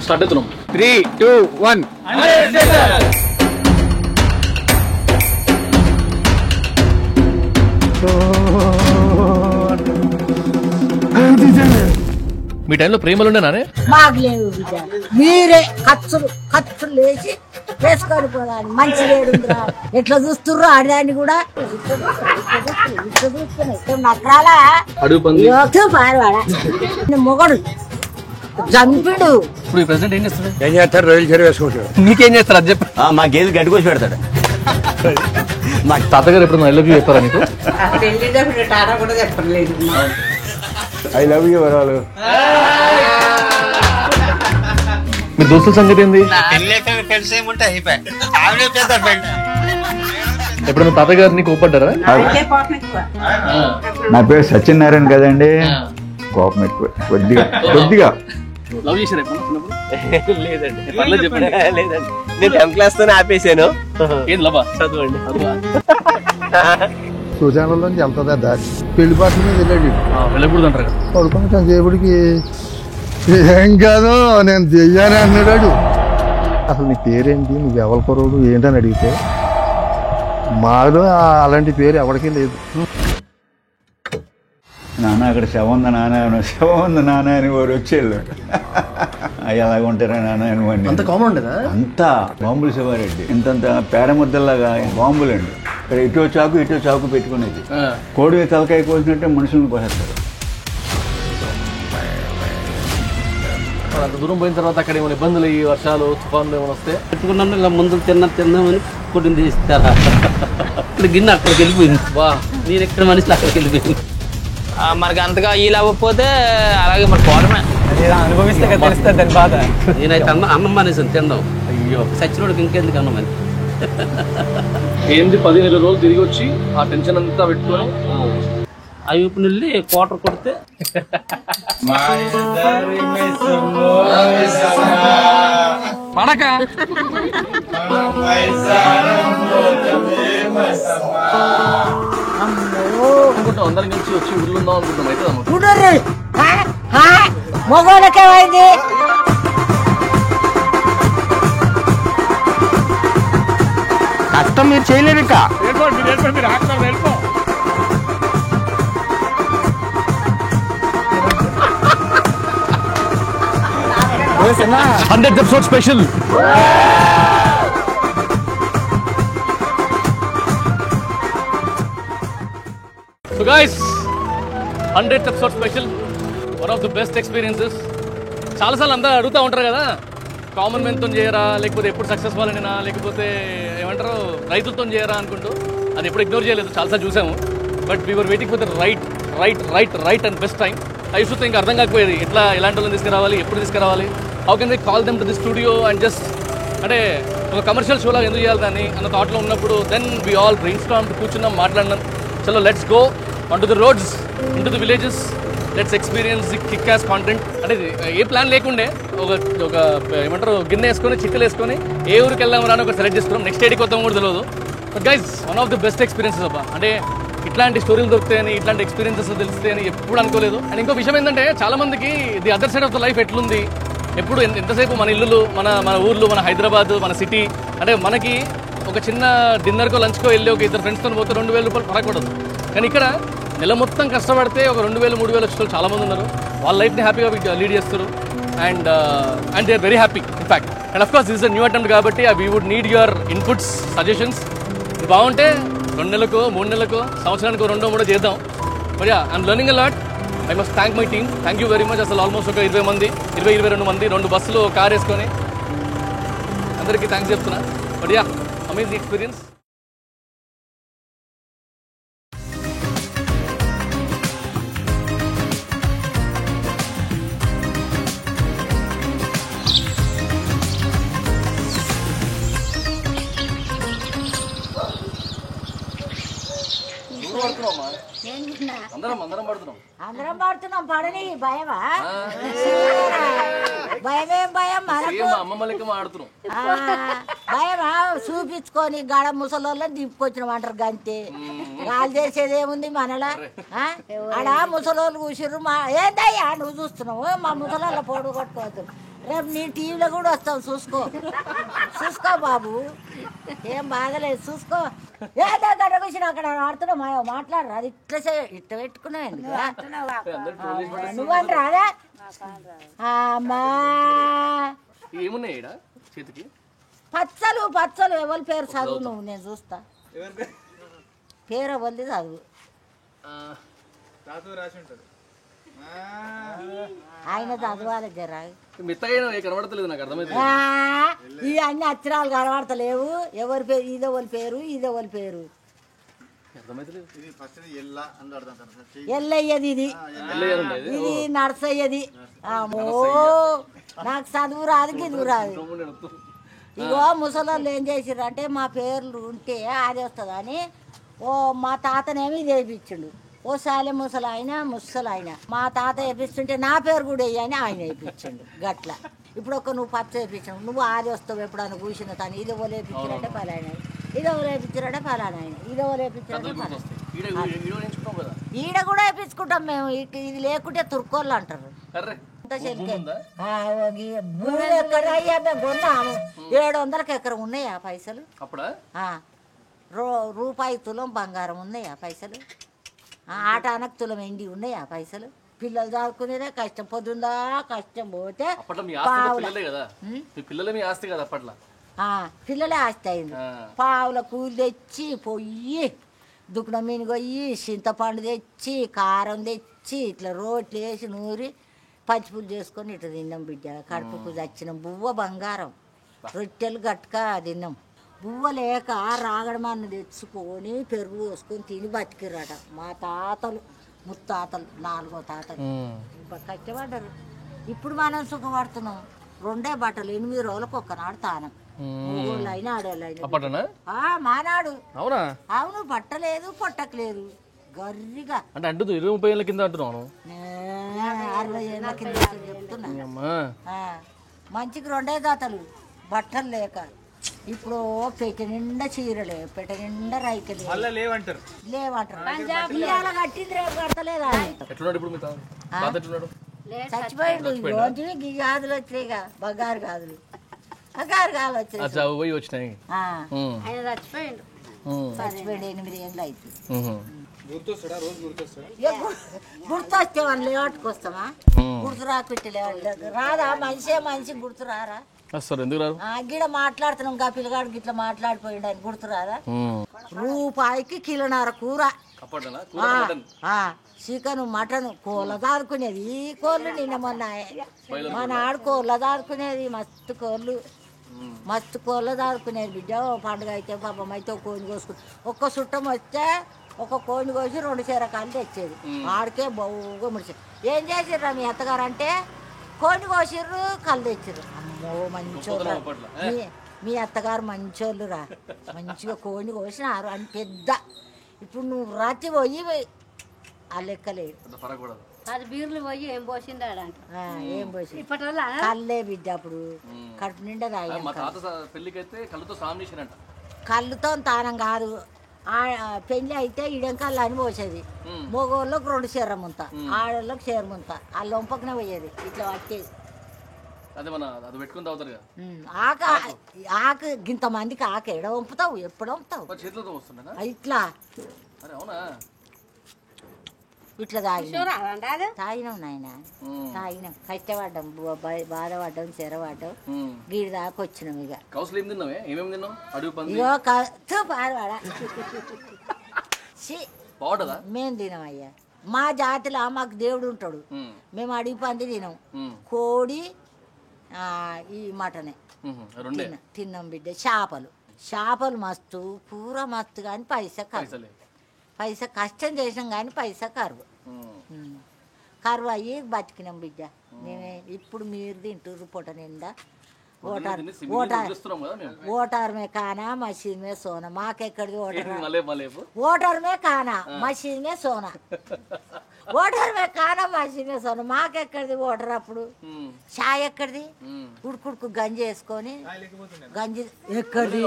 Start అవుతున్నాం. 3, 2, 1. మీ టైంలో ప్రేమలు ఉండేనానే? మాకు లేవు బిడ్డ, మీరే ఖర్చులు లేచి వేసుకొని పోదాన్ని మంచి లేడుందిరా. ఎట్లా చూస్తుర్రు ఆడదాన్ని కూడా ఇట్లా చూస్తున్నాయి నక్కరాలా పారవాడా మొగడు చంపిడు. ఇప్పుడు ప్రెసిడెంట్ ఏం చేస్తాడు? ఏం చేస్తారు? రొయ్యలు చెరువు వేసుకుంటాడు. నీకేం చేస్తారు అది చెప్పి. మా గేదెలు గడ్డి కోసి పెడతాడు. మా తాతగారు ఎప్పుడు ఐ లవ్ యూ చెప్పారా నీకు? ఐ లవ్ యూ వరాలు. మీ దోస్తుల సంగతి ఏంది? ఎప్పుడైనా తాతగారిని కోపడ్డారా? నా పేరు సత్యనారాయణ కదండి. కోపం ఎక్కువ, కొద్దిగా కొద్దిగా. లవ్ చేశారా లేదండి. లేదండి, నేను 10th క్లాస్ తోనే ఆపేసాను. ఏం లవ్? చదవండి. సుజానలోంచి వెళ్తుందా దారి పెళ్లి పాటల మీద వెళ్ళాడు. వెళ్ళకూడదు అంటారు కదా. పడుకుంటాం దేవుడికి ఏం కాదు నేను చెయ్యాలి అన్నాడు. అసలు నీ పేరేంటి, నువ్వు ఎవరి కొరవుడు ఏంటని అడిగితే మాలో అలాంటి పేరు ఎవరికీ లేదు. నాన్న అక్కడ శవం ఉంది నాన్న, శవం ఉంది నాన్న అని వారు వచ్చేళ్ళు. అవి అలాగ ఉంటారా నాన్న అని వాడిని. అంత కామన్ ఉండేదా? అంతా బాంబులు శివారెడ్డి ఇంతంత పేడ ముద్దల్లాగా బాంబులు అండి. ఇక్కడ ఇటో చాకు పెట్టుకునేది. కోడి తలకాయ కోసినట్టే మనుషులను కోసేస్తారు. అంత దూరం పోయిన తర్వాత అక్కడ ఏమైనా ఇబ్బందులు, ఈ వర్షాలు తుఫాన్లు ఏమైనా వస్తే పెట్టుకున్నాను. ఇలా ముందు తిన్నామని కొట్టింది ఇస్తారా? ఇక్కడ గిన్నె అక్కడికి వెళ్ళిపోయింది. వా, నేను ఎక్కడ మనిషి అక్కడికి వెళ్ళిపోయింది. మనకి అంతగా ఈ లేకపోతే అలాగే మరి పోవడమే. అనుభవిస్తే తెలుస్తుంది దాని బాధ. నేనైతే అన్నం మానేసాను తినడం. అయ్యో, సచ్చినోడికి ఇంకెందుకు అన్నం అని. ఏంది 15 రోజులు తిరిగి వచ్చి ఆ టెన్షన్ అంతా పెట్టుకొని అవి ఇప్పుడు వెళ్ళి క్వార్టర్ కొడితే పడక అనుకుంటాం. అందరం కలిసి వచ్చి ఊర్లో ఉందాం అనుకుంటాం. అయితే మొగోళ్ళకేమైంది? కష్టం మీరు చేయలేరు. ఇంకా episode special. So guys, 100th episode special, one of the best experiences. చాలాసార్లు అందరూ అడుగుతూ ఉంటారు కదా, కామన్ మెన్తో చేయరా, లేకపోతే ఎప్పుడు సక్సెస్ వాళ్ళనినా, లేకపోతే ఏమంటారు రైతులతో చేయరా అనుకుంటూ. అది ఎప్పుడు ఇగ్నోర్ చేయలేదు, చాలాసార్లు చూసాము. But we are waiting for the right and best time. I use to think అర్థం కాకపోయేది ఎట్లా ఎలాంటి వాళ్ళని తీసుకురావాలి, ఎప్పుడు తీసుకురావాలి, how can they call them to the studio and just అంటే ఒక కమర్షియల్ షోలాగా ఎందుకు చేయాలి దాన్ని అన్న థాట్లో ఉన్నప్పుడు then we all brainstorm కూర్చున్నాం, మాట్లాడినాం. చలో let's go on to the roads, in to the villages, let's experience the kick ass content. అంటే ఏ ప్లాన్ లేకుండే ఒక ఏమంటారు గిన్నె వేసుకొని చిక్కలు వేసుకొని ఏ ఊరికి వెళ్దాం అని ఒక సెలెక్ట్ చేసుకున్నాం. నెక్స్ట్ ఏడికి వద్దాం కూడా తెలియదు. But guys, one of the best experiences అబ్బా. అంటే ఇట్లాంటి స్టోరీలు దొరుకుతాయని, ఇట్లాంటి ఎక్స్పీరియన్సెస్ తెలుస్తాయని ఎప్పుడు అనుకోలేదు. అండ్ ఇంకో విషయం ఏంటంటే చాలా మందికి the other side of the life ఎట్లుంది, ఎప్పుడు ఎంతసేపు మన ఇల్లులు, మన ఊర్లు, మన హైదరాబాద్, మన సిటీ. అంటే మనకి ఒక చిన్న డిన్నర్కో లంచ్కో వెళ్ళి ఒక ఇద్దరు ఫ్రెండ్స్తో పోతే 2000 రూపాయలు పడకూడదు. కానీ ఇక్కడ నెల మొత్తం కష్టపడితే ఒక 2000-3000 వచ్చే చాలా మంది ఉన్నారు. వాళ్ళ లైఫ్ని హ్యాపీగా లీడ్ చేస్తారు. And they are very happy in fact. And of course this is a new attempt కాబట్టి we would need your inputs, suggestions. ఇది బాగుంటే 2 నెలలకో 3 నెలలకో సంవత్సరానికి 2-3 చేద్దాం. But yeah, I'm learning a lot. I must thank my team. Thank you very much. అసలు almost ఒక 20 మంది, 22 మంది, 2 బస్సులు, కార్ వేసుకొని అందరికీ థ్యాంక్స్ చెప్తున్నా. But yeah, amazing experience. అందరం పడుతున్నాం. పడని భయమా? భయమేం భయం మనకు. భయమా? చూపించుకొని గడ ముసలోళ్ళని దింపుకొచ్చినాం అంటారు గంతే. వాళ్ళు చేసేది ఏముంది మనలా? ఆడ ముసలోళ్ళు కూర్చుర్రు. ఏందయ్యా నువ్వు చూస్తున్నావు? మా ముసలోళ్ళ పొడు కొట్టుకోవద్దు. రేపు నీ టీవీలో కూడా వస్తావు చూసుకో చూసుకో బాబు ఏం బాధలేదు చూసుకో ఏదో గడ్డ కూర్చుని అక్కడ ఆడుతున్నావు మాట్లాడరు అది ఇట్లా పెట్టుకున్నావు నువ్వని రాదా అమ్మా ఏమున్నాయి ఈడ చేతికి పచ్చలు ఎవరి పేరు చదువు నువ్వు నేను చూస్తా పేరు ఎవరిది చదువు ఆయన చదవాలి జరా మెత్తగా కనబడతలేదు నాకు అర్థమైతే ఈ అన్ని అక్షరాలు కనబడతలేవు ఎవరి పేరు ఇదెవరి పేరు ఇదెవరి పేరు ఎల్లయ్యది ఇది ఇది నర్సయ్యది అమ్మో నాకు చదువు రాదు గిదువు రాదు ఇగో ముసలోళ్ళు ఏం చేసిర్రు అంటే మా పేర్లు ఉంటే అది వస్తుంది అని ఓ మా తాతనేమి ఇది వేయించిండు ఓ సాలె ముసలాయన మా తాత వేపిస్తుంటే నా పేరు కూడా వేయని ఆయన వేయించండు గట్ల ఇప్పుడు నువ్వు పచ్చ వేయించావు నువ్వు ఆది వస్తావు ఎప్పుడన్నా కూర్చున్న తాను ఇది ఎవరు వేయించారంటే పలానా ఇది ఎవరు వేయించారంటే పలానా ఇది ఎవరు వేయించారంటే ఈడ కూడా వేయించుకుంటాం మేము ఇది లేకుంటే తుర్కోళ్ళు అంటారు భూమి ఎక్కడ అయ్యా మేము కొన్నాము 700కి ఎకరం ఉన్నాయా పైసలు రూపాయి తులం బంగారం ఉన్నాయా పైసలు ఆటానకు తులం ఎండి ఉన్నాయా పైసలు పిల్లలు చదువుకునేదే కష్టం పొద్దుందా కష్టం పోతే పిల్లలే ఆస్తి అయింది పావుల కూలి తెచ్చి పొయ్యి దుకుడం మీను కొయ్యి చింతపండు తెచ్చి కారం తెచ్చి ఇట్లా రోట్లు వేసి నూరి పచ్చిపులు చేసుకొని ఇట్లా తిన్నాం బిడ్డ కడుపుకు చచ్చినాం బువ్వ బంగారం రొట్టెలు గట్టుగా తిన్నాం బువ్వ లేక రాగడమన్న తెచ్చుకొని పెరుగు పోసుకొని తిని బతికిరట మా తాతలు ముత్తాతలు 4వ తాతలు కష్టపడ్డారు ఇప్పుడు మనం సుఖపడుతున్నాం 2 బట్టలు 8 రోజులకు ఒక్కనాడు తానం ఊళ్ళో అయినా ఆడవాళ్ళైనా మానాడు అవును బట్టలేదు పొట్టకలేదు గర్రిగా అంటే అంటుంది 20-30 ఏళ్ళ కింద అంటున్నాను 60 ఏళ్ళ కింద చెప్తున్నా మంచికి 2 తాతలు బట్టలు లేక ఇప్పుడు పెట్టె నిండా చీరలే పెట్టె నిండా రైతులు లేవంటారు కట్టింది రేపు కడతలేదా చచ్చిపోయిండు ఈ గాజులు వచ్చినాయిగా బంగారు గాజులు వచ్చినాయి ఆయన చచ్చిపోయిండు 8 ఏళ్ళు అయితే గుర్తొస్తే వాళ్ళు లేవాటుకొస్తామా గుర్తు రాకుట్టే రాదా మనిషి గుర్తు రారా గిడ మాట్లాడుతున్నాం గా పిల్లగాడు గిట్లా మాట్లాడిపోయిండు ఆయన గుర్తు రాదా రూపాయికి కిలోన్నర కూర చికెన్ మటన్ కోళ్ళ దాదుకునేది ఈ కోళ్ళు నిన్న మొన్న మా నాడు కోళ్ళ దాదుకునేది మస్తు కోళ్ళు దాదుకునేది బిడ్డ పండుగ అయితే పాపం అయితే కోడిని కోసుకుని ఒక్క చుట్టం వస్తే ఒక కోడిని కోసి 2 చీరకాయలు తెచ్చేది ఆడికే బౌగా ముడిచేది ఏం చేసిర్రా మీ అత్తగారు అంటే కోడిని కోసిర్రు కళ్ళు తెచ్చిర్రు అమ్మో మంచోళ్ళు మీ అత్తగారు మంచోళ్ళు రా మంచిగా కోడిని కోసినారు అని పెద్ద ఇప్పుడు నువ్వు రాత్రి పోయి ఆ లెక్కలేదు అది బీర్లు పోయి ఏం పోసిందాడంట ఏం పోసి కళ్ళే బిడ్డ అప్పుడు కడుపు నిండా తాగిన కళ్ళుతో తానం కాదు పెళ్లి అయితే ఇడంకల్లా అని పోసేది మగోళ్ళకి 2 చీర ముంత ఆడోళ్ళకి చీర ముంత ఆ లొంపకనే పోయేది ఇట్లా పట్టేది ఆకు గింత మందికి ఆకు ఎడ వంపుతావు ఎప్పుడు వంపుతావు ఇట్లా ఇట్లా తాగినాం నాయన తాగినాం కష్టపడ్డాం బాధపడ్డాం చెరపడ్డాం గీడి దాకా వచ్చినాం ఇక మేము తినమయ్యా మా జాతిలో మాకు దేవుడు ఉంటాడు మేము అడిగి పంది తినాం కోడి ఈ మటనే తిన్నాం బిడ్డ చేపలు మస్తు కూర మస్తు కానీ పైసా కష్టం చేసాం కానీ పైసా కరువు అయ్యి బతికినాం బిడ్డ మేమే ఇప్పుడు మీరు తింటుర్రు పూట నిండా ఓటర్ మే కానా మసీద్ మే సోనా మాకెక్కడిది ఓటర్ మే కానా మసీద్ మే సోనా ఓటర్ మే కానా మసీద్ మే సోనా మాకెక్కడిది ఓటర్ అప్పుడు చాయ్ ఎక్కడిది ఉడుకుడుకు గంజి వేసుకొని గంజి ఎక్కడిది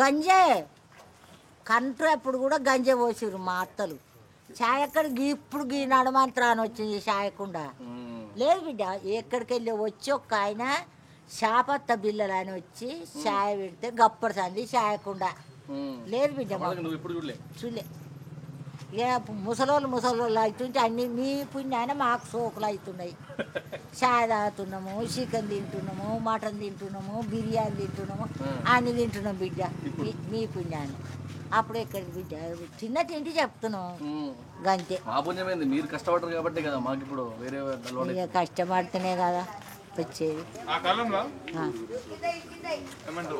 గంజే కంట్రీ అప్పుడు కూడా గంజే పోసిర్రు మా అత్తలు చాయ్ ఎక్కడ ఇప్పుడు నడమంత్రాన్ని వచ్చింది చాయకుండా లేదు బిడ్డ ఎక్కడికి వెళ్ళి వచ్చి ఒక ఆయన షాపత్త బిల్లలు అని వచ్చి చాయ్ పెడితే గప్పడు సంది చాయకుండా లేదు బిడ్డ నువ్వు ఇప్పుడు చూలే ఇక ముసలోళ్ళు అవుతుంటే అన్ని మీ పుణ్యాన మాకు సోకులు అవుతున్నాయి. చాయ్ తాగుతున్నాము, చికెన్ తింటున్నాము, మటన్ తింటున్నాము, బిర్యానీ తింటున్నాము, అన్ని తింటున్నాం బిడ్డ మీ పుణ్యాన్ని. అప్పుడు ఎక్కడికి బిడ్డ చిన్న తింటి చెప్తున్నాం గంతే. మీరు కష్టపడరు కాబట్టి కదా మాకు ఇప్పుడు వేరే ఇక కష్టపడితేనే కదా వచ్చేది. ఆ కాలంలో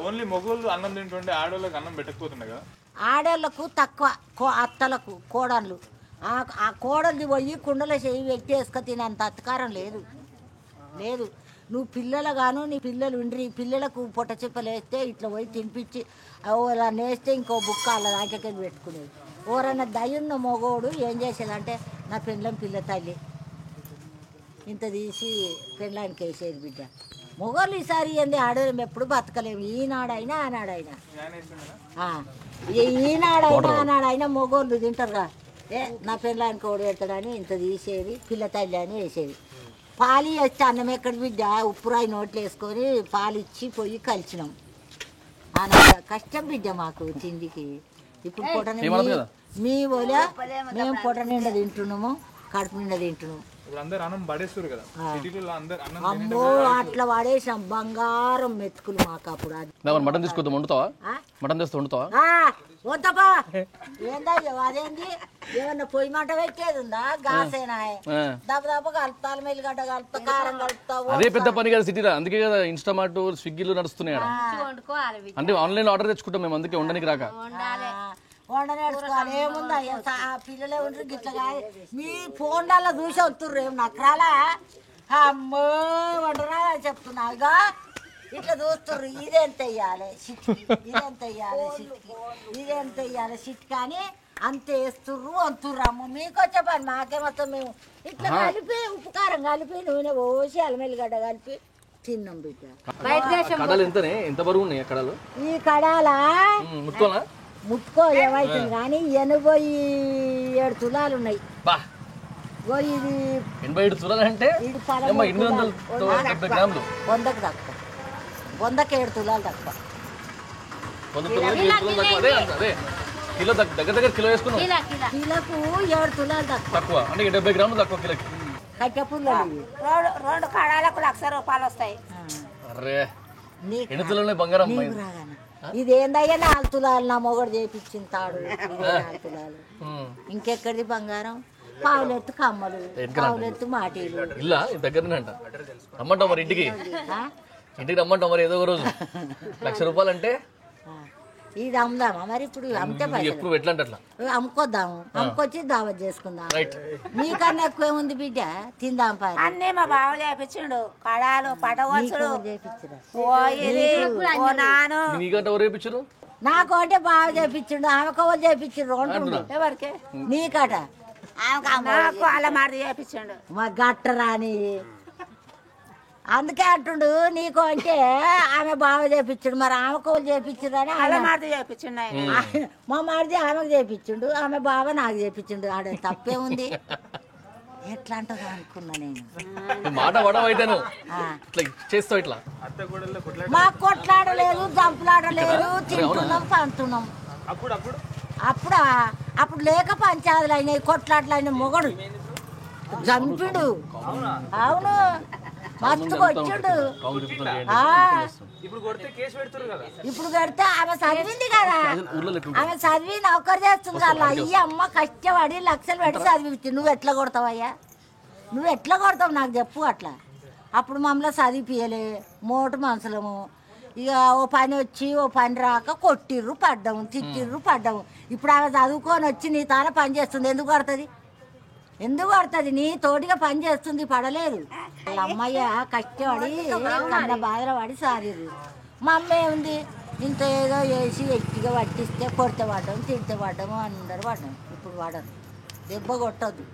ఓన్లీ మొగోళ్ళు అన్నం తింటుండే ఆడవాళ్ళకి అన్నం పెట్టకపోతుండే కదా. ఆడోళ్ళకు తక్కువ అత్తలకు కోడళ్ళు ఆ కోడల్ని పోయి కుండలో చేయి పెట్టి వేసుక తినేంత అధికారం లేదు. నువ్వు పిల్లలుగాను నీ పిల్లలు ఉండ్రి పిల్లలకు పొట్ట చిప్పలు వేస్తే ఇట్లా పోయి తినిపించి అలా నేస్తే ఇంకో బుక్క అలా దాంట్లోకి పెట్టుకునేది. ఎవరన్నా దయ్యున్న మగోడు ఏం చేసేదంటే నా పిల్ల తల్లి ఇంత తీసి పెళ్ళానికి వేసేది బిడ్డ. మొగోళ్ళు ఈసారి ఏంది ఆడలేము, ఎప్పుడు బతకలేము. ఈనాడైనా ఆనాడైనా ఈనాడైనా ఆనాడైనా మొగోళ్ళు తింటారుగా. నా పెళ్ళానికి ఓడి పెడతాడని ఇంత తీసేది పిల్ల తల్లి అని వేసేది. పాలు వచ్చి అన్నం ఎక్కడ బిడ్డ ఉప్పురాయి నోట్లు వేసుకొని పాలు ఇచ్చి పోయి కలిసినాం. ఆనాడు కష్టం బిడ్డ మాకు తిండికి. ఇప్పుడు పొట మీ పోలే మేము పొట నిండా తింటున్నాము, కడుపు నిండా తింటున్నాము. అమ్మో అట్లా పడేసాం బంగారం మెతుకులు మాకు అప్పుడు. మటన్ తీసుకొద్దాం, వండుతావా? మటన్ తెస్తే వండుతావా? వద్దపా ఏందయ్యో అదేంది ఏమన్నా పొయ్యి మంట పెట్టేది ఉందా? గాసేనా దెబ్బ కలుపుతా, మెల్లిగడ్డ కలుపుతా, కారం కలుపుతావు. అదే పెద్ద పని కదా సిటీలో. అందుకే కదా ఇన్స్టామార్ట్ స్విగ్గీలు నడుస్తున్నాయి. అంటే ఆన్లైన్ ఆర్డర్ తెచ్చుకుంటాం మేము, అందుకే వండనికి రాక. వండనేడుకోవాలి ఏముందా పిల్లలే ఉంటారు గిట్లా కాదు. మీ ఫోన్లలో చూసి వస్తుర్రు ఏం నక్కరాలా? అమ్మో వండరా చెప్తున్నా ఇక ఇట్లా చూస్తుర్రు. ఇదేంత వెయ్యాలి సిట్కి, ఇదేంత వెయ్యాలి సిట్కి, ఇదేంత వెయ్యాలి సిట్ కానీ అంత వేస్తుర్రు అంతుర్రు. అమ్మ మీకు వచ్చే పని మాకేమొస్తాం. మేము ఇట్లా కలిపి ఉప్పు కారం కలిపి నూనె పోసి అల్లమెల్లిగడ్డ కలిపి తిన్నాం బిడ్డ. ఎంత బరువు ఉన్నాయి కడాలు? ఈ కడాలా ముట్టుకో ఏమైతుంది కానీ 87 తులాలు ఉన్నాయి. ఇది 87 తులాలు అంటే 100కు తక్కువ, 100కి 7 తులాలు తక్కువ. కిలో దగ్గర కిలో వేసుకున్నాం. కిలోకు 7 తులాలు తక్కువ అంటే 70 గ్రాములు తక్కువ కిలోకి. కట్టెపుల్లలు 2 కడాలకు ₹1,00,000 వస్తాయి. అరే ఎన్ని తులాలు బంగారం? ఇదేందయ్యా 4 తులాలు నా మొగడు చేపించింది తాడు. 4 తులాలు ఇంకెక్కడిది బంగారం? పావులెత్తు కమ్మలు, పావులెత్తు మాటీలు. ఇలా దగ్గరనే అంట. రమ్మంటావు మరి ఇంటికి రమ్మంటావు మరి ఏదో ఒక రోజు. ₹1,00,000 అంటే ఇది అమ్ముదామా మరి? ఇప్పుడు అమ్మితే ఎప్పుడు ఎట్లా అంటే అట్లా అమ్ముకొద్దాము, అమ్ముకొచ్చి దావత్ చేసుకుందాం. నీకన్నా ఎక్కువ ఏముంది బిడ్డ తిందాం పని. అన్నీ మా బావ చేపించిండు, కడాలు పటవచ్చుడు చేపించారు. నాకు అంటే బాగా చేపించిండు, ఆమెకోవలు చేపించిండు. ఎవరికి? నీకట నాకు అలా మాట చేపించిండు. మా గట్టరాని అందుకే అంటుండు నీకు అంటే ఆమె బాగా చేపించిండు, మరి ఆమెకోవలు చేపించిండు అని అలా మాట చేపించిండు. మా మాడిది ఆమెకు చేపించిండు, ఆమె బావ నాకు చేపించిండు. ఆడ తప్పే ఉంది. ఎట్లా అంటదా అనుకున్నా నేను. మాట పడవైతేను చేస్తావు ఇట్లా. మాకు కొట్లాడలేదు, చంపులాడలేదు, తింటున్నాం పంటున్నాం. అప్పుడు లేక పంచాదులు అయినాయి, కొట్లాటలు అయినాయి. మొగడు చంపిడు. అవును మస్తు కొచ్చుడు. ఇప్పుడు పెడితే ఆమె చదివింది కదా, ఆమె చదివి నౌకరు చేస్తుంది కదా. అయ్యి అమ్మ కష్టపడి లక్షలు పెట్టి చదివించి నువ్వు ఎట్లా కొడతావయ్యా? నువ్వు ఎట్లా కొడతావు నాకు చెప్పు. అట్లా అప్పుడు మమ్మల్ని చదివిపియలే, మోటు మనుషులము. ఇక ఓ పని వచ్చి ఓ పని రాక కొట్టిర్రు పడ్డాము, తిట్టిర్రు పడ్డాము. ఇప్పుడు ఆమె చదువుకొని వచ్చి నీ తాన పని చేస్తుంది. ఎందుకు పడుతుంది? నీ తోటిగా పని చేస్తుంది, పడలేదు. వాళ్ళ అమ్మయ్య కష్టపడి కన్న బాధలు పడి సారిర్రు. మా అమ్మ ఏముంది ఇంత ఏదో వేసి ఎట్టిగా పట్టిస్తే కొడితే పడ్డాము, తిడితే పడ్డాము, అందరు పడ్డాము. ఇప్పుడు పడరు, దెబ్బ కొట్టద్దు.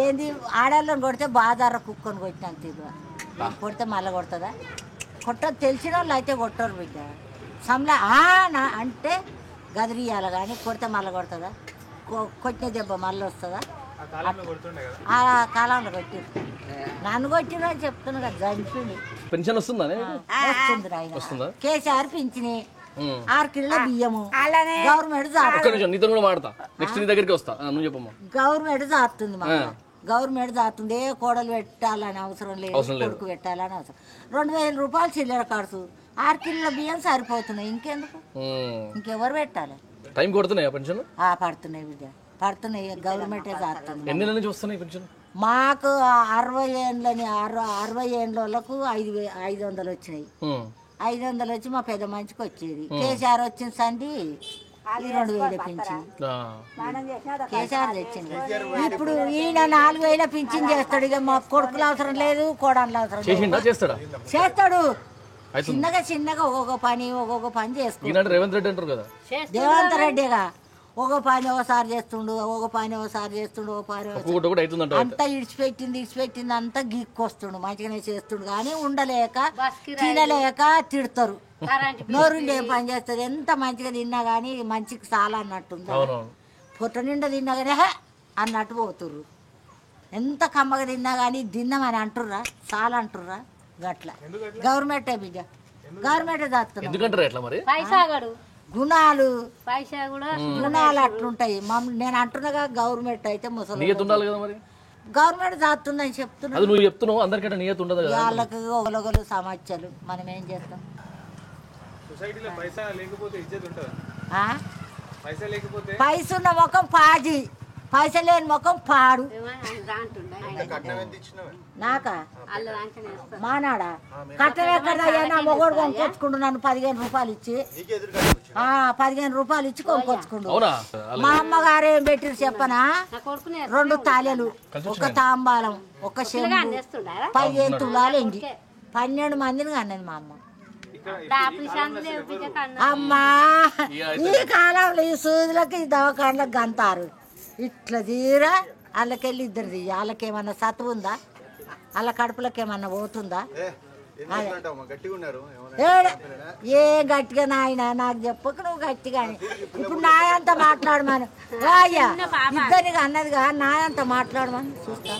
ఏంది ఆడవాళ్ళని కొడితే బాధార కుక్కని కొట్టినాను తీరు కొడితే మళ్ళీ కొడుతుందా? కొట్టదు. తెలిసిన వాళ్ళు అయితే కొట్టరు బిడ్డ. సంలా అంటే గదిరియాలి కానీ కొడితే మళ్ళీ కొడుతుందా? కొట్టిన దెబ్బ మళ్ళీ వస్తుందా? ఆ కాలంలో కొట్టిరు. నన్ను కొట్టిన చెప్తున్నా కదా చనిపోయింది. పెన్షన్ వస్తుందా వస్తుంది ఆయన వస్తుందా? కేసీఆర్ పింఛని 6 కిలోల బియ్యము గవర్నమెంట్ ఒక్క నిమిషం నీతో కూడా మాడతా, నెక్స్ట్ నీ దగ్గరికి వస్తా. నువ్వు చెప్పమ్మా. గవర్నమెంట్ జాతుంది మాకు, గవర్నమెంట్ జాతుంది. ఏ కోడలు పెట్టాలని అవసరం లేదు, కొడుకు పెట్టాలని అవసరం. 2000 రూపాయలు చిల్లర ఖర్చు, 6 కిలోల బియ్యం సరిపోతున్నాయి. ఇంకెందుకు, ఇంకెవరు పెట్టాలి? టైం కొడుతున్నాయా పెన్షన్? పడుతున్నాయి బిడ్డ, పడుతున్నాయి. గవర్నమెంటే జాతుంది. ఎన్ని నెలల నుంచి వస్తున్నాయి పెన్షన్? మాకు 60 ఏండ్లని 60 ఏండ్లకు 500 వచ్చినాయి. 500 వచ్చి మా పెద్ద మనిషికి వచ్చేది. కేసీఆర్ వచ్చిన సంది 2000 పింఛన్ కేసీఆర్ తెచ్చింది. ఇప్పుడు ఈయన 4000 పింఛన్ చేస్తాడు. ఇక మా కొడుకులు అవసరం లేదు, కోడళ్ళు అవసరం లేదు. చేస్తాడు చిన్నగా చిన్నగా ఒక్కొక్క పని చేసుకుంటాడు. రేవంత్ రెడ్డి అంటారు కదా, రేవంత్ రెడ్డిగా ఒక పని ఒకసారి చేస్తుండు, ఒక పని ఒకసారి చేస్తుండు, ఒక పని అంతా ఇడిచిపెట్టింది అంతా గీక్కొస్తుండు. మంచిగానే చేస్తుండు కానీ ఉండలేక తినలేక తిడతారు. నోరుండి ఏం పని చేస్తారు. ఎంత మంచిగా తిన్నా కానీ మంచికి చాలా అన్నట్టుంది. పొట్ట నిండా తిన్నా కానీ అన్నట్టు పోతుర్రు. ఎంత కమ్మగా తిన్నా కానీ తిన్నామని అంటుర్రా, చాలా అంటుర్రా. గట్ల గవర్నమెంటే బిడ్డ, గవర్నమెంటే దాస్తున్నాడు. గుణాలు అట్లుంటాయి. నేను అంటున్నాగా గవర్నమెంట్ అయితే ముసలి గవర్నమెంట్ దాస్తుందని చెప్తున్నాను. వాళ్ళకి ఒలగలు సమస్యలు మనం ఏం చేస్తాం? పైస ఉన్న ముఖం పాజి, పైస లేని ముఖం పాడు. నాకా మానాడా కట్టం ఎక్కడయ్యా? నా మొగోడు కొనుక్కొచ్చుకుండు నన్ను 15 రూపాయలు ఇచ్చి, 15 రూపాయలు ఇచ్చి కొనుక్కొచ్చుకుండు. మా అమ్మగారు ఏం పెట్టిరు చెప్పనా? 2 తాళెలు, ఒక తాంబాలం, ఒక చెంబు, 15 తులాలు ఎండి, 12 మందిని కన్నది మా అమ్మ. అమ్మా ఈ కాలంలో ఈ సూదులకి ఈ దవాఖానలకు గంతారు. ఇట్లా తీరా వాళ్ళకెళ్ళి 2 తీయ. వాళ్ళకేమన్నా సత్వు ఉందా? వాళ్ళ కడుపులకి ఏమన్నా పోతుందా? ఏం గట్టిగా నాయన నాకు చెప్పక నువ్వు గట్టిగా. ఇప్పుడు నాయంత మాట్లాడమని అయ్యా ఇద్దరికి అన్నదిగా, నాయంత మాట్లాడమని చూస్తా.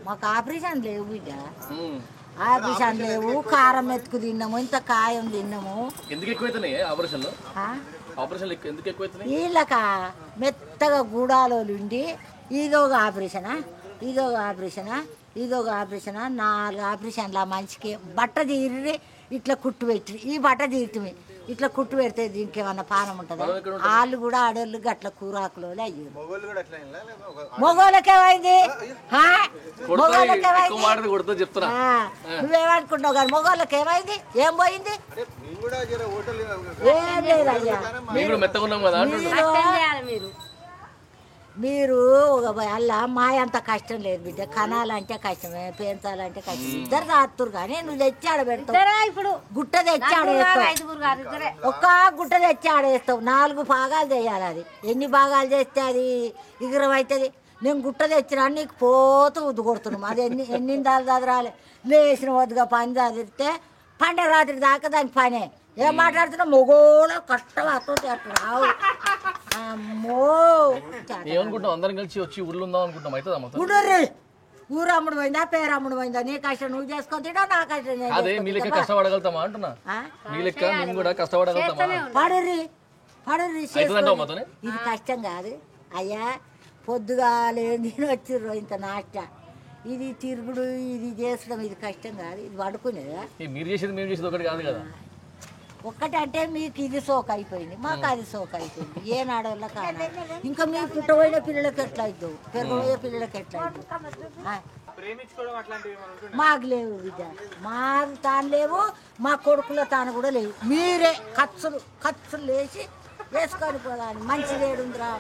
మాకు ఆపరేషన్ లేవు బిడ్డ, ఆపరేషన్ లేవు. కారం మెతుకు తిన్నాము, ఇంత కాయం తిన్నాము. వీళ్ళక మెత్తగా గూడాలోలు ఉండి ఇదొక ఆపరేషనా, ఇదొక ఆపరేషనా, ఇదొక ఆపరేషనా, 4 ఆపరేషన్లు. ఆ మనిషికి బట్ట తీరి ఇట్లా కుట్టు పెట్టి, ఈ బట్ట తీరుతుంది ఇట్లా కుట్టు పెడితే దీనికి ఏమన్నా పానం ఉంటుందా? వాళ్ళు కూడా ఆడోళ్ళు గట్ల కూరాకులో అయ్యారు. మొగోళ్ళకేమైంది? నువ్వేమనుకుంటున్నావు కానీ మొగోళ్ళకి ఏమైంది? ఏం పోయింది? ఏం లేదయ్యా. మీరు అలా మా అంత కష్టం లేదు బిడ్డ. కనాలంటే కష్టమే, పెంచాలంటే కష్టం. 2 తాతురు కానీ నువ్వు తెచ్చి ఆడబెడతావు. ఇప్పుడు గుట్ట తెచ్చి ఆడేస్తావు, ఒక్క గుట్ట తెచ్చి ఆడేస్తావు. 4 భాగాలు చేయాలి. అది ఎన్ని భాగాలు చేస్తే అది ఇగురం అవుతుంది. నేను గుట్ట తెచ్చినా నీకు పోతూ ఉద్దు కొడుతున్నాము. అది ఎన్ని చదరాలి. లేచిన వద్దుగా పని చదివితే పండగ రాత్రి దాకా దానికి పనే. ఏం మాట్లాడుతున్నా? మొగోలో కష్టం అత్తుంది అట్లా రావు. అమ్మో అందరం కలిసి వచ్చి ఊర్లో ఉందాం అనుకుంటాం. ఊడర్రి ఊరు అమ్ముడు పోయిందా, పేరు అమ్ముడు పోయిందా? నీ కష్టం నువ్వు చేసుకొని తింటా, నా కష్టం అదే. మీ లెక్క కష్టపడగలుగుతామా అంటున్నా? మీ లెక్క మేము కూడా కష్టపడగలుగుతామా? పడర్రి పడర్రి. ఇది కష్టం కాదు అయ్యా. పొద్దుగా లేదు వచ్చిర్రు ఇంత నాట, ఇది తిరుగుడు, ఇది చేసడం ఇది కష్టం కాదు. ఇది పడుకునేదా? మీరు చేసేది మేము చేసేది ఒకటి కాదు కదా. ఒక్కటంటే మీకు ఇది సోక అయిపోయింది, మాకు అది సోక అయిపోయింది. ఏ నాడోళ్ళ కాదు. ఇంకా మీ పుట్టబోయిన పిల్లలకి ఎట్లా అవుతావు, పెరగబోయే పిల్లలకి ఎట్లా అవుతావు? మాకు లేవు బిడ్డ, మాకు తాను లేవు, మా కొడుకుల తాను కూడా లేవు. మీరే ఖర్చులు లేచి వేసుకొని పోదాని. మంచిది ఏడుందిరా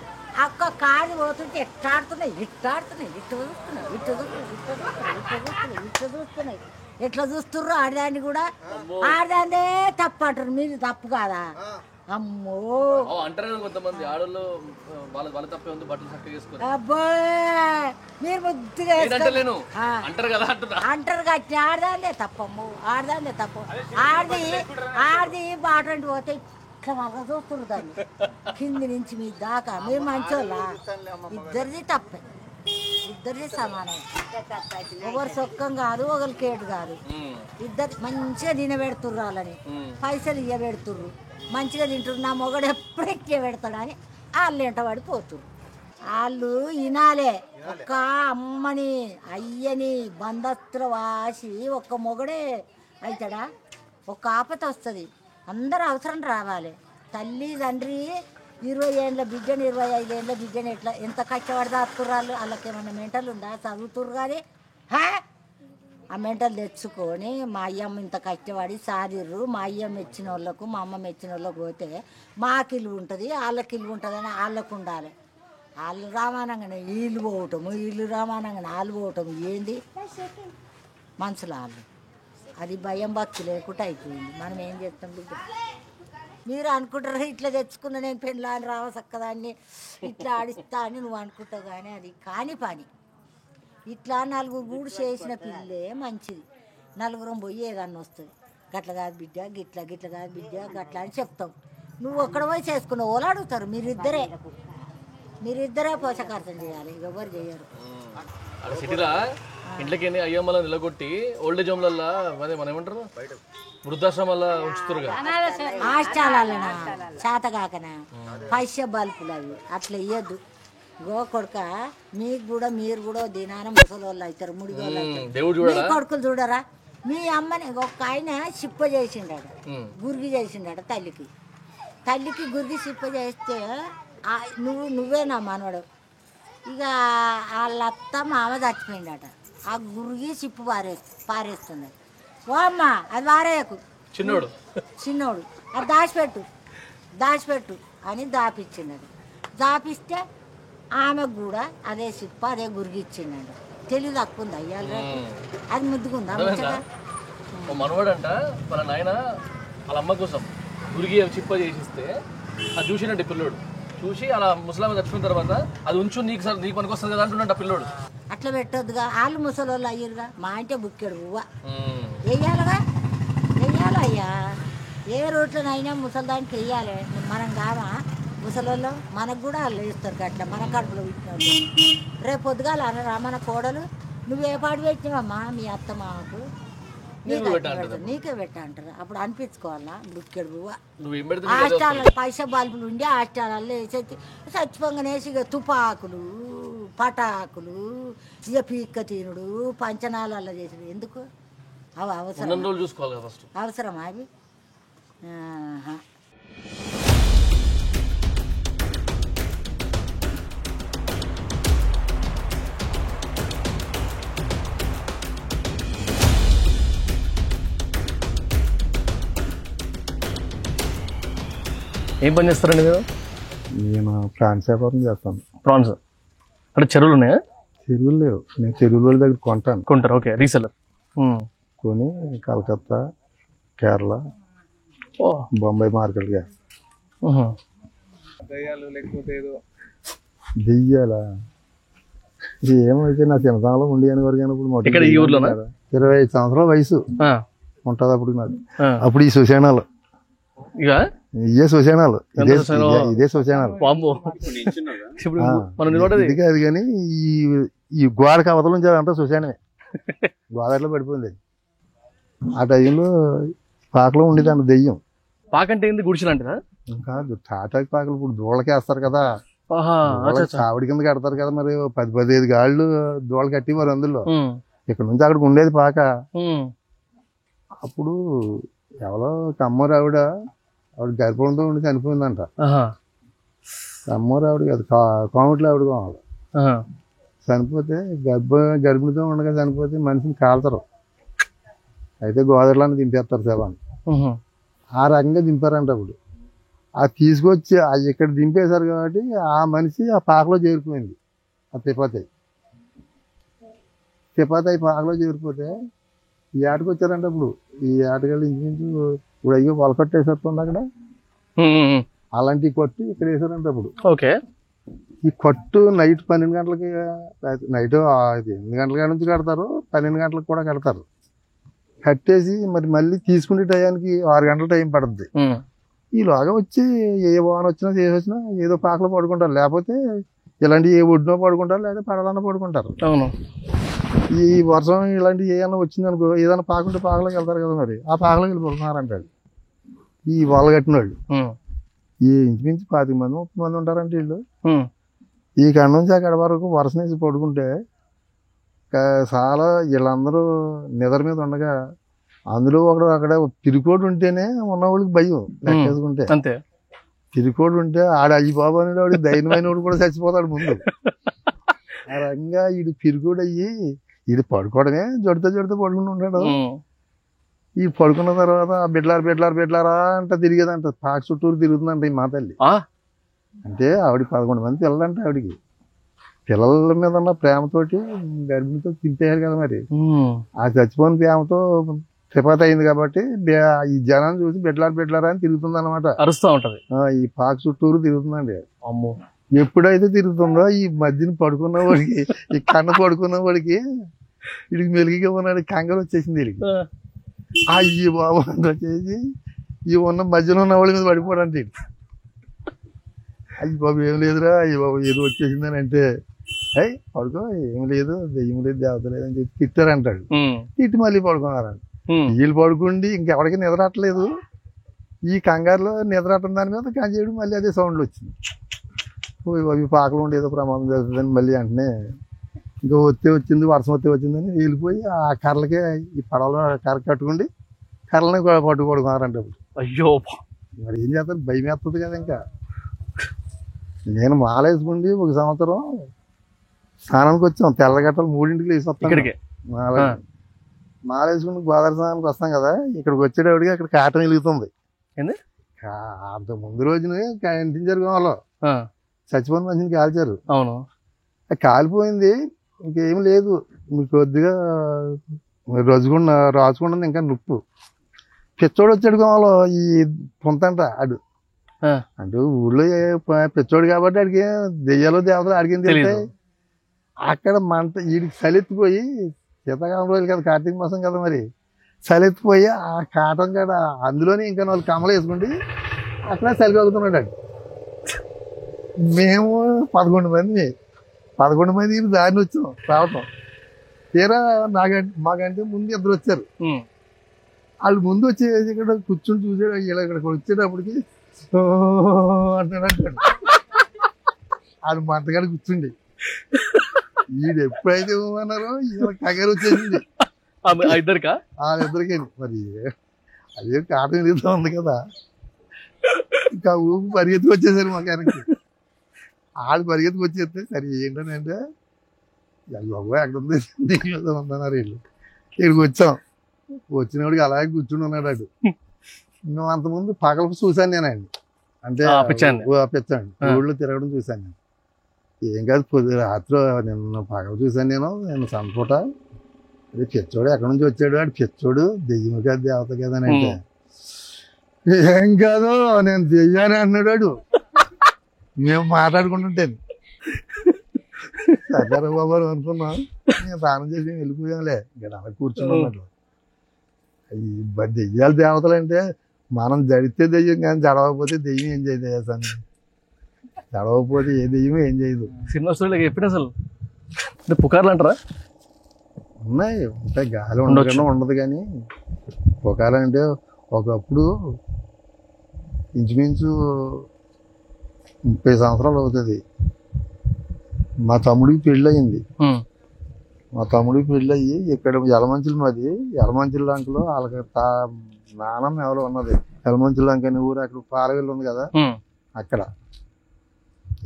అక్క కాడి పోతుంటే ఎట్టాడుతున్నాయి, ఇట్టాడుతున్నాయి, ఇట్టు చూస్తున్నాయి, ఇట్టు చూస్తున్నాయి, ఇట్టు చూస్తున్నాయి, ఇట్టు చూస్తున్నాయి, ఇట్టు చూస్తున్నాయి. ఎట్లా చూస్తుర్రు ఆడదాన్ని కూడా. ఆడదాన్నే తప్పు అంటారు, మీరు తప్పు కాదా? అమ్మో అంటారు కొంతమంది ఆడోళ్ళు వాళ్ళ తప్పే ఉంది, బట్టలు చక్కగా వేసుకోవాలి. అబ్బో మీరు ముద్దుగా అంటారు కదా, అంటారు కట్టి. ఆడదాన్నే తప్పమ్ము, ఆడదాన్నే తప్పు. ఆడది బాటంటి పోతే ఇట్లా మళ్ళా చూస్తున్నారు దాన్ని కింది నుంచి మీ దాకా. మీరు మంచోళ్ళ, ఇద్దరిది తప్పే. ఇద్దరిది సమానం. ఒకరు సొక్కం కాదు, ఒకరు కేటు కాదు. ఇద్దరు మంచిగా తినబెడుతుర్రు వాళ్ళని, పైసలు ఇయ్యబెడుతుర్రు, మంచిగా తింటుర్రు. నా మొగడు ఎప్పుడు ఎక్కి పెడతాడని వాళ్ళు ఎంట పడిపోతుర్రు. వాళ్ళు వినాలే. ఒక్క అమ్మని అయ్యని బంధస్తులు వాసి ఒక్క మొగడే అవుతాడా? ఒక్క ఆపత వస్తుంది. అందరూ అవసరం రావాలి. తల్లి తండ్రి 20 ఏళ్ళ బిడ్డని 25 ఏళ్ళ బిడ్డని ఎంత కష్టపడి దాక్కుర్రాళ్ళు. వాళ్ళకి ఏమన్నా మెంటల్ ఉందా? చదువుతుర్రు కానీ ఆ మెంటల్ తెచ్చుకొని మా అయ్యమ్మ ఇంత కష్టపడి సాదిర్రు. మా అయ్యమ్మ మెచ్చిన వాళ్ళకు మా అమ్మ మెచ్చిన వాళ్ళకు పోతే మాకు ఇల్లు ఉంటుంది, వాళ్ళకి ఇల్లు ఉంటుంది అని వాళ్ళకు ఉండాలి. వాళ్ళు రామానంగానే వీళ్ళు పోవటము, వీళ్ళు రామానంగానే వాళ్ళు పోవటము. ఏంది మనసులో వాళ్ళు? అది భయం భక్తి లేకుండా అయిపోయింది. మనం ఏం చేస్తాం బిడ్డ? మీరు అనుకుంటారు ఇట్లా తెచ్చుకున్నా నేను పెళ్ళాన్ని రావసక్కదాన్ని ఇట్లా ఆడిస్తా అని నువ్వు అనుకుంటావు, కానీ అది కాని పని. ఇట్లా 4 గూడు చేసిన పిల్లే మంచిది. 4 పోయి ఏదన్నా వస్తుంది. గట్ల కాదు బిడ్డ, గిట్ల గిట్ల కాదు బిడ్డ, గట్ల అని చెప్తాం. నువ్వు ఒక్కడ పోయి చేసుకున్నావు. వాళ్ళు అడుగుతారు. మీరిద్దరే పోషకార్థం చేయాలి, ఎవరు చేయరు. సిటీలా ఇంట్లోకి అయ్యమ్మల నిలగొట్టి ఓల్డేజ్ హోమ్లల్లా అదే మనం ఏమంటారు వృద్ధాశ్రమాల్లో ఉంచుతారుగా. హాస్టల్ చేత కాకనా పైసా బల్పులు అవి అట్లా ఇయ్యద్దు. గో కొడుక మీకు కూడా మీరు కూడా దినాన ముసలి వాళ్ళు అవుతారు, ముడి వాళ్ళు అవుతారు. మీ కొడుకులు చూడరా? మీ అమ్మని ఒక ఆయన సిప్ప చేసిండట, గురిగి చేసిండట తల్లికి గురిగి సిప్ప చేస్తే నువ్వేనా మనవడు. ఇక వాళ్ళ అత్త మామ చచ్చిపోయిందట. ఆ గురిగి సిప్పు పారేస్తుంది. ఓ అమ్మ అది వారేయకు, చిన్నోడు అది దాచిపెట్టు అని దాపిచ్చిండడు. దాపిస్తే ఆమెకు కూడా అదే సిప్ప అదే గురిగి ఇచ్చిండడు. తెలివి తక్కువ ఉంది అయ్యాలి. అది ముద్దుకుందా మనవాడంట వాళ్ళ నాయన వాళ్ళ అమ్మ కోసం గురిగి చిప్ప చేసిస్తే అది చూసినట్టు పిల్లోడు చూసి అలా ముసలామ చచ్చిపోయిన తర్వాత అది ఉంచు నీకు పనికి వస్తుంది కదా అంటున్నాడు పిల్లోడు. అట్లా పెట్టొద్దుగా. వాళ్ళు ముసలి వాళ్ళు అయ్యారుగా. మా అంటే బుక్కాడు పువ్వ వెయ్యాలిగా, వెయ్యాలయ్యా. ఏ రోడ్లనైనా ముసలిదానికి వెయ్యాలి. మనం కావా ముసలోళ్ళు? మనకు కూడా వాళ్ళు వేస్తారు అట్లా మన కడుపులో పెట్టినట్టు. రేపు పొద్దుగాల అనరా మన కోడలు నువ్వు ఏ పాడు పెట్టినావమ్మా మీ అత్త మామకు నీకే పెట్ట అంటారు. అప్పుడు అనిపించుకోవాలా బుక్కెడు పువ్వ. హాస్టల్లో పైసా బల్బులు ఉండి హాస్టల్లో వేసేసి చచ్చిపోగానేసి ఇక తుపాకులు పటాకులు ఇక పీక్క తినుడు పంచనాలలో చేసాడు. ఎందుకు అవి అవసరమా అవి? ఏం పని చేస్తారండి మీరు? నేను ప్రాన్స్ వ్యాపారం చేస్తాను. ప్రాన్స్ అంటే చెరువులు ఉన్నాయా? చెరువులు లేవు. నేను చెరువుల వాళ్ళ దగ్గర కొంటారు. Okay, reseller. కొని కలకత్తా, కేరళ, బొంబాయి మార్కెట్గా. దెయ్యాలా? ఏమైతే నా చిన్నతనంలో ఉండి వరకు ఇప్పుడు 25 సంవత్సరాల వయసు ఉంటుంది అప్పుడు నాకు. అప్పుడు ఈ సుశానాలు ఇదే శ్మశానాలు, ఇదే శ్మశానాలు. ఇది కాదు కానీ ఈ గోడకి అవతల నుంచి అదంతా శ్మశానమే. గోదావరిలో పడిపోయింది. ఆ టైంలో పాకలో ఉండేది దెయ్యం. పాకంటే ఏంది? గుడిసెలంటారా? కాదు, తాటాకి పాకలు ఇప్పుడు దూళ్ళకి వేస్తారు కదా, చావిడి కింద కడతారు కదా. మరి 10-15 గాళ్ళు దూళ్ళ కట్టి మరి అందులో ఇక్కడ నుంచి అక్కడికి ఉండేది పాక. అప్పుడు ఎవరో కమ్మరు ఆవిడ గర్భంతో ఉండి చనిపోయిందంట. కమ్మరు ఆవిడ కాదు, కోమట్లో ఆవిడ కావాలి. చనిపోతే గర్భిణితో ఉండగా చనిపోతే మనిషిని కాల్తారు. అయితే గోదావరిలోనే దింపేస్తారు శవాన్ని. ఆ రకంగా దింపారంట. అప్పుడు అది తీసుకొచ్చి అది ఇక్కడ దింపేశారు కాబట్టి ఆ మనిషి ఆ పాకలో చేరిపోయింది. ఆ తిపాతాయి పాకలో చేరిపోతే ఈ ఏటకు వచ్చారంట. ఇప్పుడు ఈ ఏటకెళ్ళి ఇంచుమించు ఇప్పుడు అయ్యో వలకట్టు వేసేస్తుంది అక్కడ. అలాంటి కొట్టు ఇక్కడ వేసారంట. అప్పుడు ఈ కొట్టు నైట్ 12 గంటలకి, నైట్ 8 గంటల నుంచి కడతారు, 12 గంటలకు కూడా కడతారు. కట్టేసి మరి మళ్ళీ తీసుకునే టయానికి 6 గంటల టైం పడుతుంది. ఈలోగా వచ్చి ఏ వాహనం వచ్చినా చేసి వచ్చినా ఏదో పాకలో పడుకుంటారు. లేకపోతే ఇలాంటి ఏ ఒడ్డునో పడుకుంటారు లేదా పడదన్న పడుకుంటారు. అవును. ఈ వర్షం ఇలాంటి ఏమన్నా వచ్చిందనుకో ఏదైనా పాకుంటే పాకలోకి వెళ్తారు కదా, మరి ఆ పాకలోకి వెళ్ళి పడుకున్నారంటాడు ఈ వాళ్ళ కట్టిన వాళ్ళు. ఈ ఇంచుమించు 25 మంది 30 మంది ఉంటారంటే వీళ్ళు. ఈ కాడ నుంచి అక్కడ వరకు వరుస నుంచి పడుకుంటే చాలా వీళ్ళందరూ నిద్ర మీద ఉండగా అందులో ఒకడు అక్కడ తిరుకోడు ఉంటేనే ఉన్నవాళ్ళకి భయం లెక్కేసుకుంటే. అంతే. తిరుకోడు ఉంటే ఆడు అయ్యి బాబు అనేవాడు వాడు ధైర్యమైన వాడు కూడా చచ్చిపోతాడు ముందు. ఆ రకంగా వీడు తిరుకోడు అయ్యి వీడు పడుకోవడమే జడితో పడుకుని ఉంటాడు. ఈ పడుకున్న తర్వాత బిడ్లారా అంటే తిరిగేదంట, పాక చుట్టూరు తిరుగుతుందంట ఈ మా తల్లి. అంటే ఆవిడ 11 మంది పిల్లలంటే ఆవిడికి పిల్లల మీద ఉన్న ప్రేమతోటి గర్భిణితో తింపేయారు కదా, మరి ఆ చచ్చిపోయిన ప్రేమతో చపాతి అయింది కాబట్టి ఈ జనాన్ని చూసి బిడ్లారా అని తిరుగుతుంది అనమాట, అరుస్తూ ఉంటది. ఈ పాక చుట్టూరు తిరుగుతుందండి. అమ్మో. ఎప్పుడైతే ఎప్పుడైతే తిరుగుతుందో ఈ మధ్యన పడుకున్న వాడికి ఈ కన్న పడుకున్న వాడికి వీడికి మెలిగిగా ఉన్నాడు, కంగారు వచ్చేసింది వీడికి. అయ్యి బాబు అని వచ్చేసి ఈ ఉన్న మధ్యలో ఉన్న వాళ్ళ మీద పడిపోవడానికి అయ్యి బాబు ఏం లేదురా, అయ్యి బాబు ఏదో వచ్చేసిందని అంటే అయ్యి పడుకో ఏం లేదు దెయ్యం లేదు దేవత లేదని చెప్పి తిట్టారంటాడు. తిట్టి మళ్ళీ పడుకున్నారంట. వీళ్ళు పడుకుండి ఇంకెవరికి నిద్రట్టలేదు. ఈ కంగారులో నిద్రట్టడం దాని మీద కంచేయడం మళ్ళీ అదే సౌండ్లు వచ్చింది. అవి పాకలు ఉండి ఏదో ప్రమాదం జరుగుతుందని మళ్ళీ వెంటనే ఇంకా వచ్చింది వర్షం వచ్చిందని వెళ్ళిపోయి ఆ కర్రలకే ఈ పడవలో కర్ర కట్టుకుండి కర్రలని పడుకున్నారంట. అయ్యో మరి ఏం చేస్తారు, భయం వేస్తుంది కదా. ఇంకా నేను మాల వేసుకుండి 1 సంవత్సరం స్నానానికి వచ్చాం, తెల్లగట్టలు 3ంటికి లేచి వస్తాం. మాల వేసుకుని గోదావరి స్నానానికి వస్తాం కదా, ఇక్కడికి వచ్చేటప్పటికి అక్కడ కాటం వెలుగుతుంది. అంత ముందు రోజున ఇంటిని జరగడంలో చచ్చిపోయిన మనిషిని కాల్చారు. అవును. కాలిపోయింది, ఇంకేం లేదు, మీకు కొద్దిగా రాసుకుండా ఇంకా నొప్పు. పిచ్చోడు వచ్చాడు గోమలో ఈ పొంతంట ఆడు అంటే ఊళ్ళో పిచ్చోడు కాబట్టి ఆడికి దెయ్యాలు దేవతలు ఆడికి తెలియదు. అక్కడ మంట వీడికి చలెత్తిపోయి శీతాకాలం రోజులు కదా, కార్తీక మాసం కదా, మరి చలెత్తిపోయి ఆ కాటం కాడ అందులోనే ఇంకా 4 కమ్మలు వేసుకుంటే అక్కడ చలిగొగుతున్నాడు ఆడు. మేము 11 మంది దారిని వచ్చాం రావటం. తీరా మాకంటే ముందు 2 వచ్చారు. వాళ్ళు ముందు వచ్చేసి ఇక్కడ కూర్చొని చూసాడు. ఇలా ఇక్కడికి వచ్చేటప్పటికి అంటాడు ఆడు మంటగాడు కూర్చుండి. వీడు ఎప్పుడైతే అన్నారో ఇలా కంగారు వచ్చేసింది వాళ్ళిద్దరికీ. మరి అదే కాటం ఎదుగుతూ ఉంది కదా, ఇంకా ఊపు పరిగెత్తుకు వచ్చేసారు మా వెనక్కి. ఆడు పరిగెత్తుకు వచ్చేస్తే సరే ఏంటంటే బాబు ఎక్కడ ఉంది ఉందన్నారు వీళ్ళు. ఇక్కడికి వచ్చాం, వచ్చినవాడికి అలాగే కూర్చుని ఉన్నాడు ఆడు. మేము అంతకుముందు పగలకు చూశాను నేనండి, అంటే పిచ్చాండి ఊళ్ళో తిరగడం చూశాను నేను. ఏం కాదు రాత్రి నిన్న పగలు చూశాను నేను సంపూట. అదే పిచ్చోడు ఎక్కడి నుంచి వచ్చాడు, ఆడు పిచ్చోడు దెయ్యం కాదు దేవత కదా అని అంటే ఏం కాదు నేను దెయ్యాని అన్నాడు ఆడు. మేము మాట్లాడుకుంటుంటాను సరే బాబు అనుకున్నాం. నేను స్నానం చేసి వెళ్ళిపోయాంలే, ఇక్కడ అలా కూర్చున్నాం. దెయ్యాలు దేవతలు అంటే మనం జడితే దెయ్యం కానీ జడవకపోతే దెయ్యం ఏం చేయదు అసలు. జడవకపోతే ఏ దెయ్యం ఏం చేయదు. సినిమా స్టోరీలో ఎప్పుడు అసలు పుకార్లు అంటారా? ఉంటాయి గాలి ఉండకుండా ఉండదు. కానీ పుకార్లు అంటే ఒకప్పుడు ఇంచుమించు 30 సంవత్సరాలు అవుతుంది. మా తమ్ముడికి పెళ్ళయింది. మా తమ్ముడికి పెళ్ళయ్యి ఇక్కడ యలమంచిలి, మాది యలమంచిలి లంకలో వాళ్ళకి నానమ్మ ఎవరో ఉన్నది. యలమంచిలి లంక అనే ఊరు, అక్కడ పాలవెల్లి ఉంది కదా, అక్కడ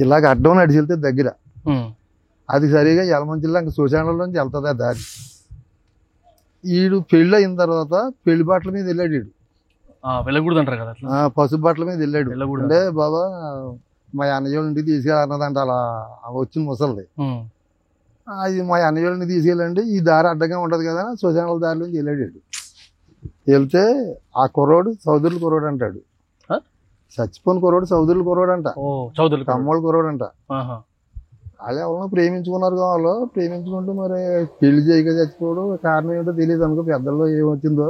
ఇలాగ అడ్డం నడిచి వెళ్తే దగ్గర. అది సరిగా యలమంచిలి లంక శ్మశానంలోంచి వెళ్తుంది ఆ దారి. వీడు పెళ్ళి అయిన తర్వాత పెళ్లి బట్టల మీద వెళ్ళాడు. వీడు వెళ్ళకూడదు అంటారు కదా, పసుపు బట్టల మీద వెళ్ళాడు. అంటే బాబా మా అన్నయ్య ఇంటికి తీసుకెళ్ళన్నదంట. అలా వచ్చిన ముసలిది అది మా అన్నయ్యని తీసుకెళ్ళండి, ఈ దారి అడ్డంగా ఉంటది కదా, శ్మశానాల దారిలోంచి వెళ్ళాడు. వెళ్తే ఆ కుర్రోడు చౌదరుల కుర్రోడు అంటాడు. చచ్చిపోయిన కుర్రోడు చౌదరుల కుర్రోడు అంట, కమ్మోళ్ళ కుర్రోడు అంట. వాళ్ళు ఎవరో ప్రేమించుకున్నారు కావాలో, ప్రేమించుకుంటూ మరి పెళ్లి చేయక చచ్చిపోవడం కారణం ఏంటో తెలియదు అనుకో. పెద్దల్లో ఏమొచ్చిందో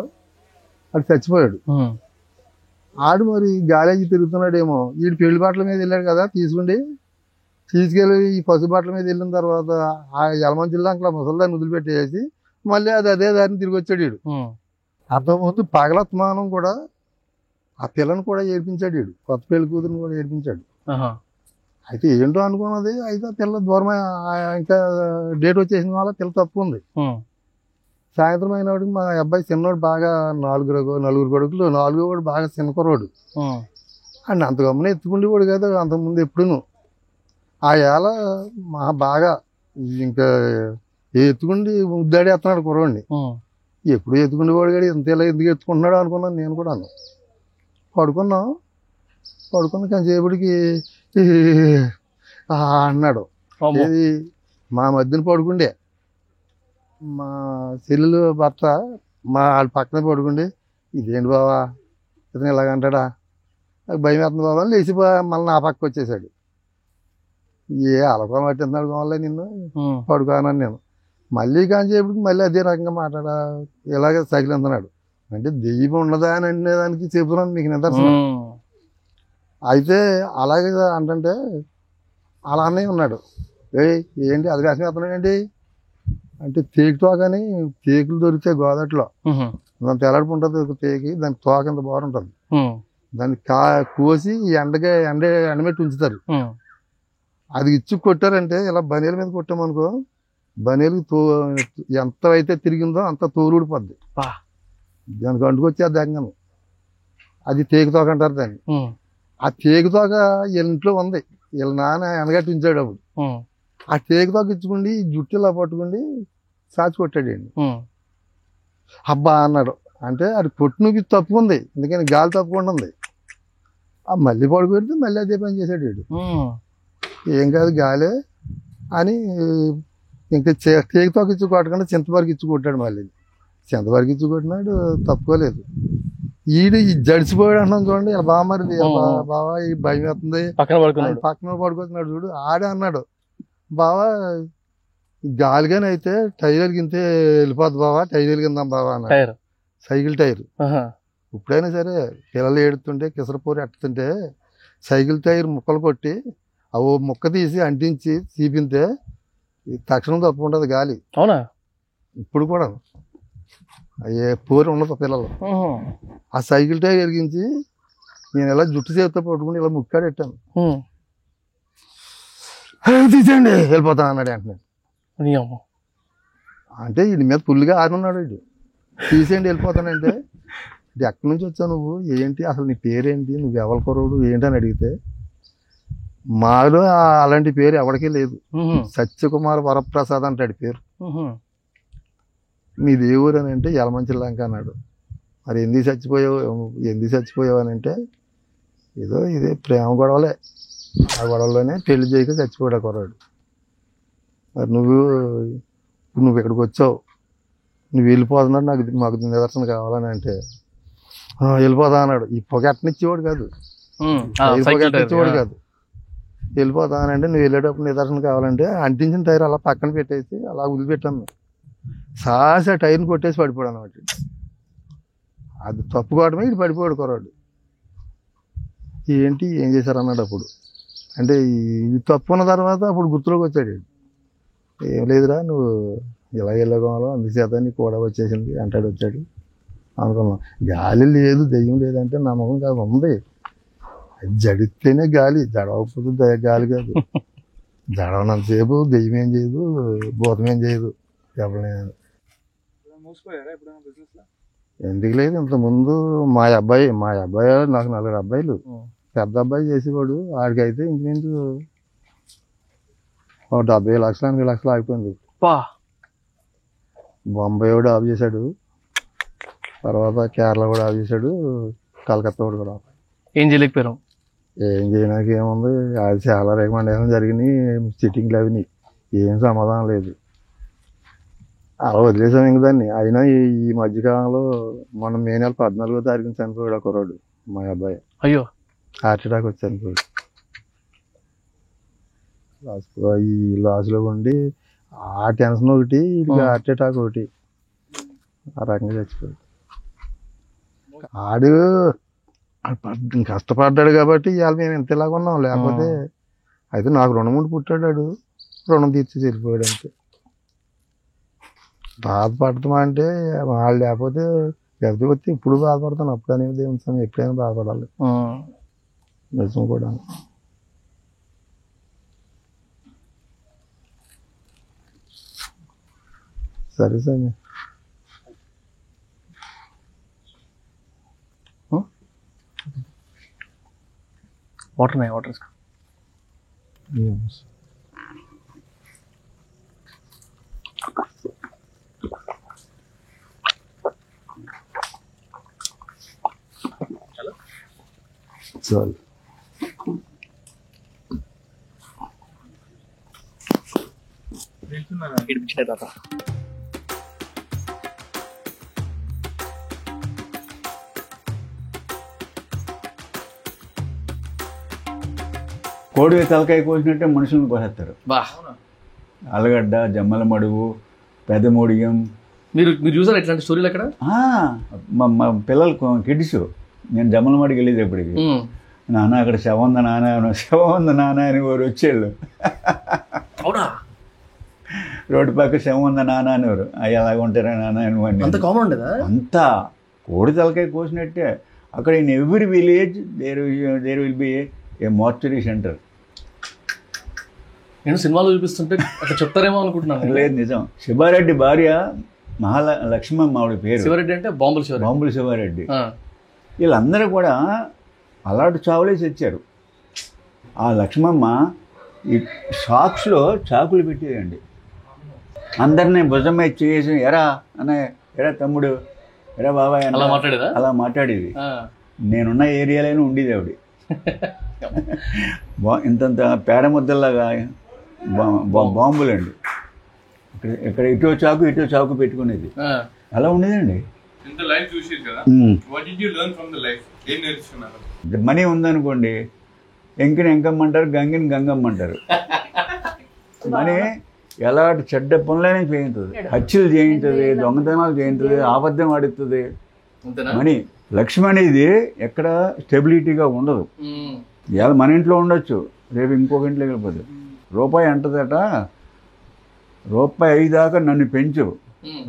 అది చచ్చిపోయాడు. ఆడు మరి గాలేజీ తిరుగుతున్నాడేమో. వీడు పెళ్లి బట్టల మీద వెళ్ళాడు కదా తీసుకుండి, తీసుకెళ్ళి ఈ పసుపు బట్టల మీద వెళ్ళిన తర్వాత ఆ యలమంచిలో అట్లా ముసలిదాన్ని వదిలిపెట్టేసి మళ్ళీ అదే దారిని తిరిగి వచ్చాడు వీడు. అంతకుముందు పగలత్మానం కూడా ఆ పిల్లని కూడా ఏడిపించాడు వీడు, కొత్త పెళ్లి కూతురుని కూడా ఏడిపించాడు. అయితే ఏంటో అనుకున్నది, అయితే ఆ పిల్ల దూరం ఇంకా డేట్ వచ్చేసిన వల్ల పిల్ల తప్పు ఉంది. సాయంత్రం అయినవాడికి మా అబ్బాయి చిన్నోడు బాగా నలుగురు కొడుకులు, నాలుగో వాడు బాగా చిన్నకురోడు అండ్ అంత గమ్మున ఎత్తుకుండేవాడు కదా అంతకుముందు ఎప్పుడును. ఆ ఏళ మా బాగా ఇంకా ఎత్తుకుండి ముద్దాడేస్తున్నాడు కుర్రోడిని. ఎప్పుడు ఎత్తుకుండేవాడు కానీ ఇంత ఇలా ఎందుకు ఎత్తుకుంటున్నాడు అనుకున్నాను నేను కూడా. పడుకున్న కొంచెంసేపటికి అన్నాడు. ఏది మా మధ్యన పడుకుండే మా చెల్లెలు భర్త మా వాళ్ళ పక్కన పడుకుండి, ఇదేంటి బావా ఇతను ఇలాగంటాడా, నాకు భయం వేస్తుంది బాబా అని లేచి మళ్ళీ నా పక్క వచ్చేసాడు. అలకోని పట్టిస్తున్నాడు కావాలే నిన్ను పడుకోనని నేను. మళ్ళీ కాంచేపటికి మళ్ళీ అదే రకంగా ఇలాగే తగిలింటున్నాడు. అంటే దెయ్యం ఉండదా అని అనేదానికి చెబుతున్నాను మీకు నిదర్శనం. అయితే అలాగే అంటే అలానే ఉన్నాడు. ఏంటి అది కాసిన అతను ఏంటి అంటే తేకి తోక అని తేకులు దొరికితే గోదాట్లో దాని తెలాడుపు ఉంటుంది తేకి, దానికి తోక ఎంత బాగుంటుంది. దాన్ని కోసి ఎండబెట్టి ఉంచుతారు. అది ఇచ్చి కొట్టారంటే ఇలా బనీల మీద కొట్టామనుకో, బనీలకు ఎంత అయితే తిరిగిందో అంత తోలుడిపోద్ది. దానికి అంటుకొచ్చి ఆ దెంగను అది తేకి తోక అంటారు దాన్ని. ఆ తేకి తోక ఇంట్లో ఉంది, వీళ్ళ నాన్న ఎండగట్టి ఉంచాడు. అప్పుడు ఆ తేకి తోక ఇచ్చుకుండి జుట్టు ఇలా పట్టుకుండి సాచి కొట్టాడండి. అబ్బా అన్నాడు. అంటే అది కొట్టునుకి తప్పుకుంది, ఎందుకని గాలి తప్పుకుండా ఉంది. ఆ మళ్ళీ పడుకొడితే మళ్ళీ అదే పని చేశాడు వీడు. ఏం కాదు గాలే అని ఇంకా తేకి తోక ఇచ్చి కొట్టకుండా చింతవరకు ఇచ్చి కొట్టాడు. మళ్ళీ చింతవరకు ఇచ్చి కొట్టినాడు, తప్పుకోలేదు. ఈడు జడిసిపోయాడు అంటున్నాం చూడండి. ఇలా బాగా మరి బావా ఈ భయం వేస్తుంది పక్కన పడుకొస్తున్నాడు చూడు. ఆడే అన్నాడు, బావా గాలిగానే అయితే టైర్ కింతే వెళ్ళిపోద్ది బావా, టైర్ కిందాం బావా అన్నాడు. Cycle tyre. ఇప్పుడైనా సరే పిల్లలు ఏడుతుంటే కిసరపూరి ఎట్టుతుంటే సైకిల్ టైర్ ముక్కలు కొట్టి ఓ ముక్క తీసి అంటించి చీపితే తక్షణం తప్పుకుంటుంది గాలి. అవునా? ఇప్పుడు కూడా ఏ పోరి ఉండదు పిల్లలు. ఆ సైకిల్ టైర్ ఎరిగించి నేను ఇలా జుట్టు చేతితో పట్టుకుని ఇలా ముక్కాడెట్టాను. తీసేయండి వెళ్ళిపోతా అన్నాడు వెంటనే. అంటే వీడి మీద ఫుల్గా ఆరున్నాడు. వీడు తీసేయండి వెళ్ళిపోతానంటే, ఎక్కడి నుంచి వచ్చావు నువ్వు, ఏంటి అసలు నీ పేరేంటి, నువ్వు ఎవరి కొరవుడు ఏంటి అని అడిగితే, మాలో అలాంటి పేరు ఎవరికీ లేదు, సత్యకుమార్ వరప్రసాద్ అంటాడు పేరు. మీ దేవుడు అని అంటే యలమంచిలంక అన్నాడు. మరి ఎందుకు చచ్చిపోయావు అని అంటే, ఏదో ఇదే ప్రేమ గొడవలే, ఆ గొడవలోనే పెళ్లి చేయక చచ్చిపోయాడు కొరాడు. మరి నువ్వు ఇక్కడికి వచ్చావు, నువ్వు వెళ్ళిపోతున్నాడు, మాకు నిదర్శనం కావాలని అంటే వెళ్ళిపోతా అన్నాడు. ఈ పొగ ఎట్టనిచ్చేవాడు కాదు, పొగ ఎట్టనిచ్చేవాడు కాదు. వెళ్ళిపోతా అని అంటే నువ్వు వెళ్ళేటప్పుడు నిదర్శనం కావాలంటే అంటించిన టైర్ అలా పక్కన పెట్టేసి అలా వదిలిపెట్టాను. సాసి ఆ టైర్ని కొట్టేసి పడిపోయాడు అన్నమాట. అది తప్పుకోవడమే ఇది పడిపోయాడు కొరాడు. ఏంటి ఏం చేశారు అన్నాడు. అప్పుడు అంటే ఇది తప్పు ఉన్న తర్వాత అప్పుడు గుర్తులోకి వచ్చాడు. ఏం లేదురా నువ్వు ఇలా వెళ్ళగోవాలో అందుచేత నీకు కూడా వచ్చేసింది అంటాడు. వచ్చాడు అనుకున్నాం. గాలి లేదు దెయ్యం లేదంటే నమ్మకం కాదు, ఉంది. జడిస్తేనే గాలి, జడవకపోతే గాలి కాదు. జడవనంతసేపు దెయ్యం ఏం చేయదు, భూతం ఏం చేయదు. ఎవరైనా ఎందుకు లేదు. ఇంతకుముందు మా అబ్బాయి నాకు 4 అబ్బాయిలు, పెద్ద అబ్బాయి చేసేవాడు. ఆడికైతే ఇంచుమించు 70 లక్షలు 80 లక్షలు ఆగిపోయింది. బొంబాయి కూడా ఆఫ్ చేశాడు, తర్వాత కేరళ కూడా ఆఫ్ చేశాడు, కలకత్తా కూడా ఆఫ్. ఏం చేయలేకపోయారు. ఏం చేయడానికి ఏముంది, అది చాలా రికమెండేషన్ జరిగినాయి, సిట్టింగ్లు అవి ఏం సమాధానం లేదు. అలా వదిలేసాం ఇంక దాన్ని. అయినా ఈ మధ్యకాలంలో మొన్న మే నెల 14వ తారీఖున చనిపోయాడు కుర్రాడు, మా అబ్బాయి. అయ్యో, హార్ట్ అటాక్ వచ్చి చనిపోయాడు. ఈ లాస్లో ఉండి ఆ టెన్షన్ ఒకటి, హార్ట్ అటాక్ ఒకటి, ఆ రకంగా చచ్చిపోయాడు. ఆడు కష్టపడ్డాడు కాబట్టి ఇవాళ మేము ఇంత ఇలాగ ఉన్నాం. లేకపోతే అయితే నాకు రుణం ఉండి పుట్టాడు, రుణం తీర్చి వెళ్ళిపోయాడు అంతే. బాధపడతామా అంటే వాళ్ళు లేకపోతే ఎవరి వస్తే ఇప్పుడు బాధపడతాను, అప్పుడు అనేది ఏమి ఎప్పుడైనా బాధపడాలి. నిజం కూడా. సరే సరే వాటర్ వాటర్ చాలు. కోడి తలకాయ కోసినట్టే మనుషులను కోసేస్తారు. బా అలగడ్డ, జమ్మల మడుగు, పెదమూడియం. మీరు చూసారు ఇట్లాంటి స్టోరీలు అక్కడ? మా పిల్లలు కిడ్స్, నేను జమ్మల మడికి వెళ్ళేటప్పటికి నాన్న అక్కడ శవంద నాన్న అని వారు వచ్చేళ్ళు. అవునా? రోడ్డు పక్క శవంద నాన్న అనేవారు. అవి అలాగ ఉంటారా నాన్న అని. అంత కామన్ ఉండేదా? అంతా కోడి తలకాయ కోసినట్టే. అక్కడ in every village there will be a mortuary centre. నేను సినిమాలో చూపిస్తుంటే అట్లా చెప్తారేమో అనుకుంటున్నాను. లేదు, నిజం. శివారెడ్డి భార్య లక్ష్మమ్మ ఆవిడ పేరు. శివారెడ్డి అంటే బాంబులు శివారెడ్డి. వీళ్ళందరూ కూడా అలాంటి చావులే తెచ్చారు. ఆ లక్ష్మమ్మ ఈ షాక్స్లో చాకులు పెట్టేదండి. అందరినీ భుజం మీద చేసి ఎరా అన్నయ్య, ఎరా తమ్ముడు, ఎరా బాబాయ్ అలా మాట్లాడేది. నేనున్న ఏరియాలోనే ఉండేది ఆవిడ. ఇంతంత పేడ ముద్దల్లాగా బాంబులండి. ఇక్కడ ఇటో చాకు పెట్టుకునేది. అలా ఉండేదండి. మనీ ఉందనుకోండి, ఎంకమ్మంటారు, గంగమ్మంటారు. మనీ ఎలాంటి చెడ్డ పనులైనా చేయించుతుంది, హత్యలు చేయించుతుంది, దొంగతనాలు చేయించుతుంది, అబద్ధం ఆడుతుంది. మనీ లక్ష్మి అనేది ఎక్కడ స్టెబిలిటీగా ఉండదు. ఇవాళ మన ఇంట్లో ఉండొచ్చు, రేపు ఇంకొక ఇంట్లోకి వెళ్ళిపోతుంది. రూపాయి అంటదట, రూపాయి అయ్యేదాకా నన్ను పెంచు,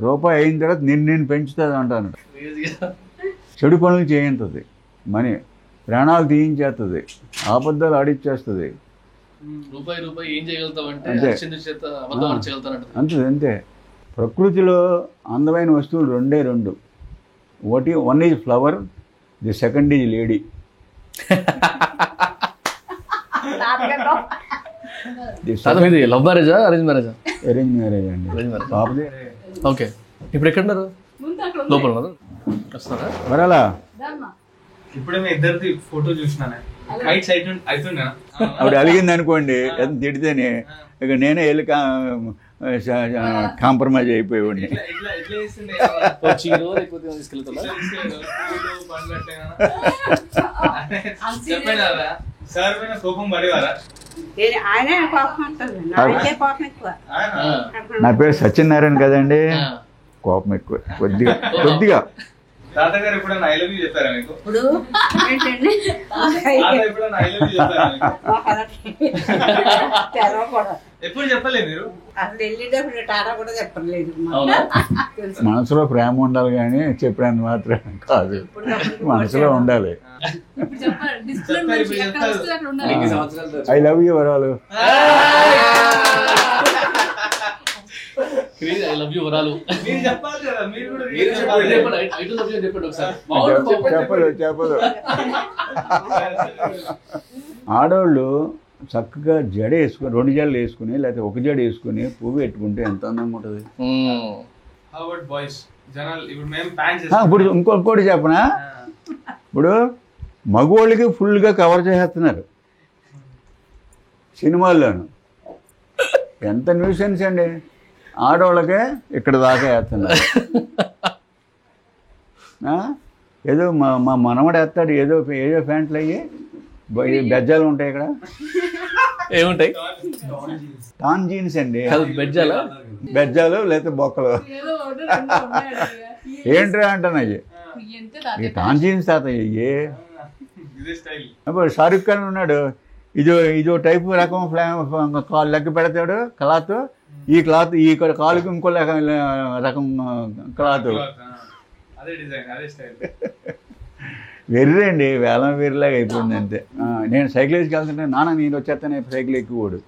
రూపాయి అయిన తర్వాత నేను పెంచుతుంది అంటాను. చెడు పనులు చేయించుతుంది మనీ, ప్రాణాలు తీయించేస్తుంది, ఆబద్ధాలు ఆడిచ్చేస్తుంది. అంతే. ప్రకృతిలో అందమైన వస్తువులు రెండు. One is flower, the second is lady. Love మ్యారేజా అరేంజ్ మ్యారేజా? అరేంజ్ మ్యారేజ్ అండి. ఓకే. ఇప్పుడు ఎక్కడున్నారు? లోపల వస్తారా? వరాలా ఇప్పుడే మీ ఇద్దరిది ఫోటో చూసినానే. ఆవిడ అలిగింది అనుకోండి, ఎంత తిడితేనే ఇక నేనే వెళ్ళి కాంప్రమైజ్ అయిపోయేవాడిని. నా పేరు సత్యనారాయణ కదండి. కోపం ఎక్కువ, కొద్దిగా. తాతగారు ఎప్పుడైనా ఐ లవ్ యూ చెప్పారా మీకు? ఎప్పుడు చెప్పలేదు మీరు? మనసులో ప్రేమ ఉండాలి కానీ చెప్పడానికి మాత్రం కాదు, మనసులో ఉండాలి. ఐ లవ్ యూ వరాలు. ఐ లవ్ యూ వరాలు. చెప్పదు. ఆడవాళ్ళు చక్కగా జడ వేసుకుని, 2 జడలు వేసుకుని, లేకపోతే 1 జడ వేసుకుని పువ్వు పెట్టుకుంటే ఎంత అందంగా ఉంటుంది. ఇప్పుడు ఇంకొకటి చెప్పనా, ఇప్పుడు మగవాళ్ళకి ఫుల్గా కవర్ చేసేస్తున్నారు సినిమాల్లోను. ఎంత న్యూసెన్స్ అండి. ఆడవాళ్ళకే ఇక్కడ దాకా వేస్తున్నారు. ఏదో మా మనవడు వేస్తాడు, ఏదో ప్యాంట్లు అయ్యి బెజ్జాలు ఉంటాయి. ఇక్కడ ఏముంటాయి? టాన్ జీన్స్ అండి. బెజ్జాలు లేకపోతే బొక్కలు ఏంట్రా అంటున్నాయి. ఈ టాన్ జీన్స్ తాత అయ్యి. ఇప్పుడు షారుఖ్ ఖాన్ ఉన్నాడు, ఇదో టైపు రకం కాలు లెక్క పెడతాడు క్లాత్, ఈ క్లాత్ ఈ కాలుకి ఇంకో రకం క్లాత్. అదే డిజైన్, అదే స్టైల్. వెర్రండి, వేలం వెర్రిలాగా అయిపోయింది అంతే. నేను సైకిల్ వేసుకు వెళ్తుంటే నాన్న నేను వచ్చేస్తానే సైకిల్ ఎక్కువాడు.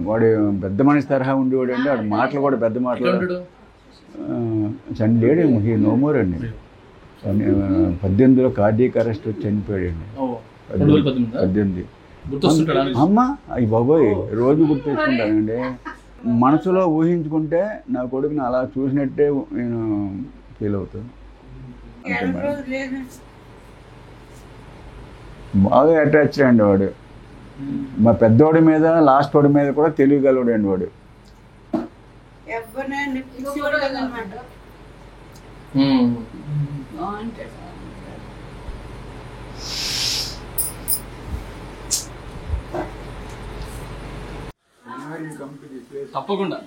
వాడు పెద్ద మనిషి తరహా ఉండేవాడు అండి. వాడు మాటలు కూడా పెద్ద మాటలు. లేడు, ఈ నోమూర్ అండి. 18లో కార్డియక్ అరెస్ట్ వచ్చి చనిపోయాడండి. 18. అమ్మ అయ్యి బాబోయ్, రోజు గుర్తెచ్చుకుంటానండి. మనసులో ఊహించుకుంటే నా కొడుకుని అలా చూసినట్టే నేను ఫీల్ అవుతాను. బాగా అటాచ్ అండి వాడు. మా పెద్దోడి మీద లాస్ట్ వాడి మీద కూడా తెలియగలడు అండి వాడు. తప్పకుండా.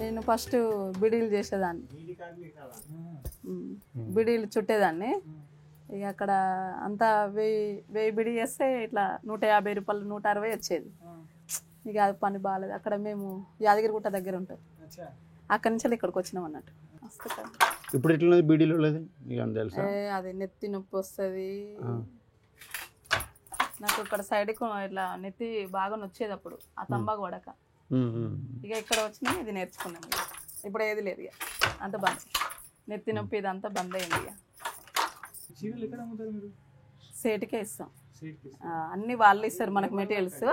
నేను ఫస్ట్ బిడీలు చేసేదాన్ని, బిడీలు చుట్టేదాన్ని. ఇక అక్కడ అంతా 1000 బిడి చేస్తే ఇట్లా 150 రూపాయలు 160 వచ్చేది. ఇక అది పని బాగాలేదు. అక్కడ మేము యాదగిరిగుట్ట దగ్గర ఉంటాం, అక్కడి నుంచి ఇక్కడికి వచ్చినాం అన్నట్టు. ఇప్పుడు ఎట్లా బీడీలో లేదు తెలుసా? అది నెత్తి నొప్పి వస్తుంది నాకు. ఇక్కడ సైడ్కి ఇట్లా నెత్తి బాగా నొచ్చేది అప్పుడు, ఆ తంబాకు పడక. ఇక ఇక్కడ వచ్చినా ఇది నేర్చుకున్నాను. ఇప్పుడు ఏది లేదు, ఇక అంత బంద్. నెత్తి నొప్పి ఇదంతా బంద్ అయింది. ఇక సేటికే ఇస్తాం, అన్ని వాళ్ళు ఇస్తారు మనకు మెటీరియల్స్,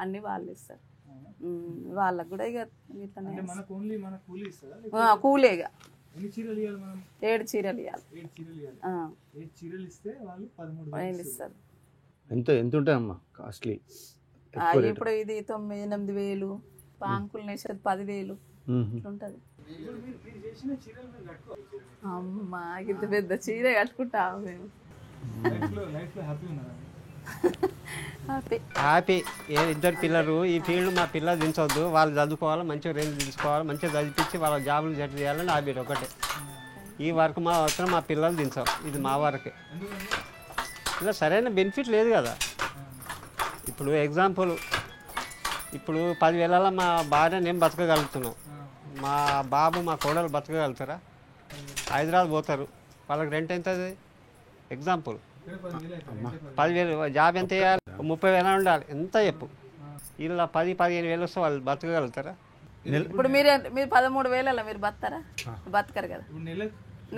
అన్ని వాళ్ళు ఇస్తారు. వాళ్ళకు కూడా ఇక కూలే. ఇక 7 చీరలు ఇవ్వాలి ఇస్తారు. ఎంత ఉంటాయమ్మా కాస్ట్లీ? ఇప్పుడు ఇది 9-8 వేలు, పాంకులు నేసేది 10,000 ఉంటుంది. అమ్మా ఇంత పెద్ద చీర కట్టుకుంటా మేము. హ్యాపీ. ఇద్దరు పిల్లలు ఈ ఫీల్డ్ మా పిల్లలు దించవద్దు, వాళ్ళు చదువుకోవాలి, మంచిగా రేంజ్ తీసుకోవాలి, మంచిగా చదివించి వాళ్ళ జాబులు సెట్ చేయాలని నా బిడ్డ ఒకటే. ఈ వర్క్ మా అవసరం, మా పిల్లలు దించాం, ఇది మా వరకే. ఇలా సరైన బెనిఫిట్ లేదు కదా. ఇప్పుడు ఎగ్జాంపుల్, ఇప్పుడు 10,000 మా భార్య నేను బతకగలుగుతున్నాం, మా బాబు మా కోడలు బతకగలుగుతారా? హైదరాబాద్ పోతారు, వాళ్ళకి రెంట్ ఎంత? ఎగ్జాంపుల్ 10,000 జాబ్ ఎంత వేయాలి? 30,000 ఉండాలి. ఎంత చెప్పు, ఇలా 10-15 వేలు వస్తే వాళ్ళు బతకగలుగుతారా? ఇప్పుడు మీరు 13,000 మీరు బతారా? బతకరు కదా.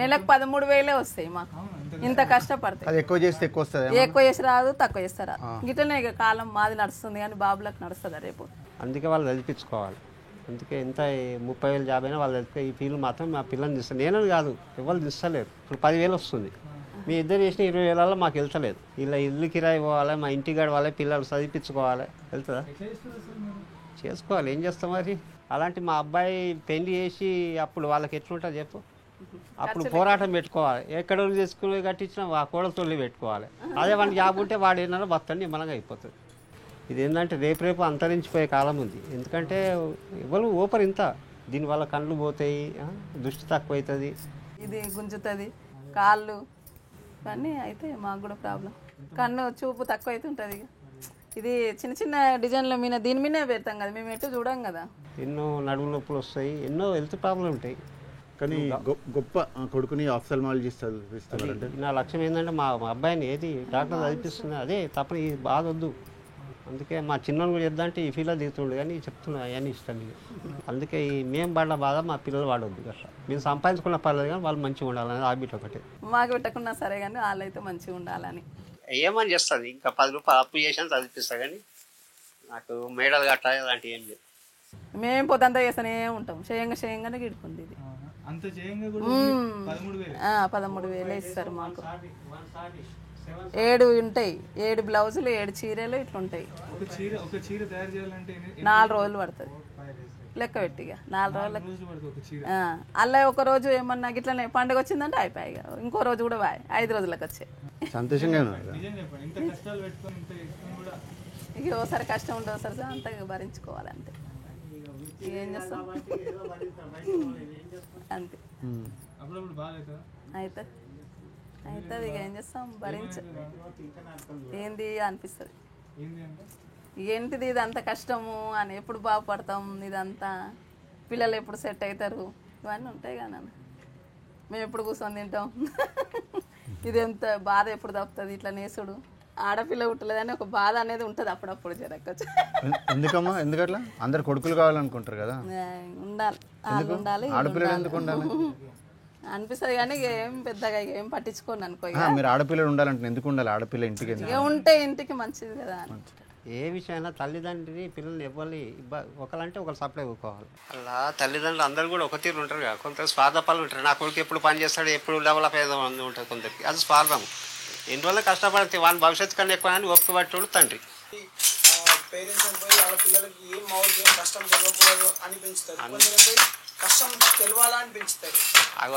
నెలకు 13,000 వస్తాయి మాకు, ఇంత కష్టపడతాయి. ఎక్కువ చేస్తే ఎక్కువ వస్తుంది, ఎక్కువ చేసి రాదు, తక్కువ చేస్తారా? గిట్లనే ఇక కాలం మాది నడుస్తుంది, కానీ బాబులకు నడుస్తుందా రేపు? అందుకే వాళ్ళు చదివించుకోవాలి. అందుకే ఎంత 30,000 జాబ్ అయినా వాళ్ళు చదివితే ఈ ఫీల్డ్ మాత్రం మా పిల్లల్ని తీస్తారు. నేనని కాదు, ఎవరు తీస్తలేరు. ఇప్పుడు 10,000 వస్తుంది, మీ ఇద్దరు చేసిన 20,000 మాకు వెళ్తలేదు. ఇలా ఇల్లు కిరాయి పోవాలి, మా ఇంటి గడవాలి, పిల్లలు చదివించుకోవాలి, వెళ్తుందా? చేసుకోవాలి, ఏం చేస్తాం మరి. అలాంటి మా అబ్బాయి పెళ్లి చేసి అప్పుడు వాళ్ళకి ఎట్లుంటుంది చెప్పు? అప్పుడు పోరాటం పెట్టుకోవాలి, ఎక్కడ చేసుకుని కట్టించినా ఆ కోడలతో పెట్టుకోవాలి. అదే వాడికి జాబ్ ఉంటే వాడు ఏదైనా బతకని నిమ్మలంగా అయిపోతుంది. ఇది ఏంటంటే రేపు అంతరించిపోయే కాలం ఉంది. ఎందుకంటే ఎవరు ఓపర్ ఇంత, దీనివల్ల కళ్ళు పోతాయి, దృష్టి తక్కువ అవుతుంది, ఇది గుంజుతుంది, కాళ్ళు ఇవన్నీ అయితే మాకు కూడా ప్రాబ్లం. కన్ను చూపు తక్కువ అయితే ఉంటుంది. ఇది చిన్న చిన్న డిజైన్ల మీద దీని మీదే పెడతాం కదా, మేము ఎటు చూడం కదా. ఎన్నో నడుము నొప్పులు వస్తాయి, ఎన్నో హెల్త్ ప్రాబ్లం ఉంటాయి. కానీ గొప్ప కొడుకుని ఆఫ్థల్మాలజిస్ట్ చదివిస్తారంటే నా లక్ష్యం ఏంటంటే మా అబ్బాయిని ఏది డాక్టర్ చదివిస్తున్నా, అదే తప్పని ఈ బాధ వద్దు. అందుకే మా చిన్నోడు కూడా చేద్దాంటే ఈ ఫీల్డ్ దిగుతుండే, కానీ చెప్తున్నా అవన్నీ ఇష్టం లేదు. అందుకే ఈ మేము పడ్డ బాధ మా పిల్లలు వాడొద్దు. అట్లా మేము సంపాదించుకున్న పర్లేదు, కానీ వాళ్ళు మంచిగా ఉండాలని హ్యాబిట్ ఒకటి. మాకు పెట్టకున్నా సరే కానీ వాళ్ళు అయితే మంచిగా ఉండాలని ఏమని చేస్తుంది. ఇంకా 10 రూపాయలు అప్పు చేసాను చదివిస్తా, కానీ నాకు మేడలు గట్ట అలాంటివి ఏం లేదు. మేము పొద్దంతా చేస్తూనే ఉంటాం, చేయంగానే గిడుకుంది. ఇది 13,000 ఇస్తారు మాకు. 7 ఉంటాయి, 7 బ్లౌజులు, 7 చీరలు ఇట్లా ఉంటాయి. 4 రోజులు పడుతుంది లెక్క పెట్టిగా. 4 రోజులకి అలా ఒక రోజు ఏమన్నా ఇట్లనే పండుగ వచ్చిందంటే అయిపోయి, ఇంకో రోజు కూడా 5 రోజులకు వచ్చాయి. సంతోషంగా ఇక ఓసారి కష్టం ఉంటుంది ఒకసారి అంతగా భరించుకోవాలి అంతే. ఏం చేస్తాం అంతే. అవుతుంది అవుతుంది ఇక ఏం చేస్తాం భరించ. ఏంది అనిపిస్తుంది ఏంటిది ఇదంతా కష్టము అని, ఎప్పుడు బాగుపడతాం, ఇదంతా పిల్లలు ఎప్పుడు సెట్ అవుతారు, ఇవన్నీ ఉంటాయి కదా నాన్న. మేము ఎప్పుడు కూర్చొని తింటాం, ఇది ఎంత బాధ ఎప్పుడు తప్పుతుంది, ఇట్లా నేసుడు ఆడపిల్ల పుట్టలేదని ఒక బాధ అనేది ఉంటుంది అప్పుడప్పుడు జరగచ్చు. ఎందుకమ్మా ఎందుకట్లా? అందరు కొడుకులు కావాలనుకుంటారు కదా. ఉండాలి వాళ్ళు ఉండాలి ఆడపిల్లలు ఎందుకు ఉండాలి అనిపిస్తుంది కానీ ఏం పెద్దగా ఏం పట్టించుకోండి అనుకో. మీరు ఆడపిల్లలు ఉండాలంటే ఎందుకు ఉండాలి? ఆడపిల్ల ఇంటికి ఇక ఉంటే ఇంటికి మంచిది కదా. ఏ విషయమైనా తల్లిదండ్రిని పిల్లల్ని ఇవ్వాలి, ఒకరంటే ఒకరు సప్లై ఇవ్వుకోవాలి. అలా తల్లిదండ్రులు అందరూ కూడా ఒక తీరు ఉంటారు కదా, కొంత స్వార్థపాలు ఉంటారు. నా కొడుకు ఎప్పుడు పని చేస్తాడు, ఎప్పుడు డెవలప్ అయ్యేదాం ఉంటుంది కొందరికి, అది స్వార్థం. ఎన్ని రోజులు కష్టపడితే వాళ్ళ భవిష్యత్తు కన్నా ఎక్కువ అని ఒప్పుపట్టేవాడు తండ్రి. పేరెంట్స్ పోయి వాళ్ళ పిల్లలకి ఏం మౌలిక ఏం కష్టం తెలియకూడదు అని పెంచుతారు, పోయి కష్టం తెలవాలా అని పెంచుతారు.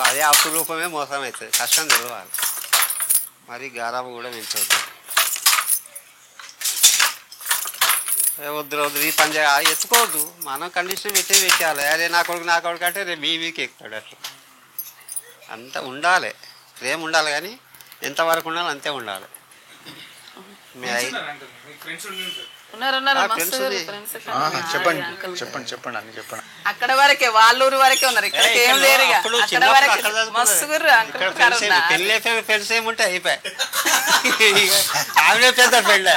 అదే అపురూపమే మోసం అవుతుంది, కష్టం తెలవాలి. మరి గారాబం కూడా పెంచవద్దు. వద్దు వద్దు ఈ పని ఎత్తుకోవద్దు, మనం కండిషన్ పెట్టేయాలి. అరే నా కొడుకు అంటే రేపు మీ వీక్ ఎక్కుతాడు. అట్లా అంతా ఉండాలి, ప్రేమ ఉండాలి, కానీ ఎంతవరకు ఉండాలి అంతే ఉండాలి. చెప్పండి చెప్పండి చెప్పండి అన్ని చెప్పండి. అక్కడ వరకే వాళ్ళూరు వరకే ఉన్నారు, ఇక్కడ ఏం లేరు. ఫ్రెండ్స్ ఏముంటే అయిపోయాయి. ఆవిడే పెద్ద ఫ్రెండ్,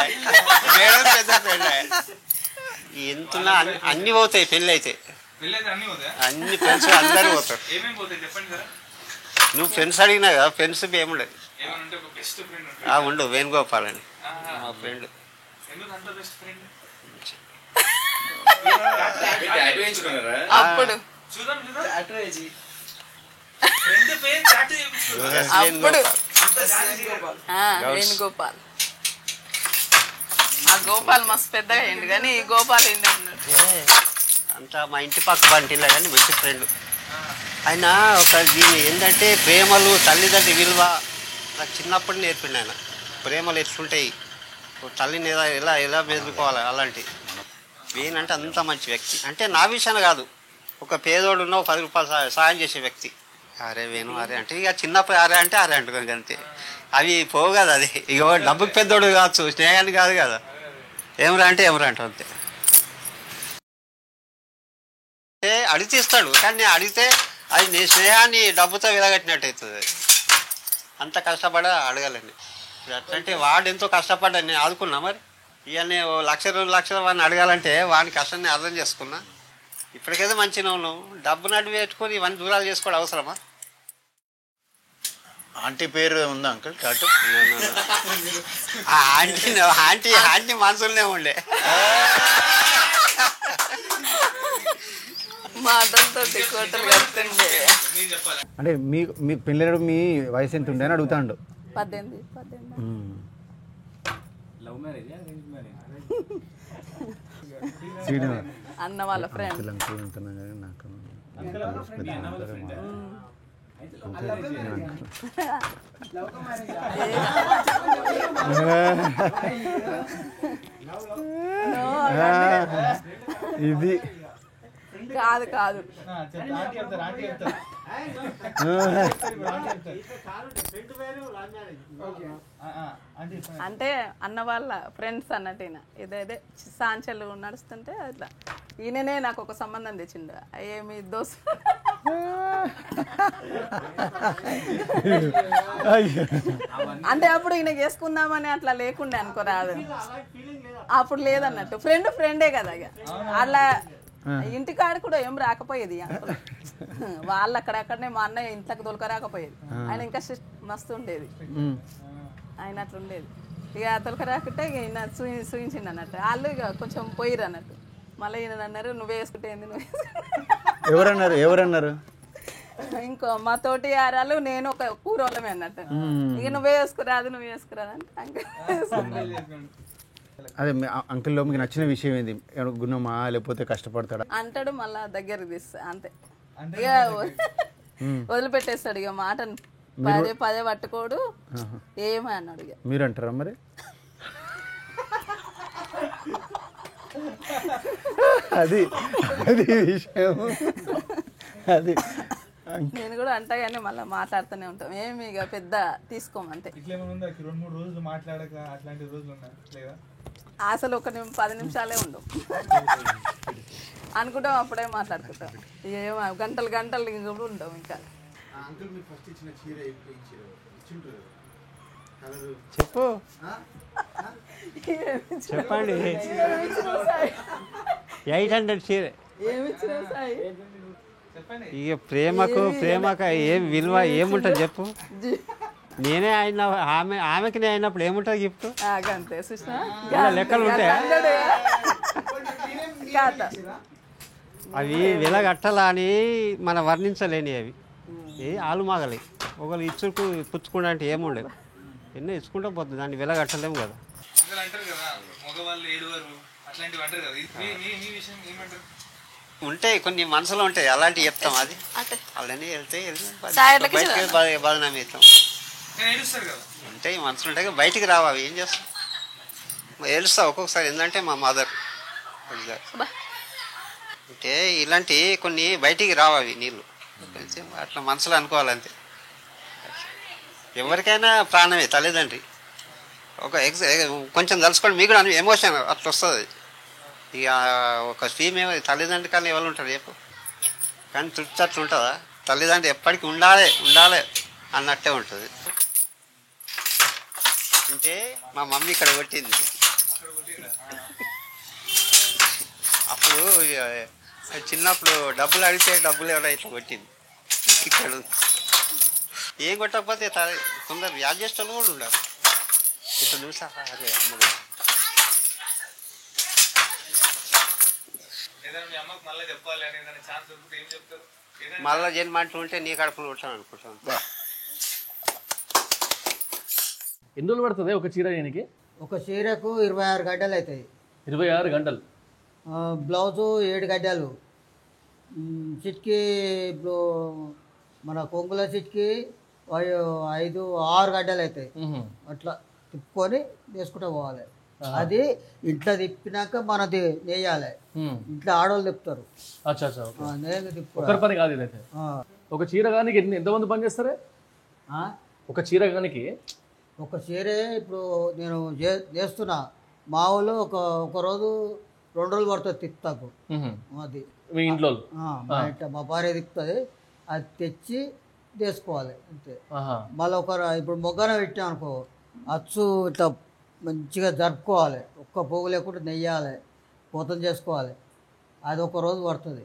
మేడం పెద్ద ఫ్రెండ్. ఎంత అన్ని పోతాయి పెళ్ళి అయితే, అన్ని ఫ్రెండ్స్ అందరూ పోతారు. నువ్వు ఫ్రెండ్స్ అడిగినా కదా, ఫ్రెండ్స్ ఏముండదు. ఉండు వేణుగోపాల్ అని మా ఫ్రెండ్. అప్పుడు వేణుగోపాల్, ఆ గోపాల్ మస్తు పెద్దగా అయింది కానీ ఈ గోపాల్ అంతా మా ఇంటి పక్క బంటిలే కానీ మంచి ఫ్రెండ్. ఆయన ఒక దీన్ని ఏంటంటే ప్రేమలు తల్లిదండ్రి విలువ నాకు చిన్నప్పుడు నేర్పిండి. ఆయన ప్రేమలు ఎట్లుంటాయి, తల్లిని ఎలా ఎలా మెదులుకోవాలి, అలాంటి వేనంటే అంత మంచి వ్యక్తి. అంటే నా విషయాన్ని కాదు, ఒక పేదోడు ఉన్న 10 రూపాయలు సాయం చేసే వ్యక్తి. అరే వేణు అరే అంటే ఇక చిన్నప్పుడు అరే అంటే అరే అంటుకోండి అంతే, అవి పోవు కదా. అది ఇక డబ్బుకి పెద్దోడు కావచ్చు, స్నేహాన్ని కాదు కదా. ఏమరా అంటే అంతే. అడిగితే ఇస్తాడు, కానీ నేను అడిగితే అది నీ స్నేహాన్ని డబ్బుతో విలగట్టినట్టు అవుతుంది. అంత కష్టపడ అడగాలండి. అట్లంటే వాడు ఎంతో కష్టపడ్డా నేను ఆదుకున్నా. మరి ఇవన్నీ 1,00,000 2 లక్షలు వాడిని అడగాలంటే వాడిని కష్టాన్ని అర్థం చేసుకున్నా. ఇప్పటికైతే మంచిగా ఉన్నావు, డబ్బు నడ్డు పెట్టుకొని ఇవన్నీ దూరాలు చేసుకోవడం అవసరమా? ఆంటీ పేరు ఉందా అంకుల్? టాటూ ఆంటీ ఆంటీ మనసులోనే ఉండే. అంటే మీ పిల్లలు మీ వయసు ఎంత ఉండే అని అడుగుతాడు. 18. అన్న వాళ్ళ ఫ్రెండ్. ఇది కాదు అంటే అన్న వాళ్ళ ఫ్రెండ్స్ అన్నట్టు. ఈయన ఇదే సాంచలు నడుస్తుంటే అట్లా ఈయననే నాకు ఒక సంబంధం తెచ్చిండు. ఏమి దోస్తు అంటే అప్పుడు ఈయన చేసుకుందామని అట్లా లేకుండే అనుకోరాదు, అప్పుడు లేదన్నట్టు. ఫ్రెండే కదా ఇక అట్లా. ఇంటికాడ కూడా ఏం రాకపోయేది అంకుల్, వాళ్ళు అక్కడక్కడనే. మా అన్నయ్య ఇంట్లోకి దొలక రాకపోయేది, ఆయన ఇంకా మస్తు ఉండేది. ఆయన అట్లా ఉండేది. ఇక తొలక రాకుంటే ఇక ఈయన చూయించిండు అన్నట్టు. వాళ్ళు ఇక కొంచెం పోయిరు అన్నట్టు. మళ్ళీ ఈయన అన్నారు నువ్వే వేసుకుంటే ఏంది ఎవరన్నారు? ఇంకో మా తోటి ఆరాలు నేను ఒక కూరోళ్ళమే అన్నట్టు. ఇక నువ్వే వేసుకురాదు అంటే అదే అంకుల్లో మీకు నచ్చిన విషయం ఏంది? గుణమా లేకపోతే కష్టపడతాడా అంటాడు, మళ్ళా దగ్గర తీస్తా అంతే. ఇక వదిలిపెట్టేస్తాడు ఇక మాటను. పదే పట్టుకోడు. ఏమీ అన్నాడు ఇక. మీరు అంటారా మరి? అది అది విషయం. అది నేను కూడా అంటా కానీ మళ్ళీ మాట్లాడుతూనే ఉంటాం, ఏమి ఇక పెద్ద తీసుకోమంటే. ఇట్లేమైనా ఉందా 2-3 రోజులు మాట్లాడక అట్లాంటి రోజులు ఉన్నాయి లేదా? అసలు 10 నిమిషాలే ఉండవు, అనుకుంటాం అప్పుడే మాట్లాడుకుంటాం. ఏమో గంటలు గంటలు కూడా ఉండవు. ఇంకా చెప్పు చెప్పండి. 800 చీర. ఇక ప్రేమకు ఏం విలువ ఏముంటుంది చెప్పు. నేనే అయిన ఆమెకి నేను అయినప్పుడు ఏముంటుంది గిఫ్ట్? అంతే చూసినా లెక్కలు ఉంటాయా? అవి వెలగట్టాలా అని మనం వర్ణించలేని అవి ఆలుమాగలి. ఒకళ్ళు ఇచ్చుకు పుచ్చుకుండా అంటే ఏముండదు, ఎన్నో ఇచ్చుకుంటూ పోతుంది, దాన్ని వెలగట్టలేము కదా. ఉంటాయి కొన్ని మనసులో ఉంటాయి, అలాంటివి చెప్తాం. అది అలానే వెళ్తే బయటకి బదనామీ అవుతాం. ఉంటాయి మనసులు ఉంటాయి, బయటికి రావు. అవి ఏం చేస్తాం, ఏడుస్తా ఒక్కొక్కసారి. ఏంటంటే మా మదర్ అంటే ఇలాంటి కొన్ని బయటికి రావు అవి నీళ్ళు, అట్లా మనసులో అనుకోవాలంతే. ఎవరికైనా ప్రాణమే తల్లిదండ్రి. కొంచెం తలుచుకోండి, మీకు కూడా ఎమోషన్ అట్లా వస్తుంది. ఇక ఒక ఫీమేల్ తల్లిదండ్రి కానీ ఎవరు ఉంటారు చెప్పు. కానీ తృప్తి అట్లా ఉంటుందా? తల్లిదండ్రి ఎప్పటికీ ఉండాలి అన్నట్టే ఉంటుంది. అంటే మా మమ్మీ ఇక్కడ కొట్టింది. అప్పుడు చిన్నప్పుడు డబ్బులు అడిగితే డబ్బులు ఎవరో ఇట్లా కొట్టింది. ఇక్కడ ఏం కొట్టకపోతే కొందరు వ్యాజ్యేష్టాలు కూడా ఉండరు. ఇట్లా చూసా అమ్మడు మళ్ళా జన్మంటూ ఉంటే నీ కడుపులు కొట్టాను అనుకుంటాను. ఎన్ని రోజులు పడుతుంది ఒక చీర చేయడానికి? ఒక చీరకు 26 గడ్డలు అవుతాయి. 26 గంటలు. బ్లౌజు 7 గడ్డలు. చిట్కి ఇప్పుడు మన కొంగుల చిట్కి 5-6 గడ్డలు అవుతాయి. అట్లా తిప్పుకొని వేసుకుంటూ పోవాలి. అది ఇంట్లో తిప్పినాక మనది నేయాలి. ఇంట్లో ఆడవాళ్ళు తిప్పుతారు. నేను తిప్పు పని కాదు ఇదైతే. ఒక చీర కానీ ఎంతమంది పని చేస్తారే? ఒక చీర కానీ ఒక చీరే ఇప్పుడు నేను చేస్తున్నా, మా ఊళ్ళో ఒక రోజు 2 రోజులు పడుతుంది తిప్పుతాకు. అది మీ ఇంట్లో మా భార్య తిప్పుతుంది, అది తెచ్చి తీసుకోవాలి అంతే. మళ్ళీ ఇప్పుడు మొగ్గన పెట్టాం అనుకో, అచ్చు ఇట్లా మంచిగా జరుపుకోవాలి. ఒక్క పోగు లేకుండా నెయ్యాలి, పూతం చేసుకోవాలి. అది ఒక రోజు పడుతుంది.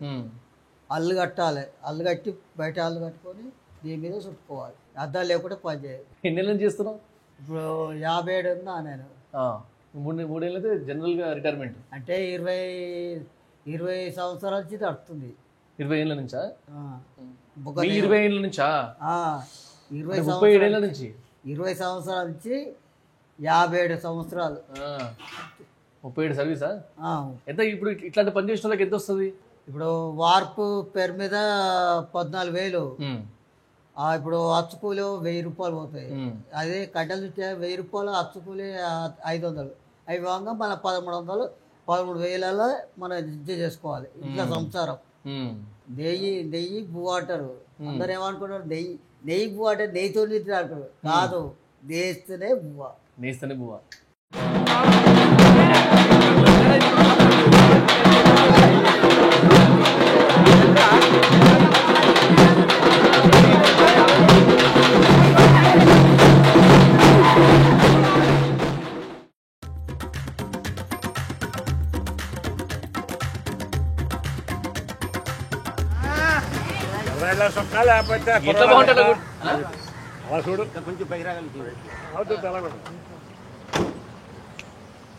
అల్లు కట్టాలి, అల్లు కట్టి బయట అల్లు కట్టుకొని దీని మీద చుట్టుకోవాలి. అద్దాలు లేకుండా పని చేయాలి. ఎన్ని నెలలు చేస్తున్నావు? ఇప్పుడు 57 ఉన్నా నేను. 3 ఏళ్ళైతే జనరల్గా రిటైర్మెంట్ అంటే 20 సంవత్సరాల నుంచి నడుస్తుంది. 20 ఏళ్ళ నుంచా? 20 ఏళ్ళ నుంచా? 37 ఏళ్ళ నుంచి 20 సంవత్సరాల నుంచి 57 సంవత్సరాలు. 37 సర్వీసా? ఎంత ఇప్పుడు ఇట్లాంటి పని చేసిన వాళ్ళకి ఎంత వస్తుంది? ఇప్పుడు వార్పు పేరు మీద 14,000. ఇప్పుడు అచ్చుకూలు 1,000 రూపాయలు పోతాయి. అదే కట్టెలు చుట్టే 1,000 రూపాయలు, అచ్చుకూలి 500. అవి వాంగా మన 1,300, 13,000 మనం ఇది చేసుకోవాలి. ఇట్లా సంసారం. నెయ్యి బువ్వ అంటారు. అందరు ఏమనుకుంటారు, నెయ్యి బువ్వ అంటే నెయ్యితో అంటారు. కాదు, నేస్తేనే బువ్వ. నేస్తేనే బువ్వ. ఎట్లా బాగుంటుంది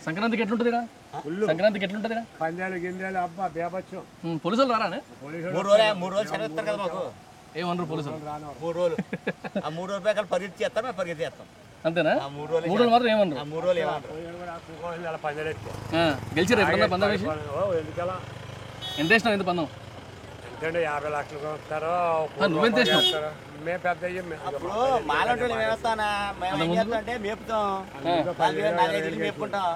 సంక్రాంతికి ఎట్లుంటుంది? సంక్రాంతికి ఎట్లుంటుంది? పందాలు గింజాలు అబ్బా బేబచ్చు. పోలీసులు రారానే? 3 రోజులు చదివిస్తారు కదా మాకు. ఏమన్నారు పోలీసులు? 3 రోజులు. ఆ 3 రోజులు ప్రకారం పరిగెత్తి చేస్తాం, పరిగెత్తి చేస్తాం. అంతేనా? 3 రోజులు మాత్రం ఏమన్నారు? 3 రోజులు ఏమన్నారు? పందాలు గెలిచారు ఎప్పుడన్నా పందెం వేసి? ఎంత వేసినావు? ఎంత పందెం? 50 లక్షలు వస్తారు. నువ్వెంత వేసినావు? మేము పెద్ద మాలంటే మేపుతాం, 4-5 మేపుకుంటాం.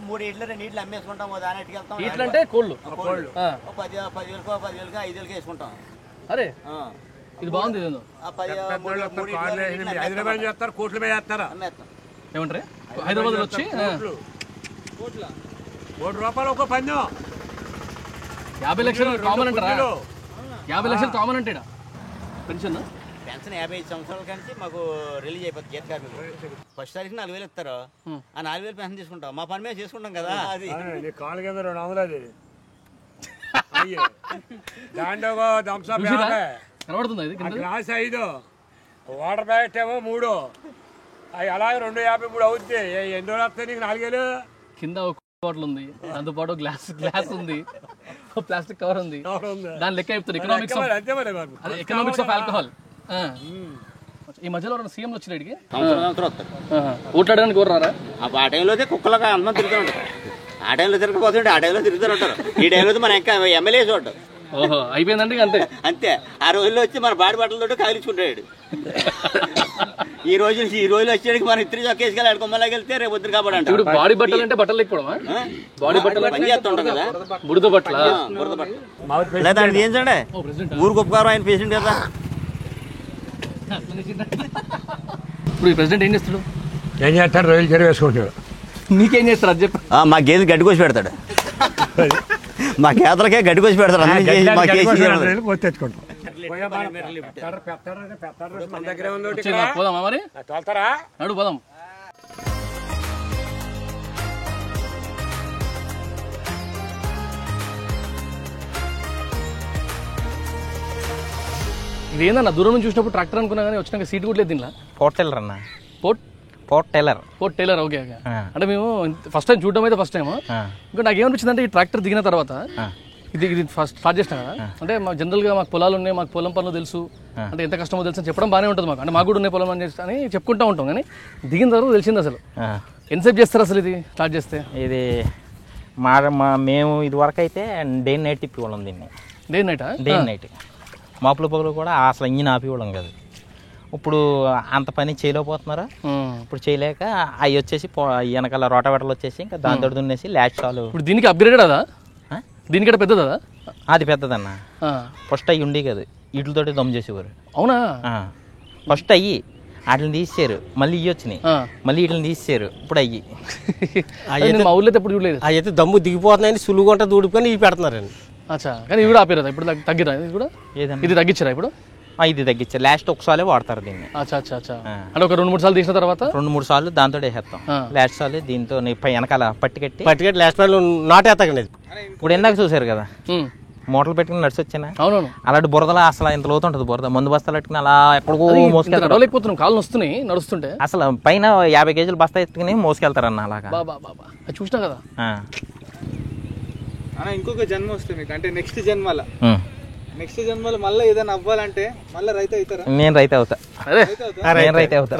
3 ఇడ్లు 2 ఇడ్లు అమ్మేసుకుంటాం, ఓ దాని ఎట్టుకెళ్తాం. ఇట్లా అంటే కోళ్ళు. 10,000కో 10,000కో 5,000కో వేసుకుంటాం. అరే ఇది బాగుంది. హైదరాబాద్ చేస్తారు, కోట్ల మీద చేస్తారా? ఏమంటారు హైదరాబాద్ వచ్చి ₹1 ఒక పందెం 50 లక్షలు కామన్ అంటారా? 50 లక్షలు కామన్ అంటే పెన్షన్ 55 సంవత్సరాల నుంచి మాకు రిలీజ్ అయిపోతుంది గీత కార్మికులు. ఫస్ట్ తారీఖు 4,000 ఇస్తారు. ఆ 4,000 పెన్షన్ తీసుకుంటాం. మా పని మీద చేసుకుంటాం కదా. అది కాలు కింద 200 అది దాంట్లో కనబడుతుంది. గ్లాస్ 5, వాటర్ ప్యాకెట్ ఏమో 3, అవి అలాగే 2,53 అవుద్ది. ఎన్ని రోజులు వస్తాయి నీకు 4,000? కింద ఒక బాటిల్ ఉంది, దాంతో పాటు గ్లాస్ ఉంది, ప్లాస్టిక్ కవర్ ఉంది. దాని లెక్క చెప్తారు ఎకనామిక్స్ ఆఫ్ ఆల్కహాల్. ఈ మధ్యలో సీఎం వచ్చిన ఓట్లాడడానికి కోరారా? ఆ టైంలో కుక్కలుగా అందరం తిరుగుతూ ఉంటారు. ఆ టైంలో తిరగకపోతుంటే ఆ టైంలో తిరుగుతూ ఉంటారు. ఈ టైంలో మన ఇంకా ఎమ్మెల్యే చూడటం. ఓహో అయిపోయిందండి అంతే. అంతే. ఆ రోజుల్లో వచ్చి మన బాడి బట్టలతో కాగిలించుకుంటాడు. ఈ రోజు వచ్చేటికి మనం ఇద్దరు చొక్కేసుకెళ్ళి ఆడు కొమ్మలాగా వెళ్తే రేపు వద్దు కాబట్టి ఇప్పుడు బాడీ బట్టలు అంటే బట్టలు లేకపోవడమా? బాడీ బట్టలు పని చేస్తుంటాం కదా. బురద బట్టల లేదా ఏంటంటే ఊరికి ఉపకారం ఆయన పేషెంట్ కదా. ఇప్పుడు ఈ ప్రెసిడెంట్ ఏం చేస్తాడు? ఏం చేస్తాడు? రోజులు చెరువు వేసుకుంటాడు. నీకేం చేస్తారు అది చెప్పు. మా గేదె గడ్డి కోసి పెడతాడు. మా గేదలకే గడ్డి కోసి పెడతాడు. పోదామా మరి? నడు పోదాం. ఇదేందన్న దూరం నుంచి చూసినప్పుడు ట్రాక్టర్ అనుకున్నా కానీ వచ్చినాక సీట్ కూడా లేదు దీనిలో. పోర్ట్ టైలర్ అన్న. పోర్ట్ టైలర్ ఓకే. అంటే మేము ఫస్ట్ టైం చూడడం అయితే ఫస్ట్ టైం. ఇంకా నాకు ఏమనిపించింది అంటే ఈ ట్రాక్టర్ దిగిన తర్వాత ఇది ఫస్ట్ స్టార్ట్ చేసినా కదా, అంటే మాకు జనరల్గా మాకు పొలాలు ఉన్నాయి, మాకు పొలం పనులు తెలుసు, అంటే ఎంత కష్టమో తెలుసు అని చెప్పడం బాగానే ఉంటుంది మాకు. అంటే మాకు కూడా ఉన్నాయి పొలం అని చెప్పుకుంటూ ఉంటాం. కానీ దిగిన తర్వాత తెలిసింది అసలు ఎంతసేపు చేస్తారు అసలు ఇది స్టార్ట్ చేస్తే? ఇది మేము ఇది వరకు అయితే డే నైట్ తిప్పివ్వడం దీన్ని. డే నైట్ మాపుల పొగలు కూడా అసలు ఇంజిన్ ఆపివ్వడం కాదు. ఇప్పుడు అంత పని చేయలేకపోతున్నారా? ఇప్పుడు చేయలేక అవి వచ్చేసి వెనకాల రోటావేటర్లు వచ్చేసి ఇంకా దాంతో దున్నేసి ల్యాచ్ చాలు. ఇప్పుడు దీనికి అప్గ్రేడెడ్ అదా? దీనికంటే పెద్దదా? అది పెద్దదన్న. ఫస్ట్ అయ్యి ఉండి కదా వీటితోటి దమ్ చేసేవారు. అవునా? ఫస్ట్ అయ్యి వాటిని తీసేశారు, మళ్ళీ ఇవి వచ్చినాయి, మళ్ళీ వీటిని తీసేశారు, ఇప్పుడు అయ్యి. మా ఊళ్ళో ఎప్పుడు చూడలేదు. అయితే దమ్ము దిగిపోతున్నాయని సులుగుంట దూడుకొని ఇవి పెడుతున్నారండి. అచ్చా, కానీ ఇవి కూడా ఆపారు ఇప్పుడు తగ్గిరా? ఇది కూడా ఇది తగ్గించారా ఇప్పుడు? ఇది తగ్గించారు. లాస్ట్ ఒకసారి వాడతారు దీన్ని. అంటే ఒక 2-3 సార్లు తీసిన తర్వాత 2-3 సార్లు దాంతో వేసేస్తాం. లాస్ట్ సార్లు దీంతో వెనకాల పట్టి కట్టి లాస్ట్ నాటేస్తాకండి. ఇప్పుడు ఎందాక చూసారు కదా మూటలు పెట్టుకుని నడిచి వచ్చానా? అవునవును. అలాంటి బురదలా అసలు ఇంత లోతు ఉంటుంది బురద. మందు బస్తాలు పెట్టుకుని అలా ఎక్కడికో మోసుకెళ్తారు. కాళ్ళు వస్తున్నాయి నడుస్తుంటే. అసలు పైన 50 కేజీలు బస్తా ఎత్తుకుని మోసుకెళ్తారు అన్న. అలాగా చూసినా కదా. ఇంకొక జన్మ వస్తుంది మీకు, అంటే నెక్స్ట్ జన్మలో మళ్ళీ ఏదైనా అవ్వాలంటే మళ్ళీ రైతు అవుతారా? నేను రైతు అవుతా.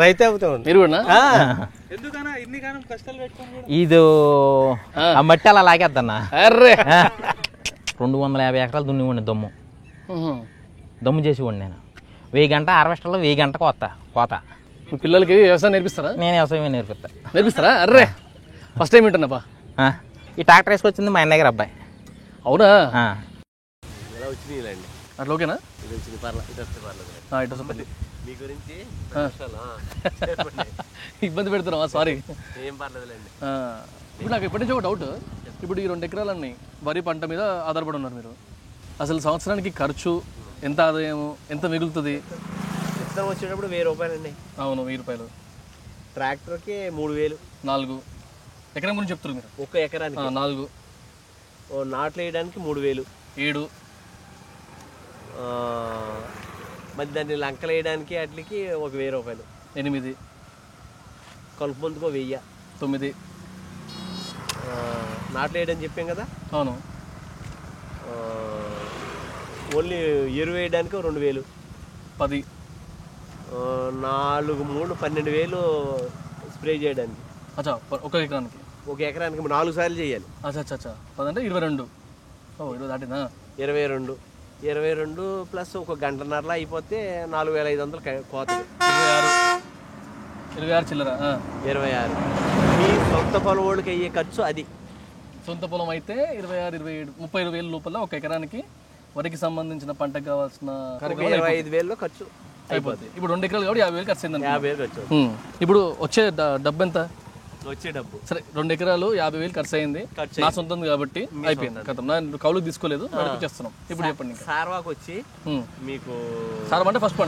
రైతే అవుతా. మీరు కూడా ఎందుకన్నా ఇన్ని కాలం కష్టాలు పెట్టుకోండి? ఇది ఆ మట్టి అలా లాగేద్దన్నా. 250 ఎకరాలు దున్నివ్వండి దమ్ము చేసేవాడిని నేను. 1000 గంట హార్వెస్టర్లో 1000 గంట కోత. పిల్లలకి వ్యవసాయం నేర్పిస్తారా? నేను వ్యవసాయం నేర్పిస్తారా? అర్రే ఫస్ట్ టైం ఏంటన్నప్పా ఈ ట్రాక్టర్ వేసుకొచ్చింది మా ఆయన దగ్గర అబ్బాయి. అవునా? వచ్చినాయిలేండి. అట్లా ఓకేనా? మీ గురించి ఇబ్బంది పెడుతున్నావా? సారీ. ఏం పర్లేదులేండి. ఇప్పుడు నాకు ఎప్పటి నుంచి ఒక డౌట్. ఇప్పుడు ఈ 2 ఎకరాలన్నీ వరి పంట మీద ఆధారపడి ఉన్నారు మీరు. అసలు సంవత్సరానికి ఖర్చు ఎంత, ఆదాయం ఎంత మిగులుతుంది? విత్తనం వచ్చేటప్పుడు 1000 రూపాయలండి. అవును, 1000 రూపాయలు. ట్రాక్టర్కి 3000. 4 ఎకరం గురించి చెప్తారు మీరు? ఒక ఎకరానికి 4. నాట్లు వేయడానికి 3000. 7. మరి దాన్ని లంకలు వేయడానికి వాటికి 1000 రూపాయలు. 8. కలుపు మందుకో 1000. 9. నాట్లు వేయడానికి చెప్పాం కదా. అవును. ఓన్లీ ఎరువు వేయడానికి 2000. 10. 4 3 12,000 స్ప్రే చేయడానికి. అచ్చా, ఒక ఎకరానికి? ఒక ఎకరానికి 4 సార్లు చేయాలి. అచ్చా 10 అంటే 22. 20 దాటిందా? 22 ప్లస్ ఒక గంటన్నరలో అయిపోతే 4500 కోత. 26 చిల్లర. 26. మీ సొంత పొలం వాళ్ళకి అయ్యే ఖర్చు అది. సొంత పొలం అయితే 26, 27, 32,000 లోపల ఒక ఎకరానికి వరికి సంబంధించిన పంటకు కావాల్సిన 25,000లో ఖర్చు అయిపోతుంది. ఇప్పుడు 2 ఎకరాలు కాబట్టి 50,000 ఖర్చు అయింది. 50,000 ఖర్చు. ఇప్పుడు వచ్చే డబ్బు ఎంత? వచ్చే డబ్బు సరే 2 ఎకరాలు 50,000 ఖర్చు అయింది. నా సొంతం కాబట్టి అయిపోయింది కథం. నా కౌలుకు తీసుకోలేదు, నడుపు చేస్తున్నాం. ఇప్పుడు చెప్పండి. సార్వాకి వచ్చి మీకు సార్వా అంటే ఫస్ట్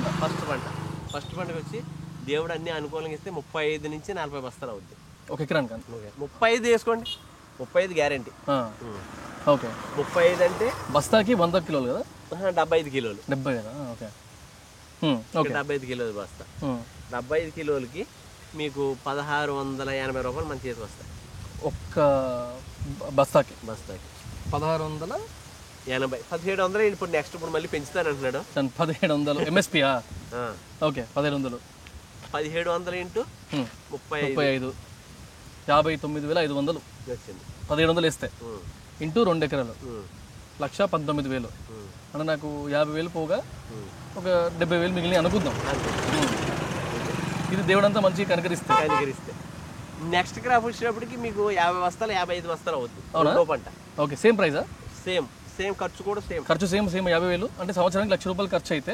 పంట వచ్చి దేవుడు అన్ని అనుకూలంగా ఇస్తే 35 నుంచి 40 బస్తాలు అవుద్ది ఒక ఎకరానికి. 35 వేసుకోండి, 35 గ్యారంటీ. ఓకే 35 అంటే బస్తాకి 100 కిలోలు కదా? 75 కిలోలు. 70 కదా? ఓకే 75 కిలోలు బస్తా. 75 కిలోలకి మీకు 1,680 రూపాయలు మన చేతికి వస్తాయి ఒక్క బస్తాకి. 1,680. 1,700 ఇప్పుడు నెక్స్ట్ ఇప్పుడు మళ్ళీ పెంచుతాను అంటున్నాడు. 1,700 ఎంఎస్పీయా? ఓకే 1,700. 1,700 ఇంటూ 35 59,500 వచ్చింది. 1,700 వేస్తే ఇంటూ 2 ఎకరాలు 1,19,000 అంటే నాకు 50,000 పోగా ఒక 70,000 మిగిలిన అనుకుందాం. ఇది దేవుడంతా మంచిగా కనకరిస్తే నెక్స్ట్ క్రాప్ వచ్చినప్పటికి మీకు 50 బస్తాలు 55 బస్తాలు అవుతుంది. అవునా? పంట. Okay same ప్రైజా? సేమ్ ఖర్చు కూడా సేమ్. ఖర్చు సేమ్ 50,000 అంటే సంవత్సరానికి ₹1,00,000 ఖర్చు అయితే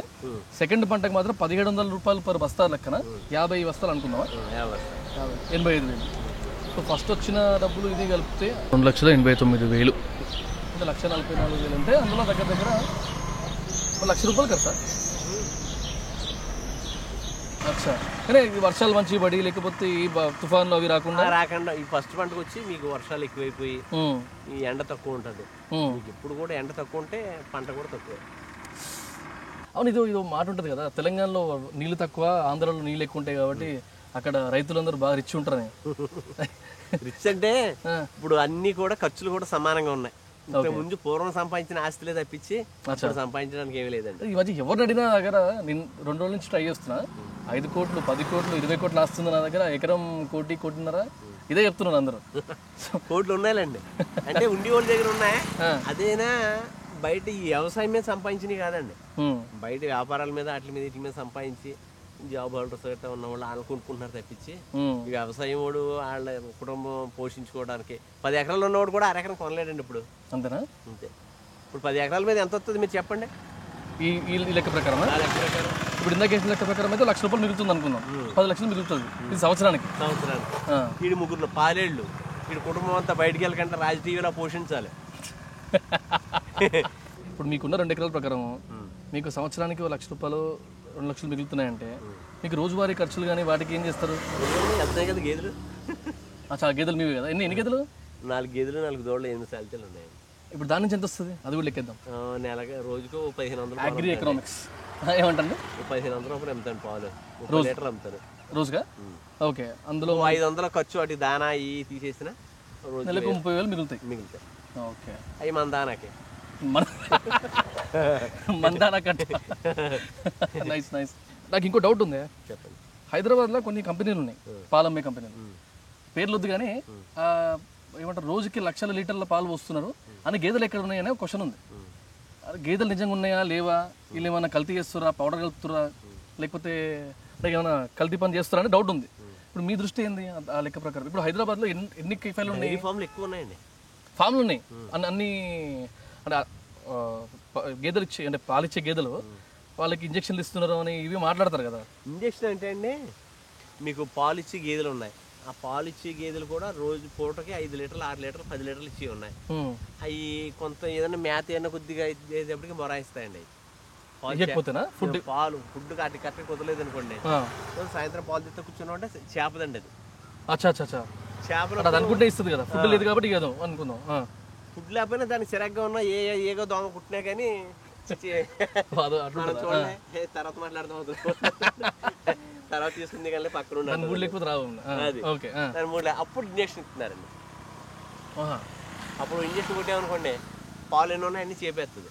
సెకండ్ పంటకు మాత్రం ₹1,700 పర్ బస్తా లెక్కన 50 బస్తాలు అనుకుందామా? 85,000. సో ఫస్ట్ వచ్చిన డబ్బులు ఇది కలిపితే 2,89,000 అంటే ₹1,44,000 అంటే అందులో దగ్గర దగ్గర ₹1,00,000 ఖర్చా? అచ్చా. కానీ ఈ వర్షాలు మంచి పడి లేకపోతే ఈ తుఫాన్లు అవి రాకుండా ఈ ఫస్ట్ పంటకు వచ్చి మీకు వర్షాలు ఎక్కువైపోయి ఈ ఎండ తక్కువ ఉంటుంది. మీకు ఎప్పుడు కూడా ఎండ తక్కువ ఉంటే పంట కూడా తక్కువ. అవును, ఇదో మాట ఉంటుంది కదా, తెలంగాణలో నీళ్ళు తక్కువ, ఆంధ్రాలో నీళ్ళు ఎక్కువ ఉంటాయి కాబట్టి అక్కడ రైతులందరూ బాగా రిచ్ ఉంటారని. రిచ్ అంటే ఇప్పుడు అన్ని కూడా ఖర్చులు కూడా సమానంగా ఉన్నాయి. ముందు పూర్వం సంపాదించిన ఆస్తులే తప్పించి సంపాదించడానికి ఏమీ లేదండి. ఈ మధ్య ఎవరిని అడిగినా నా దగ్గర నేను 2 రోజుల నుంచి ట్రై చేస్తున్నా, 5 కోట్లు 10 కోట్లు 20 కోట్లు ఆస్తుంది నా దగ్గర, ఎకరం 1.5 ఇదే చెప్తున్నాను అందరూ. కోట్లు ఉన్నాయండి అంటే ఉండి వాళ్ళ దగ్గర ఉన్నాయి. అదేనా బయట ఈ వ్యవసాయం మీద సంపాదించినవి కాదండి, బయట వ్యాపారాల మీద వాటి మీద వీటి మీద సంపాదించి జాబ్ హోల్డర్స్ గట్రా ఉన్న వాళ్ళు వాళ్ళు కొనుక్కుంటున్నారు తప్పించి ఈ వ్యవసాయం వాడు వాళ్ళ కుటుంబం పోషించుకోవడానికి 10 ఎకరాలు ఉన్నవాడు కూడా 1 ఎకరం కొనలేడండి ఇప్పుడు. అంతేనా? అంతే. ఇప్పుడు 10 ఎకరాల మీద ఎంత వస్తుంది మీరు చెప్పండి. ఈ లెక్క ప్రకారం ఇప్పుడు ఇందాక వేసిన లెక్క ప్రకారం అయితే ₹1,00,000 మిగులుతుంది అనుకుందాం. 10 లక్షలు మిగులుతుంది ఇది సంవత్సరానికి. వీడి 3 పాలేళ్ళు వీడి కుటుంబం అంతా బయటికి వెళ్ళకంటే రాజ టీవీలో పోషించాలి. ఇప్పుడు మీకున్న 2 ఎకరాల ప్రకారం మీకు సంవత్సరానికి ₹1,00,000 2 లక్షలు మిగులుతున్నాయంటే మీకు రోజువారీ ఖర్చులు కానీ వాటికి ఏం చేస్తారు? వెళ్తాయి కదా గేదెలు. చాలా గేదెలు మీవే కదా? ఎన్ని గేదెలు? 4 గేదెలు 4 దోళ్ళు 8 సాలితలు ఉన్నాయి. ఇప్పుడు దాని నుంచి ఎంత వస్తుంది అది కూడా లెక్కేద్దాం. నెలగా రోజుకు 1,500. Agri economics ఏమంటాను? 1,500 రూపాయలు అమ్ముతాను పాలు, 30 లీటర్లు అమ్ముతాను రోజుగా. ఓకే, అందులో 500 ఖర్చు అటు దానా ఇవి తీసేసిన నెలకు 30,000 మిగులుతాయి. ఓకే, అవి మన దానాకి మందానా కట్ట. Nice nice. నాకు ఇంకో డౌట్ ఉంది. చెప్పండి. హైదరాబాద్లో కొన్ని కంపెనీలు ఉన్నాయి, పాలమ్మే కంపెనీలు, పేర్లు వద్దు కానీ ఏమంటారు రోజుకి 1,00,000 లీటర్ల పాలు పోస్తున్నారు అని గేదెలు ఎక్కడ ఉన్నాయనే ఒక క్వశ్చన్ ఉంది. గేదెలు నిజంగా ఉన్నాయా లేవా, వీళ్ళు ఏమైనా కల్తీ చేస్తురా, పౌడర్ కలుపుతురా, లేకపోతే ఏమైనా కల్తీ పని చేస్తురా అని డౌట్ ఉంది. ఇప్పుడు మీ దృష్టి ఏంది ఆ లెక్క ప్రకారం? ఇప్పుడు హైదరాబాద్లో ఎన్ని ఫైలు ఉన్నాయి? ఫామ్లు ఎక్కువ ఉన్నాయండి. ఫామ్లు ఉన్నాయి అన్ని అంటే గేదెలు ఇచ్చే అంటే పాలిచ్చే గేదెలు వాళ్ళకి ఇంజక్షన్లు ఇస్తున్నారు అని ఇవి మాట్లాడతారు కదా. ఇంజక్షన్ అంటే అండి మీకు పాలు ఇచ్చే గేదెలు ఉన్నాయి. ఆ పాలు ఇచ్చే గేదెలు కూడా రోజు పూటకి 5 లీటర్లు 6 లీటర్లు 10 లీటర్లు ఇచ్చి ఉన్నాయి. అవి కొంత ఏదైనా మేత ఏదైనా కొద్దిగా చేసేటప్పటికి మొరాయిస్తాయండి. పాలు ఫుడ్ కరెక్ట్గా కుదరలేదు అనుకోండి, సాయంత్రం పాలు తెస్తే కూర్చున్నామంటే చేపదండి అది. చేపలు అనుకుంటే ఇస్తుంది కదా, ఫుడ్ లేదు కాబట్టి అనుకుందాం. ఫుడ్ లేకపోయినా దానికి చిరాగ్గా ఉన్నా ఏగో దోమ కుట్టినా కానీ తర్వాత మాట్లాడదాం అవుతుంది. తర్వాత తీసుకుంది కానీ పక్కన అప్పుడు ఇంజక్షన్ ఇస్తున్నారండి. అప్పుడు ఇంజక్షన్ కొట్టామనుకోండి పాలు ఎన్ని ఉన్నాయి అన్ని చేపేస్తుంది.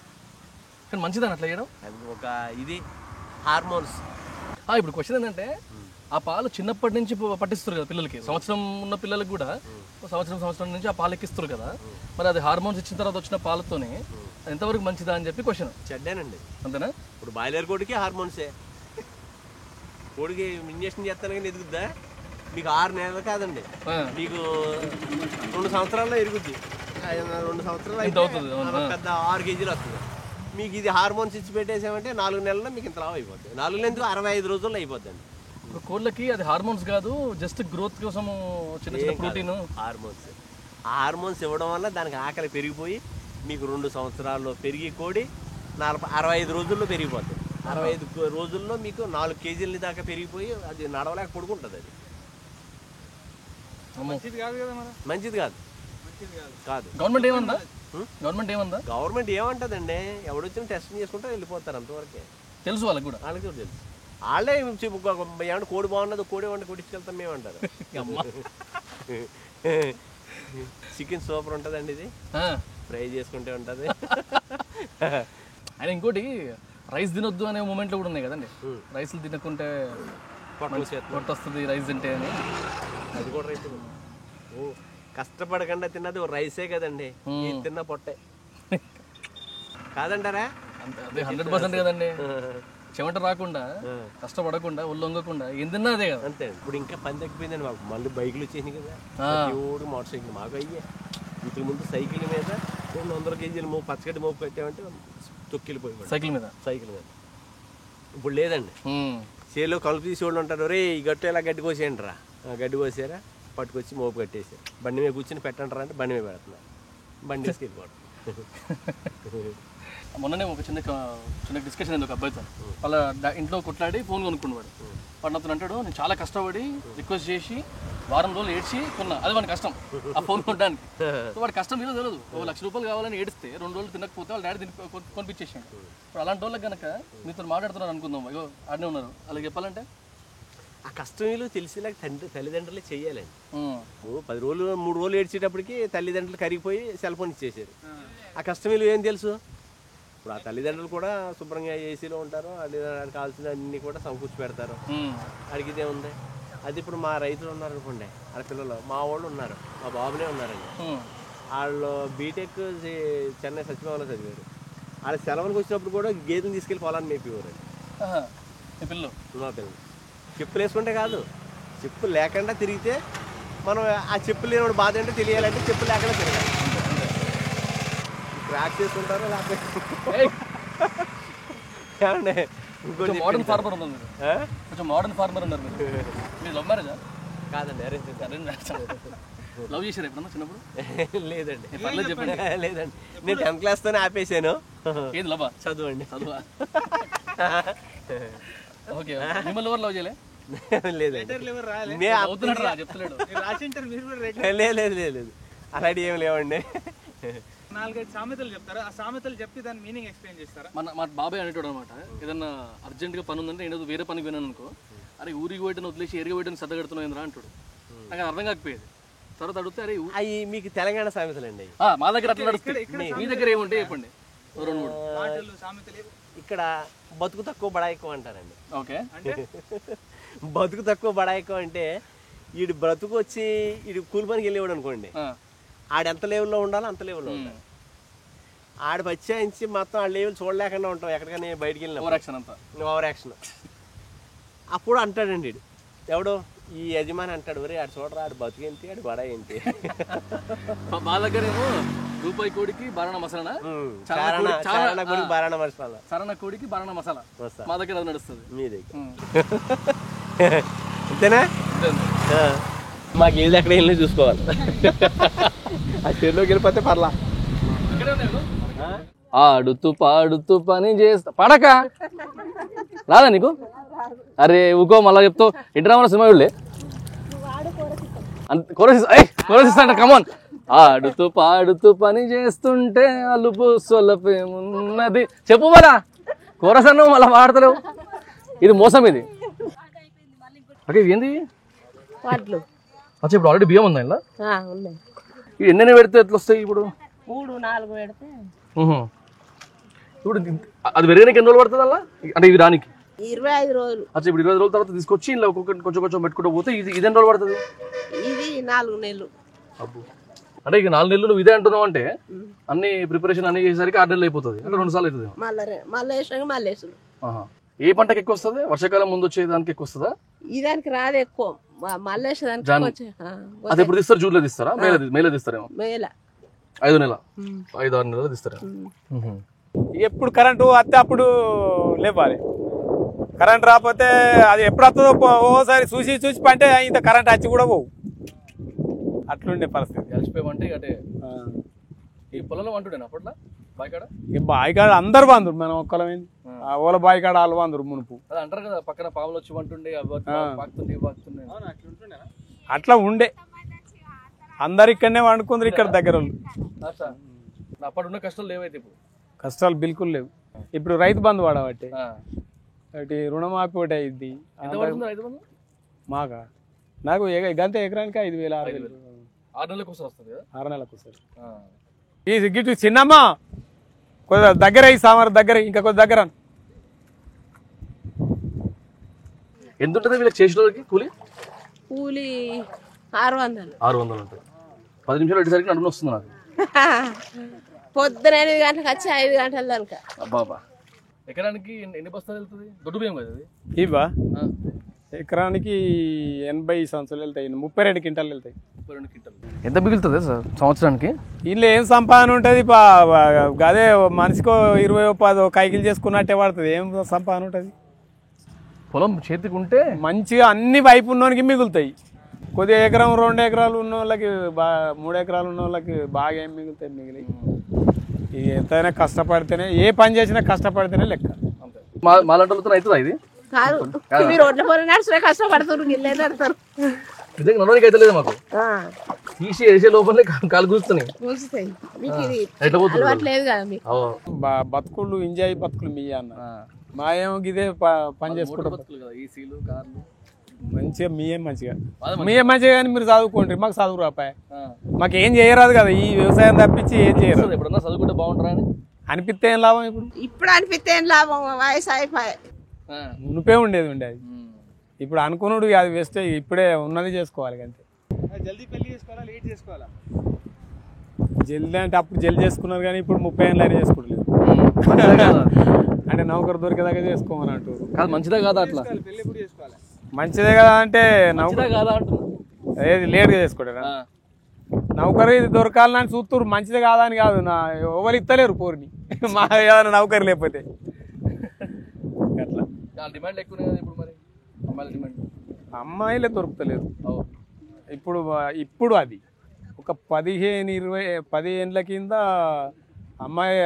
కానీ మంచిదని అట్లా చేయడం ఒక ఇది హార్మోన్స్. ఇప్పుడు క్వశ్చన్ ఏంటంటే ఆ పాలు చిన్నప్పటి నుంచి పట్టిస్తారు కదా పిల్లలకి, సంవత్సరం ఉన్న పిల్లలకి కూడా సంవత్సరం నుంచి ఆ పాలు ఎక్కిస్తారు కదా, మరి అది హార్మోన్స్ ఇచ్చిన తర్వాత వచ్చిన పాలతోనే ఎంతవరకు మంచిదా అని చెప్పి క్వశ్చన్. చెడ్డానండి. అంతేనా? ఇప్పుడు బాయిలర్ కోడికి హార్మోన్సే, కోడికి ఇంజక్షన్ చేస్తాను కానీ ఎదుగుద్దా? మీకు 6 నెలలు కాదండి, మీకు 2 సంవత్సరాల్లో ఎరుగుద్ది. 2 సంవత్సరాలు అయితే పెద్ద 6 కేజీలు వస్తుంది. మీకు ఇది హార్మోన్స్ ఇచ్చి పెట్టేసామంటే 4 నెలల్లో మీకు ఇంత లావు అయిపోతుంది. 4 నెలలు 65 రోజుల్లో అయిపోద్దండి. కోళ్ళకి అది హార్మోన్స్ కాదు, జస్ట్ గ్రోత్ కోసం చిన్న చిన్న ప్రోటీన్. హార్మోన్స్ ఇవ్వడం వల్ల దానికి ఆకలి పెరిగిపోయి మీకు 2 సంవత్సరాల్లో పెరిగి కోడి 65 రోజుల్లో పెరిగిపోతుంది. 65 రోజుల్లో మీకు 4 కేజీల దాకా పెరిగిపోయి అది నడవలేక పడుకుంటుంది. అది మంచిది కాదు కదా మరి. మంచిది కాదు. గవర్నమెంట్ ఏమందా? గవర్నమెంట్ ఏమంటదండి, ఎవడొచ్చినా టెస్ట్ చేసుకుంటే వెళ్ళిపోతారు, అంతవరకే తెలుసు వాళ్ళకి కూడా తెలుసు. వాళ్ళే ఏమంటే కోడి బాగున్నది, కోడి వంట కొట్టించుకెళ్తాం మేమంటారు. చికెన్ సూపర్ ఉంటుందండి, ఇది ఫ్రై చేసుకుంటే ఉంటుంది. ఆయన ఇంకోటి రైస్ తినొద్దు అనే మూమెంట్లో కూడా ఉన్నాయి కదండి. రైస్లు తినకుంటే పొట్ట వస్తుంది రైస్ తింటే అని. అది కూడా రైస్ కష్టపడకుండా తిన్నది రైసే కదండి, ఇది తిన్న పొట్టే కాదంటారా? అదే 100% కదండి. చెమట రాకుండా కష్టపడకుండా ఒళ్ళొంగకుండా ఏం తిన్నా అదే కదా. అంతే. ఇప్పుడు ఇంకా పని తగ్గిపోయిందండి మాకు. మళ్ళీ బైకులు వచ్చేసినాయి కదా, ఓడి మోటార్ సైకిల్ మాకు అయ్యే. ఇంతకు ముందు సైకిల్ మీద 200 కేజీలు పచ్చగడ్డి మోపు కట్టామంటే తొక్కిలిపోయి సైకిల్ మీద. ఇప్పుడు లేదండి, చేలో కలుపు తీసేవాళ్ళు ఉంటారు. రే ఈ గట్టు ఇలా గడ్డి కోసేయండి రా, గడ్డి కోసారా పట్టుకొచ్చి మోపు కట్టేసారు. బండి మీద కూర్చొని పెట్టంటారా అంటే బండి మీద పెడుతున్నారు, బండి తీసుకెళ్ళిపోవడం. మొన్ననే ఒక చిన్న డిస్కషన్ అయింది ఒక అబ్బాయితో. వాళ్ళ ఇంట్లో కొట్లాడి ఫోన్ కొనుక్కున్నాడు. వాడు నాతో అంటాడు, నేను చాలా కష్టపడి రిక్వెస్ట్ చేసి వారం రోజులు ఏడ్చి కొన్నా, అది వాడి కష్టం ఆ ఫోన్ కొనడానికి. సో వాడి కష్టం మీద తెలియదు. ₹1,00,000 కావాలని ఏడిస్తే 2 రోజులు తినకపోతే వాళ్ళ డాడీ కొనిపించేసాడు. ఇప్పుడు అలాంటి వాళ్ళకి కనుక మీతో మాట్లాడుతున్నారు అనుకుందాం, అయ్యో ఆడనే ఉన్నారు, అలాగే చెప్పాలంటే ఆ కష్టం వీళ్ళు తెలిసేలాగా తల్లిదండ్రులే చెయ్యాలండి. 10 రోజులు 3 రోజులు ఏడ్చేటప్పటికి తల్లిదండ్రులు కరిగిపోయి సెల్ ఫోన్ ఇచ్చేసారు. ఆ కష్టం వీళ్ళు ఏం తెలుసు? ఇప్పుడు ఆ తల్లిదండ్రులు కూడా శుభ్రంగా ఏసీలో ఉంటారు, అది కావాల్సిన అన్ని కూడా సమకూర్చి పెడతారు, అడిగితే ఉంది. అది ఇప్పుడు మా రైతులు ఉన్నారు అనుకోండి, వాళ్ళ పిల్లలు మా వాళ్ళు ఉన్నారు, మా బాబునే ఉన్నారండి. వాళ్ళు బీటెక్ చెన్నై సచివాలయంలో చదివారు. వాళ్ళ సెలవులకు వచ్చినప్పుడు కూడా గేదెలు తీసుకెళ్ళి పొలాన్ని మేపేవారండి. మా పిల్లలు చెప్పులు వేసుకుంటే కాదు, చెప్పులు లేకుండా తిరిగితే మనం ఆ చెప్పులు లేనివాడు బాధ అంటే తెలియాలంటే చెప్పులు లేకుండా తిరగాలి. ట్రాక్ చేసుకుంటారు మోడర్న్ ఫార్మర్ ఉన్నారు, కొంచెం మోడర్న్ ఫార్మర్ ఉన్నారు మీరు. లవ్ మ్యారేజా? కాదండి, లవ్ చేశారు ఎప్పుడన్నా చిన్నప్పుడు? లేదండి. చెప్పండి. లేదండి, నేను 10th క్లాస్తోనే ఆపేసాను. ఏది లవ్? చదువు అండి. చదువా? ఓకే. మిమ్మల్ని ఎవరు లవ్ చేయలే? లేదండి, లేదు అలాంటి ఏమి లేవండి. 4-5 సామెతలు చెప్తారా? ఆ సామెతలు చెప్పి దాని మీనింగ్ ఎక్స్ప్లెయిన్ చేస్తారా? మా బాబాయ్ అనేటోడు అనమాట, ఏదన్నా అర్జెంట్గా పని ఉందంటే నేను వేరే పనికి పోయినాను అనుకో, అరే ఊరికి పోయటం వదిలేసి ఎరిగి పోయటం సర్ద కడుతున్నాయిందిరా అంటాడు. నాకు అర్థం కాకపోయేది. తర్వాత అడిగితే అరే అవి మీకు తెలంగాణ సామెతలు అండి. మా దగ్గర అట్లా నడుస్తుంది, మీ దగ్గర ఏముంటే చెప్పండి. 2-3 సామెతలు. ఇక్కడ బతుకు తక్కువ బడా ఎక్కువ అంటారండి. ఓకే. బతుకు తక్కువ బడా ఎక్కువ అంటే వీడు బ్రతుకు వచ్చి వీడు కూలి పనికి వెళ్ళేవాడు అనుకోండి, ఆడు ఎంత లెవెల్లో ఉండాలో అంత లెవెల్లో ఉండాలి. ఆడు పచ్చాయించి మొత్తం ఆ లెవెల్ చూడలేకుండా ఉంటాం ఎక్కడికైనా బయటికి వెళ్ళిన ఓవర్ యాక్షన్. అప్పుడు అంటాడండి వీడు, ఎవడో ఈ యజమాని అంటాడు, ఒరే ఆడు చూడరా ఆడు బతుకేంటి ఆడు బడా ఏంటి. మా దగ్గర ఏమో రూపాయి కోడికి బారణ మసాలా, బారణ మసాలా, సరణ కోడికి బారణ మసాలా. మా దగ్గర అది నడుస్తుంది. మీ దగ్గర అంతేనా? మాకు ఏది ఎక్కడ వెళ్ళి చూసుకోవాలి. ఆ చెరువులోకి వెళ్ళిపోతే పర్లా. ఆడుతూ పాడుతూ పని చేస్తా. పాడక రాదా నీకు? అరే ఊకో, మళ్ళా చెప్తావు. ఇంటరామన్న సినిమా వెళ్ళే కోరసిస్తా అంట. కమాన్. ఆడుతూ పాడుతూ పని చేస్తుంటే అలుపు సొలపేమున్నది. చెప్పు మరా కోరసను మళ్ళా పాడతలేవు. ఇది మోసం ఇది. ఓకే, ఏంది ఇప్పుడు ఆల్రెడీ బియ్యం ఉందా ఇలా? ఎన్ని పెడితే ఎట్లా వస్తాయి? ఇప్పుడు 3-4 పెడితే ఇప్పుడు అది పెరగడానికి ఎన్ని రోజులు పడుతుంది అలా? అంటే ఇవి రానికి 25 రోజులు. అచ్చా, ఇప్పుడు 20 రోజుల తర్వాత తీసుకొచ్చి ఇలా ఒక్కొక్కటి కొంచెం కొంచెం పెట్టుకుంటూ పోతే ఇది ఎన్ని రోజులు పడుతుంది? ఇది 4 నెలలు. అబ్బు, అంటే ఇక 4 నెలలు నువ్వు ఇదే అంటున్నావు అంటే అన్ని ప్రిపరేషన్ అన్ని చేసేసరికి 6 నెలలు అయిపోతుంది. అంటే 2 సార్లు అవుతుంది. మళ్ళీ వేసినాక మళ్ళీ వేసుడు. ఏ పంటకి ఎక్కువ వస్తుంది? వర్షాకాలం ముందు వచ్చే దానికి ఎక్కువ వస్తుందా? ఈ దానికి రాదు ఎక్కువ, మల్లేశ్వరానికి జాన్ వచ్చి అది ఎప్పుడు తీస్తారు? జూన్లో తీస్తారా? మేలో తీస్తారేమో. మేల 5 నెలలు 5-6 నెలలు తీస్తారా? ఎప్పుడు కరెంటు వస్తే అప్పుడు లేవాలి. కరెంట్ రాకపోతే అది ఎప్పుడు వస్తుందో ఓసారి చూసి పంటే ఇంత కరెంట్ వచ్చి కూడా పోవు. అట్లుండే పరిస్థితి. కలిసిపోయామంటే అంటే ఈ పొలంలో అంటుండేనా అప్పట్లో బాయికాడ? ఈ బాయికాడ అందరు బందురు, మనం ఒక్కలమైంది. ఓల బాయికాడ వాళ్ళు బందురు మునుపు. అది అంటారు కదా, పక్కన పాములు వచ్చి వంటుండే అట్లా ఉండే. అందరు ఇక్కడనే వండుకుందరు, ఇక్కడ దగ్గర వాళ్ళు. అప్పుడు ఉన్న కష్టాలు లేవైతే ఇప్పుడు? కష్టాలు బిల్కుల్ లేవు. ఇప్పుడు రైతు బంధు వాడబట్టి ఒకటి రుణమాఫీ ఒకటి అయింది మాకా. నాకు గంత ఎకరానికి 5,000 6,000. 6 నెలలకు ఒకసారి వస్తుంది కదా? 6 నెలలకు ఒకసారి. ఈ గిట్టు చిన్నమ్మా కొద్దిగా దగ్గర ఈ సామారు దగ్గర, ఇంకా కొద్ది దగ్గర. ఎంత ఉంటుంది వీళ్ళకి చేసిన వాళ్ళకి కూలి? కూలి 600. 600 ఉంటుంది. 10 నిమిషాలు వచ్చేసరికి నడుము వస్తుంది నాకు. పొద్దున 8 గంటలకు వచ్చి 5 గంటల దాకా. అబ్బాబా, ఎకరానికి ఎన్ని బస్తాలు వెళ్తుంది? దొడ్డు బియ్యం కదా అది? ఇవా ఎకరానికి 80 సంవత్సరాలు వెళ్తాయి, 32 క్వింటాలు వెళ్తాయి. 32 క్వింటాలు ఎంత మిగులుతుంది సార్ సంవత్సరానికి? వీళ్ళు ఏం సంపాదన ఉంటుంది? అదే మనిషికో 20-10 కైకిలు చేసుకున్నట్టే పడుతుంది. ఏం సంపాదన ఉంటుంది? పొలం చేతికి ఉంటే మంచిగా అన్ని వైపు ఉన్నోనికి మిగులుతాయి. కొద్దిగా ఎకరం 2 ఎకరాలు ఉన్న వాళ్ళకి 3 ఎకరాలు ఉన్న వాళ్ళకి బాగా ఏం మిగులుతాయి? మిగిలి ఎంతైనా కష్టపడితేనే, ఏ పని చేసినా కష్టపడితేనే లెక్క. మాలంటలతో అవుతుందా ఇది? కాదు, మీరు రోడ్ల పోయి నడుచుకునే కష్టపడుతున్నారు, ఇల్లే నడతారు. నిజంగా నడవడానికి అయితే లేదు మాకు. తీసి వేసే లోపలే కాలు కూస్తున్నాయి. అలవాట్లేదు కదా మీకు. బతుకులు ఎంజాయ్ బతుకులు మీ అన్న. మా ఏమో ఇదే పని చేసుకుంటాం. మంచిగా మీఏం మంచిగా కానీ మీరు చదువుకోండి. మాకు చదువు రాపాయ, మాకు ఏం చేయరాదు కదా. ఈ వ్యవసాయం తప్పించి ఏం చేయరాదు. ఎప్పుడన్నా చదువుకుంటే బాగుంటారా అని అనిపిస్తే ఏం లాభం? ఇప్పుడు అనిపిస్తే ఏం లాభం? వయసు అయిపోయి మునిపే ఉండేది. ఇప్పుడు అనుకున్నాడు అది వేస్తే ఇప్పుడే ఉన్నది చేసుకోవాలి అంతే. జల్దీ పెళ్లి చేసుకోవాలా, లేట్ చేసుకోవాలా? జల్దీ అంటే అప్పుడు జల్దీ చేసుకున్నారు కానీ ఇప్పుడు 30 ఏళ్ళు అయినా చేసుకోవట్లేదు. అంటే నౌకరు దొరికేదాకా చేసుకోమని అంటారు. కాదు, మంచిదే కాదా అట్లా? మంచిదే కదా అంటే నౌకరు కాదా ఏది లేట్గా చేసుకోవడం. నౌకరు ఇది దొరకాలని చూస్తున్నారు. మంచిదే కాదా అని కాదు, ఎవరు ఇస్తలేరు పోరుని మా ఏదైనా నౌకరు లేకపోతే. అట్లా డిమాండ్ ఎక్కువ కదా ఇప్పుడు. మరి అమ్మాయిల డిమాండ్, అమ్మాయిలే దొరుకుతలేరు ఇప్పుడు. అది ఒక 15-20 ఏళ్ళ కింద అమ్మాయి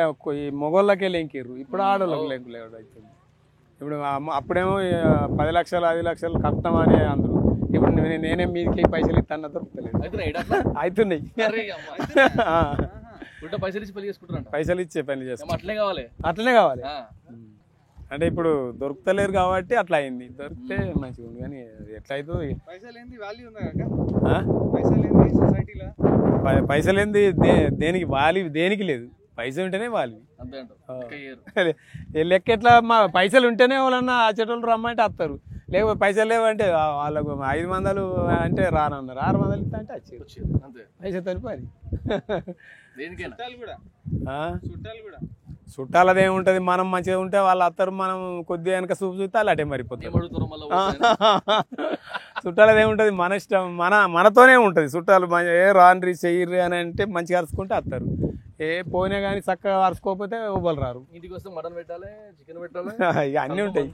మొగోళ్ళకే లెంకిర్రు, ఇప్పుడు ఆడోళ్ళకి లెంకులేడు అవుతుంది. ఇప్పుడు అప్పుడేమో 10 లక్షలు 5 లక్షలు కట్టం అని అందరూ. ఇప్పుడు నేనే మీదకి పైసలు ఇస్తాను దొరుకుతలేదు. అవుతున్నాయి. పైసలు ఇచ్చే పని చేస్తాం. అట్లనే కావాలి. అంటే ఇప్పుడు దొరుకుతలేరు కాబట్టి అట్లా అయింది. దొరికితే మంచిగా ఉంది కానీ ఎట్లా అవుతుంది? పైసలు ఏంది దేనికి వాల్యూ? దేనికి లేదు. పైసలు ఉంటేనే వాల్యూ. లెక్క ఎట్లా? మా పైసలు ఉంటేనే వాళ్ళన్నా ఆ చెట్లు రమ్మంటే వస్తారు. లేకపోతే పైసలు లేవంటే వాళ్ళకు 500 అంటే రానన్నారు. 600 ఇస్తా అంటే వచ్చేది. పైసలు తలిపాలి. చుట్టాలది ఏముంటుంది? మనం మంచిగా ఉంటే వాళ్ళు వస్తారు, మనం కొద్దిగా వెనక చూపు చూస్తే వాళ్ళు అటే మరిపోతారు. చుట్టాలది ఏముంటుంది? మన ఇష్టం, మనతోనే ఉంటుంది. చుట్టాలు ఏ రాన్రి చెయ్యర్రి అని అంటే మంచిగా అరుచుకుంటే వస్తారు. ఏ పోయినా కానీ చక్కగా అరుచుకోకపోతే ఇవ్వలు రారు. ఇంటికి వస్తే మటన్ పెట్టాలి, చికెన్ పెట్టాలి, ఇక అన్నీ ఉంటాయి.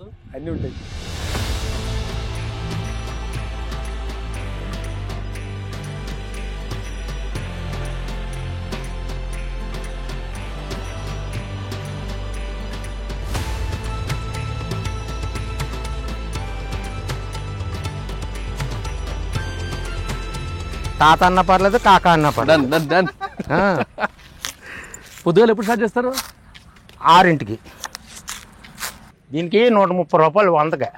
తాత అన్న పర్లేదు, కాక అన్న పర్లేదు. పొద్దుగాల ఎప్పుడు స్టార్ట్ చేస్తారు? 6ంటికి. దీనికి 130 రూపాయలు 100కి.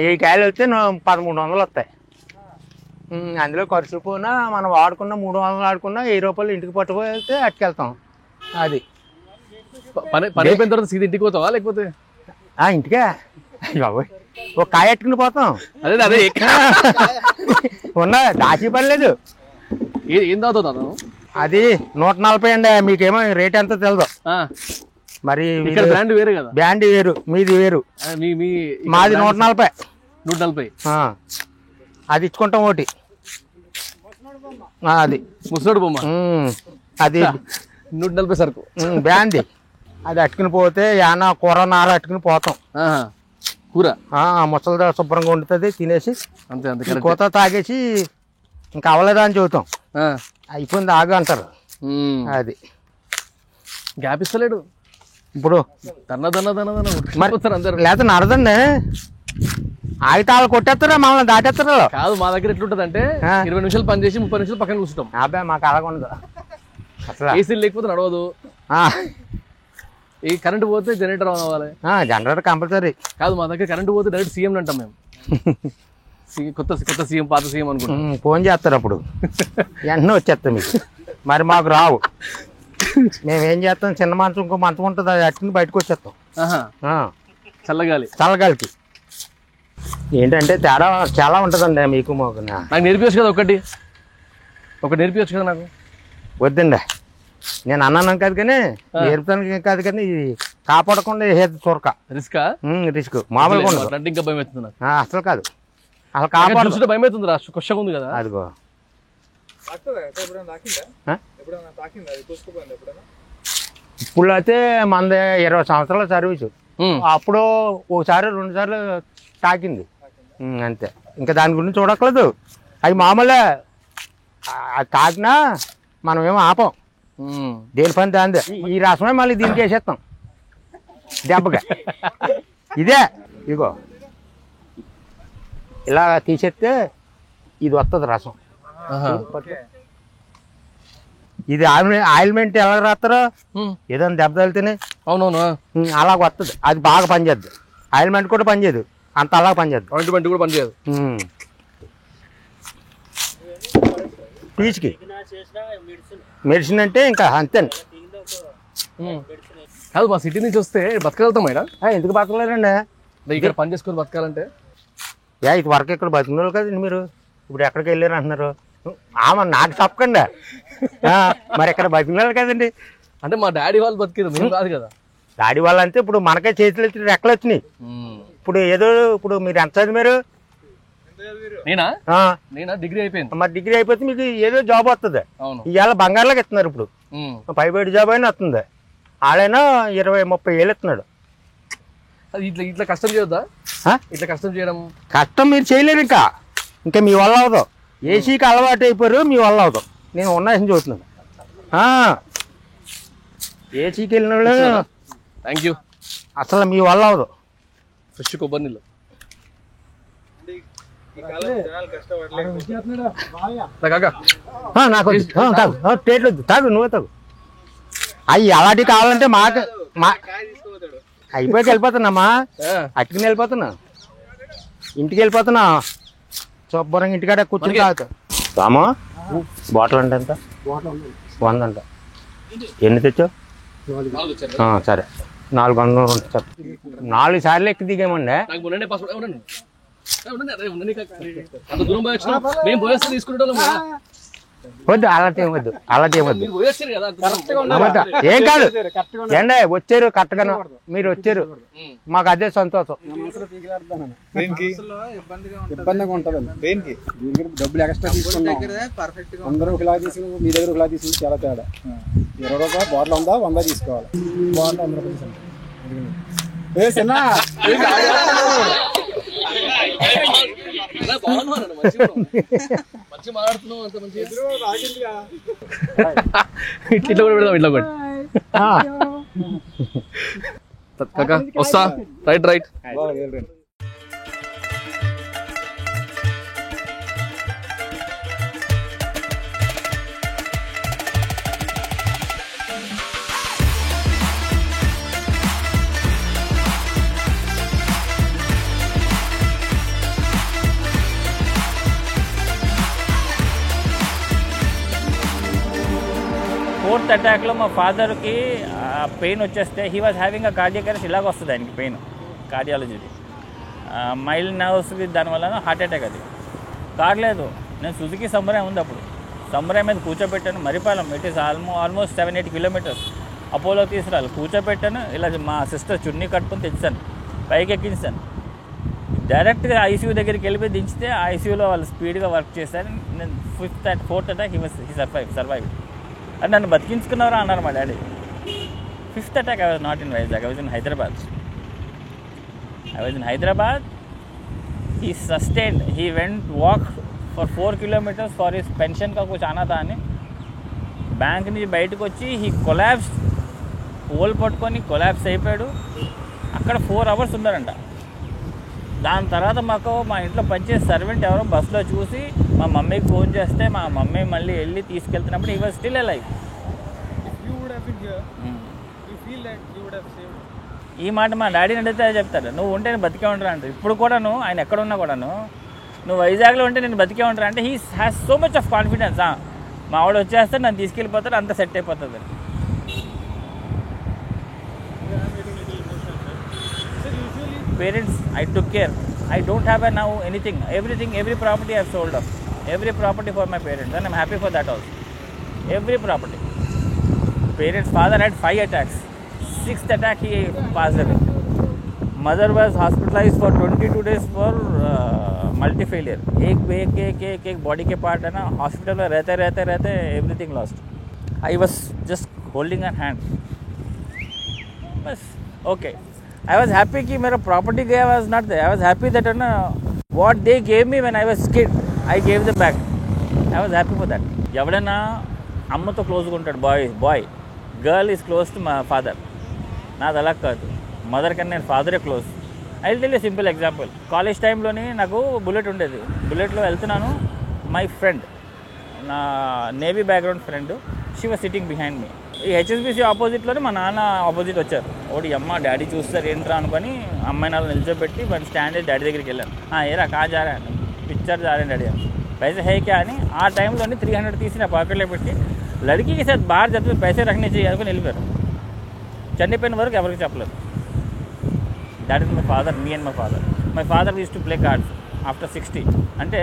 7 కాయలు వస్తే 1300 వస్తాయి. అందులో ఖర్చు పోయినా మనం వాడుకున్న 300 ఆడుకున్నా 1000 రూపాయలు ఇంటికి పట్టుకుపోతే అట్టుకెళ్తాం. అది పని అయిపోయిన తర్వాత సీదా ఇంటికి పోతావా లేకపోతే? ఇంటికే బాబోయ్ ఒక కాయ ఎట్టుకుని పోతాం. అదే ఉన్నా దాచి పర్లేదు. ఏం తాగుతావు? అది 140 అండి. మీకేమో రేట్ ఎంత తెలియదు. మరి బ్రాండ్ వేరే కదా. బ్రాండ్ వేరు, మీది వేరు. మాది 140. 140. అది ఇచ్చుకుంటాం ఒకటి. అది ముసలోడు బొమ్మ అది 140 సరుకు బ్యాంది. అది అట్టుకుని పోతే ఏమన్నా కూర నార అట్టుకుని పోతాం. కూర ముసలిదా శుభ్రంగా వండుతుంది, తినేసి అంతే అంతే కోత తాగేసి ఇంకా అవ్వలేదా అని చెబుతాం. అయిపోయింది ఆగు అంటారు. అది గ్యాప్ ఇస్తలేడు ఇప్పుడు. లేకపోతే నడదండి, ఆగితే వాళ్ళు కొట్టేస్తారా మమ్మల్ని దాటేస్తారా? కాదు, మా దగ్గర ఎట్లుంటది అంటే 20 నిమిషాలు పని చేసి 30 నిమిషాలు పక్కన కూర్చుంటాం. అబ్బాయి మాకు అలాగ ఉండదు అసలు. ఏసీ లేకపోతే నడవదు. ఈ కరెంట్ పోతే జనరేటర్ ఆన్ అవ్వాలి. Generator compulsory. కాదు, మా దగ్గర కరెంట్ పోతే డైరెక్ట్ సీఎం అంటాం మేము. కొత్త సీఎం పాత సీఎం అనుకుంటాం. ఫోన్ చేస్తారు అప్పుడు వెంటనే వచ్చేస్తాం మీకు. మరి మాకు రావు. మేమేం చేస్తాం, చిన్న మంచం ఇంకో మంచం ఉంటుంది, అది అట్టుకుని బయటకు వచ్చేస్తాం. చల్లగాలికి ఏంటంటే తేడా చాలా ఉంటుందండి మీకు మాకు. నాకు నేర్పించచ్చు కదా, ఒకటి నేర్పించచ్చు కదా నాకు. వద్దండి, నేను అన్నాను కాదు కానీ నేర్పుతానికి కాదు కానీ ఇది కాపాడకుండా వేసేది చూరక. రిస్క్ మామూలుగా ఉండదు. ఇంకా భయం అవుతుంది నాకు. అసలు కాదు, అసలు కాపాడు భయం అవుతుంది. కొషగా ఉంది కదా. అదిగో ఇప్పుడు అయితే మనది 20 సంవత్సరాల సర్వీసు. అప్పుడు ఒకసారి 2 సార్లు తాకింది అంతే. ఇంకా దాని గురించి చూడక్కలేదు. అవి మామూలే, అది తాకినా మనం ఏమో ఆపం. దేని పని దాందే. ఈ రసమే మళ్ళీ దీనికి వేసేస్తాం దెబ్బగా. ఇదే ఇదిగో ఇలా తీసేస్తే ఇది వస్తుంది రసం. ఇది ఆయిల్మెంట్ ఎలా రాస్తారో ఏదైనా దెబ్బ తగిలితేనే. అవునవును, అలాగ వస్తుంది. అది బాగా పనిచేద్దు. ఆయిల్మెంట్ కూడా పనిచేయదు, అంత అలాగ పనిచేద్దు. ఆయింట్మెంట్ కూడా పనిచేయదు. పీచుకి మెడిసిన్ అంటే ఇంకా అంతే. కాదు, మా సిటీ నుంచి వస్తే బతకగలుగుతాం మేడం. ఎందుకు బతకలేరండి? ఇక్కడ పని చేసుకొని బతకాలంటే ఇది వరకు ఇక్కడ బతికిన కదండి మీరు. ఇప్పుడు ఎక్కడికి వెళ్ళారు అంటున్నారు. నాకు తప్పకుండా మరి ఇక్కడ బతికినారు కదండి. అంటే మా డాడీ వాళ్ళు బతికేది, మేము కాదు కదా. డాడీ వాళ్ళు అంటే ఇప్పుడు మనకే చేతులు వచ్చి రెక్కలు వచ్చినాయి. ఇప్పుడు ఏదో ఇప్పుడు మీరు ఎంత చదివారు? నేనా డిగ్రీ అయిపోయింది. మరి డిగ్రీ అయిపోతే మీకు ఏదో జాబ్ వస్తుంది. ఇవాళ బంగారులాగా ఇస్తున్నారు. ఇప్పుడు 5 జాబ్ అయినా వస్తుంది. ఆడైనా 20-30 ఏళ్ళు ఇస్తున్నాడు. ఇట్లా కష్టం చేయొద్దా? ఇట్లా కష్టం చేయడం కష్టం మీరు చేయలేరు. ఇంకా మీ వల్ల అవదు. ఏసీకి అలవాటు అయిపోయారు, మీ వల్ల అవదు. నేను ఉన్నాయని చూస్తున్నాను. ఏసీకి వెళ్ళిన వాళ్ళు థ్యాంక్ యూ అసలు మీ వల్ల అవదు. ఫ్రెష్ కొబ్బరి నీళ్ళు నాకు టేట్లొద్దు, తాగు, నువ్వే తాగు. అవి అలాంటివి కావాలంటే మాకు అయిపోయాక వెళ్ళిపోతున్నామ్మా. అట్టుకుని వెళ్ళిపోతున్నా, ఇంటికి వెళ్ళిపోతున్నా. శుభ్రంగా ఇంటికాడ కూర్చుని తాగుతా. రామా బాటిల్ అంటే ఎంత? 100 అంట. ఎన్ని తెచ్చావు? సరే, 400 ఉంటుంది. 4 సార్లు ఎక్కి దిగామండి. వద్దు, అలాంటి ఏమొద్దు, అలాంటి ఏమొద్దు. ఏం కాదు ఎండ వచ్చారు కరెక్ట్గాను. మీరు వచ్చారు, మాకు అదే సంతోషం. ఇబ్బందిగా ఉంటుందండి. దేనికి డబ్బులు ఎక్స్ట్రా తీసుకున్నాం. అందరూ ఒకలా తీసుకుని మీ దగ్గర ఒకలా తీసుకుని చాలా తేడా. 20 రూపాయలు బాటిల్ ఉందా, 100 తీసుకోవాలి. బాటిల్ 100 రూపాయలు. ఇట్లా కూడా పెడదాం. ఇట్లా కూడా వస్తా. రైట్. ఫోర్త్ అటాక్లో మా ఫాదర్కి పెయిన్ వచ్చేస్తే he was having a cardiac arrest. ఇలాగ వస్తుంది ఆయనకి పెయిన్, కార్డియాలజీది మైల్డ్ నర్వ్స్కి, దానివల్ల హార్ట్ అటాక్. అది కావట్లేదు. నేను సుజుకి సమురాయ్ ఉంది అప్పుడు, సమురాయ్ మీద కూర్చోబెట్టాను. Marripalem, it is almost 7-8 kilometres. Apollo తీసుకురాలి, కూర్చోబెట్టాను. ఇలా మా సిస్టర్ చున్నీ కట్టుకొని తెచ్చాను, పైకి ఎక్కించాను. డైరెక్ట్గా ఐసీయూ దగ్గరికి వెళ్ళిపోయి దించితే ఆ ఐసీయూలో వాళ్ళు స్పీడ్గా వర్క్ చేశారు. నేను ఫోర్త్ అటాక్ హీ సర్వైవ్ అని నన్ను బతికించుకున్నారా అన్నారు మా daddy. Fifth attack I was not in Vizag, I was in Hyderabad. He sustained. He went walk for 4 kilometers for his pension का कुछ आना था అని బ్యాంక్ నుంచి బయటకు వచ్చి హీ కొలాప్స్, ఓల్ పట్టుకొని కొలాప్స్ అయిపోయాడు. అక్కడ 4 hours ఉన్నారంట. దాని తర్వాత మాకు మా ఇంట్లో పనిచేసే సర్వెంట్ ఎవరో బస్సులో చూసి మా మమ్మీకి ఫోన్ చేస్తే మా మమ్మీ మళ్ళీ వెళ్ళి తీసుకెళ్తున్నప్పుడు he was still alive. ఈ మాట మా డాడీని అడిగితే చెప్తాడు, నువ్వు ఉంటే నేను బతికే ఉంటారా అంటే. ఇప్పుడు కూడాను ఆయన ఎక్కడ ఉన్నా కూడాను నువ్వు వైజాగ్లో ఉంటే నేను బతికే ఉంటారా అంటే he has so much of confidence. మా ఆవిడ వచ్చేస్తే నన్ను తీసుకెళ్ళిపోతాడు, అంత సెట్ అయిపోతుంది. Parents I took care. I don't have now anything. Every property I have sold off. Every property for my parents, and I'm happy for that also. Every property. Parents' father had 5 attacks. 6th attack he passed away. Mother was hospitalized for 22 days for multi-failure. एक body के part है ना, hospital में रहते everything lost. I was just holding her hand. बस okay. I was happy कि मेरा property गया was not there. I was happy that what they gave me when I was kid, I gave them back. I was happy for that. ఎవడైనా అమ్మతో క్లోజ్గా ఉంటాడు, boy girl is close to మా father. నాది అలా కాదు, mother కన్నా నేను ఫాదరే close. I will tell you simple example. College టైంలోని నాకు బుల్లెట్ ఉండేది. బుల్లెట్లో వెళ్తున్నాను, మై ఫ్రెండ్, నా navy background friend, she was sitting behind me. ఈ హెచ్ఎస్బిసి ఆపోజిట్లోనే మా నాన్న ఆపోజిట్ వచ్చారు. ఒకటి అమ్మ డాడీ చూస్తారు ఏంట్రా అనుకొని అమ్మాయి నాన్న నిల్చోబెట్టి మన స్టాండ్ డాడీ దగ్గరికి వెళ్ళాను. ఏరా కా జారా అని, పిక్చర్ జారే డాడీ అని, पैसे है क्या అని. ఆ టైంలోని 300 తీసి నా పాకెట్లో పెట్టి లड़की సార్ బాగా చదివి पैसे రखने चाहिए అనుకుని వెళ్ళిపోయారు. చనిపోయిన వరకు ఎవరికి చెప్పలేదు. That is my father, me and my father use to play cards after 60. అంటే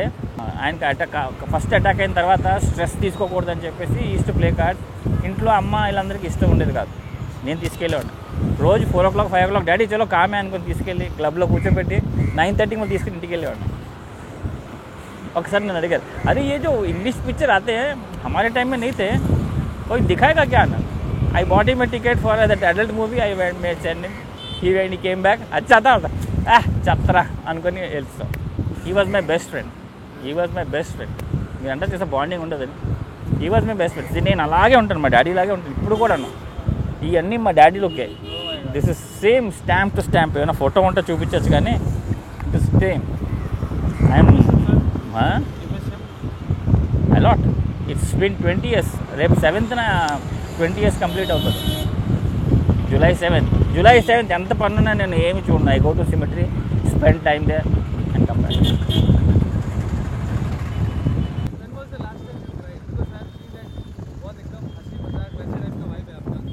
ఆయనకి ఫస్ట్ అటాక్ అయిన తర్వాత స్ట్రెస్ తీసుకోకూడదని చెప్పేసి యూస్ టు ప్లే కార్డ్స్. ఇంట్లో అమ్మ వీళ్ళందరికీ ఇష్టం ఉండేది కాదు. నేను తీసుకెళ్ళేవాడు రోజు 4 o'clock 5 o'clock డాడీ చలో కామే అనుకుని తీసుకెళ్ళి క్లబ్లో కూర్చోబెట్టి 9:30 మళ్ళీ తీసుకుని ఇంటికి వెళ్ళేవాడు. ఒకసారి నేను అడిగారు, अरे ये जो इंग्लिश पिक्चर आते हैं हमारे टाइम में नहीं थे, कोई दिखाएगा क्या ना. I bought him a ticket for that adult movie. I went made send him. He came back. अच्छा था చత్రా అనుకొని వెళ్తాం. He was my best friend. మీరు అంటే చేసే బాండింగ్ ఉండదండి. He was my best friend. నేను అలాగే ఉంటాను, మా డాడీ లాగే ఉంటాను ఇప్పుడు కూడాను. ఇవన్నీ మా డాడీలోకే. This is same stamp to stamp. ఏమైనా ఫోటో ఉంటే చూపించవచ్చు కానీ it is same. I'm a lot. It's been 20 years. రేపు 7th 20 years కంప్లీట్ అవుతుంది. July 7th ఎంత పనున్నా నేను ఏమి చూడను. I go to cemetery, spend time there and come back.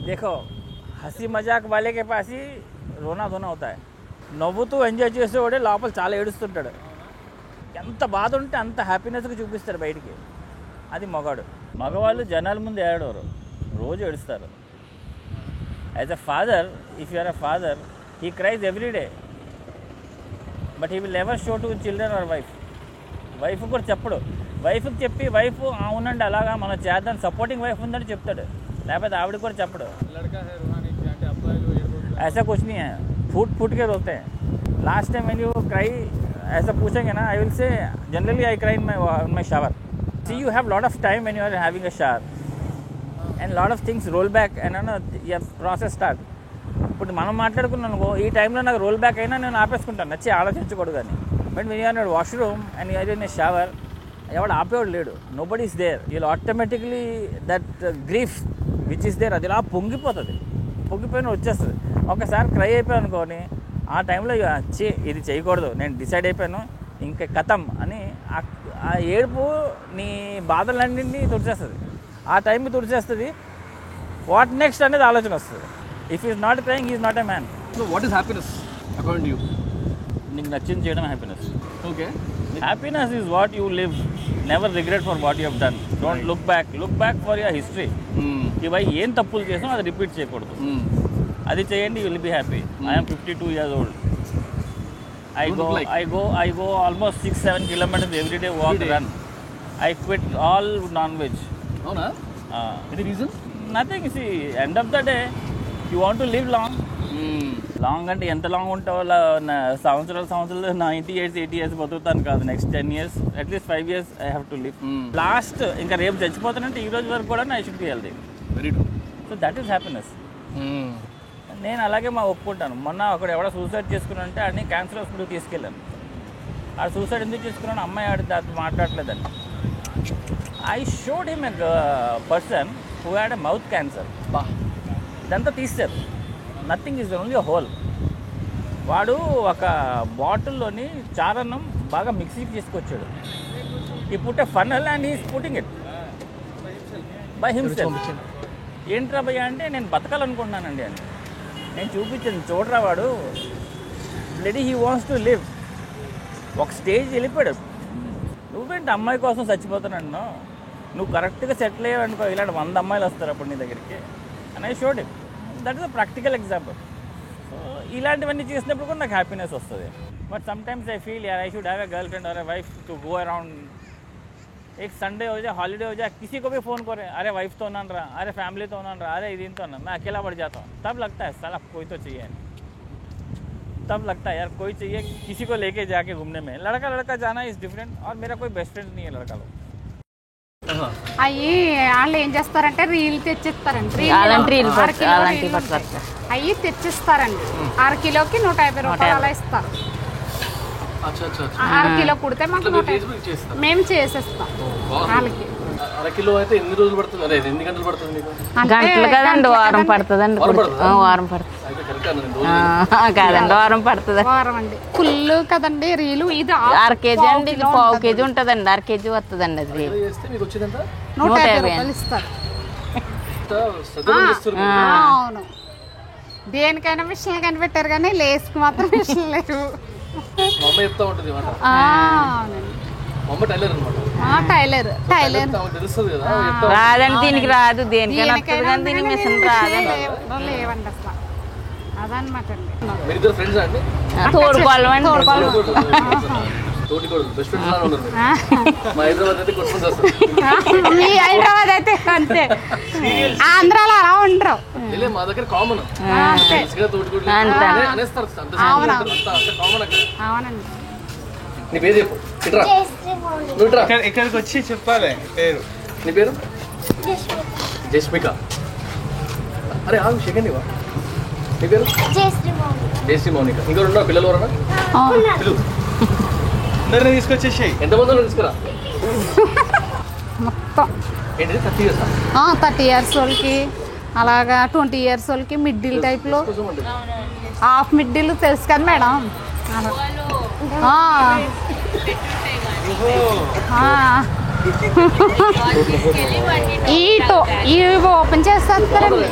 देखो हंसी मजाक वाले के पास ही रोना धोना होता है. నవ్వుతూ ఎంజాయ్ చేసేవాడే లోపల చాలా ఏడుస్తుంటాడు. ఎంత బాధ ఉంటే అంత హ్యాపీనెస్గా చూపిస్తాడు బయటికి. అది మగవాళ్ళు జనాల ముందు ఏడవరు, రోజు ఏడుస్తారు. As a father, if you are a father, he cries every day, but he will never show to children or wife కూడా చెప్పడు. వైఫ్కి చెప్పి వైఫ్ అవునండి అలాగా మనం చేద్దాం సపోర్టింగ్ వైఫ్ ఉందని చెప్తాడు, లేకపోతే ఆవిడ కూడా చెప్పడు. ऐसा कुछ नहीं है, फूट के रोते हैं. Last time when you cry ऐसा पूछेंगे ना, I will say generally I cry in my shower. See you have lot of time when you are having a shower and lot of things roll back and process start. ఇప్పుడు మనం మాట్లాడుకున్నాను ఈ టైంలో నాకు roll back అయినా నేను ఆపేసుకుంటాను, నచ్చి ఆలోచించకూడదు కానీ. But when you're in washroom and you're in a shower, ఎవడు ఆపేవాడు లేడు, నో బడీ ఈస్ దేర్. వీళ్ళు automatically that grief which is there అది ఇలా పొంగిపోయిన వచ్చేస్తుంది. ఒకసారి క్రై అయిపోయాను అనుకోని ఆ టైంలో ఇది చేయకూడదు, నేను డిసైడ్ అయిపోయాను ఇంకా కథం అని ఆ ఏడుపు నీ బాధలన్నింటినీ తుడిచేస్తుంది. ఆ టైంకి తుడిచేస్తుంది. వాట్ నెక్స్ట్ అనేది ఆలోచన వస్తుంది. If is not crying is not a man. So what is happiness according to you? నీకు నచ్చింది చేయడం happiness. Okay, happiness is what you live, never regret for what you have done. Don't look back for your history. ఇవి ఏం తప్పులు చేసినా అది repeat చేయకూడదు. అది చేయండి, you will be happy. I'm 52 years old. I go almost 6-7 kilometers every day walk run. I quit all non-veg. అవునా? Any reason? Nothing. See, end of the day, you want to live long. Long అంటే ఎంత long ఉంటావో సంవత్సరాలు 90 years 80 years బతుకుతాను కాదు. Next 10 years at least 5 years I have to live. Last ఇంకా రేపు చచ్చిపోతానంటే ఈ రోజు వరకు కూడా I should be healthy. Very true. So that is happiness. నేను అలాగే ఒప్పుకుంటాను. మొన్న ఒకడు ఎవడో సూసైడ్ చేసుకున్నానంటే ఆడిని క్యాన్సర్ హాస్పిటల్కి తీసుకెళ్ళాను. ఆ సూసైడ్ ఎందుకు చేసుకున్నాను, అమ్మాయి ఆడి దాంతో మాట్లాడలేదండి. I showed him a person who had a mouth cancer. ఇదంతా తీస్తారు. Nothing is only a hole. వాడు ఒక బాటిల్లోని చారన్నం బాగా మిక్సీకి తీసుకొచ్చాడు. ఈ put the funnel and is putting it by himself. ఏంట్రా భయ్యా అంటే నేను బతకాలనుకుంటున్నానండి అని నేను చూపించాను. చూడరా వాడు bloody he wants to live. ఒక స్టేజ్ వెళ్ళిపోయాడు. నువ్వేంటి అమ్మాయి కోసం చచ్చిపోతానన్నా, నువ్వు కరెక్ట్గా సెటిల్ అయ్యావనుకో ఇలాంటి 100 అమ్మాయిలు వస్తారు అప్పుడు నీ దగ్గరికి అని I showed it. That is a practical example. So ఇలాంటివన్నీ చేసినప్పుడు కూడా నాకు హ్యాపీనెస్ వస్తుంది. బట్ సమ్టైమ్స్ ఐ ఫీల్ यार I should have a girlfriend और a wife to go around. एक संडे हो जाए, हॉलीडे हो जाए, किसी को भी फ़ोन करे, अरे वाइफ तो ना रहा, अरे फैमिली तो ना रहा, अरे दिन तो ना, मैं अकेला बढ़ जाता हूँ. तब लगता है साला कोई तो चाहिए. तब लगता है यार कोई चाहिए किसी को लेके जाके घूमने में. लड़का जाना इज़ डिफरेंट. और मेरा कोई बेस्ट फ्रेंड नहीं है लड़का लोग. అవి వాళ్ళు ఏం చేస్తారంటే రీల్ తెచ్చిస్తారండి. అవి తెచ్చిస్తారండి. 1/2 కిలోకి 150 రూపాయలు అలా ఇస్తారు. 1/2 కిలో కుడితే మాకు మేము చేసేస్తాం వాళ్ళకి. 1/2 కిలో అయితే ఎన్ని రోజులు పడుతుంది? అదే ఎన్ని గంటలు పడుతుంది మీకు? గంటలు కదండి, వారం పడుతుందండి. వారం పడుతుంది కాదండి, వారం పడుతుంది. వారం అండి. ఫుల్ కదండి రీలు. ఇది 1/2 కేజీ అండి, ఇది 1/2 కేజీ ఉంటుందండి. 1/2 కేజీ వస్తుందండి అది. 150 రూపాయలు ఇస్తారు. అవును, దేనికైనా మిషన్ కనిపెట్టారు కానీ లేస్కి మాత్రం మిషన్ లేరు. టైలర్ రాదండి, దీనికి రాదు. దేనికైనా దీనికి మిషన్ రాదండి. లేవండి అసలు. అదనమాట అండి. తోడుకోవాలండి. మీ హైదరాబాద్ అయితే అంతే, ఆంధ్రాలో అలా ఉండరు. మా దగ్గర కామన్. అవునండి. నీ పేరు చెప్పు. ఇక్కడికి వచ్చి చెప్పాలి పేరు. నీ పేరు? జస్మిక. అరే ఆగు సెకండ్ ఇవా. నీ పేరు? జయశ్రీ మౌనిక. ఇంకా 2 పిల్లలు ఎవరన్నా? అందరినీ తీసుకొచ్చేసాయి. ఎంతమంది తీసుకురా? మొత్తం ఏంటి 30 years? 30 years వాళ్ళకి, అలాగా 20 years వాళ్ళకి మిడ్డిల్ టైప్లో. హాఫ్ మిడ్డిల్ తెలుసు కదా మేడం. ఇవి ఓపెన్ చేసేస్తారండి.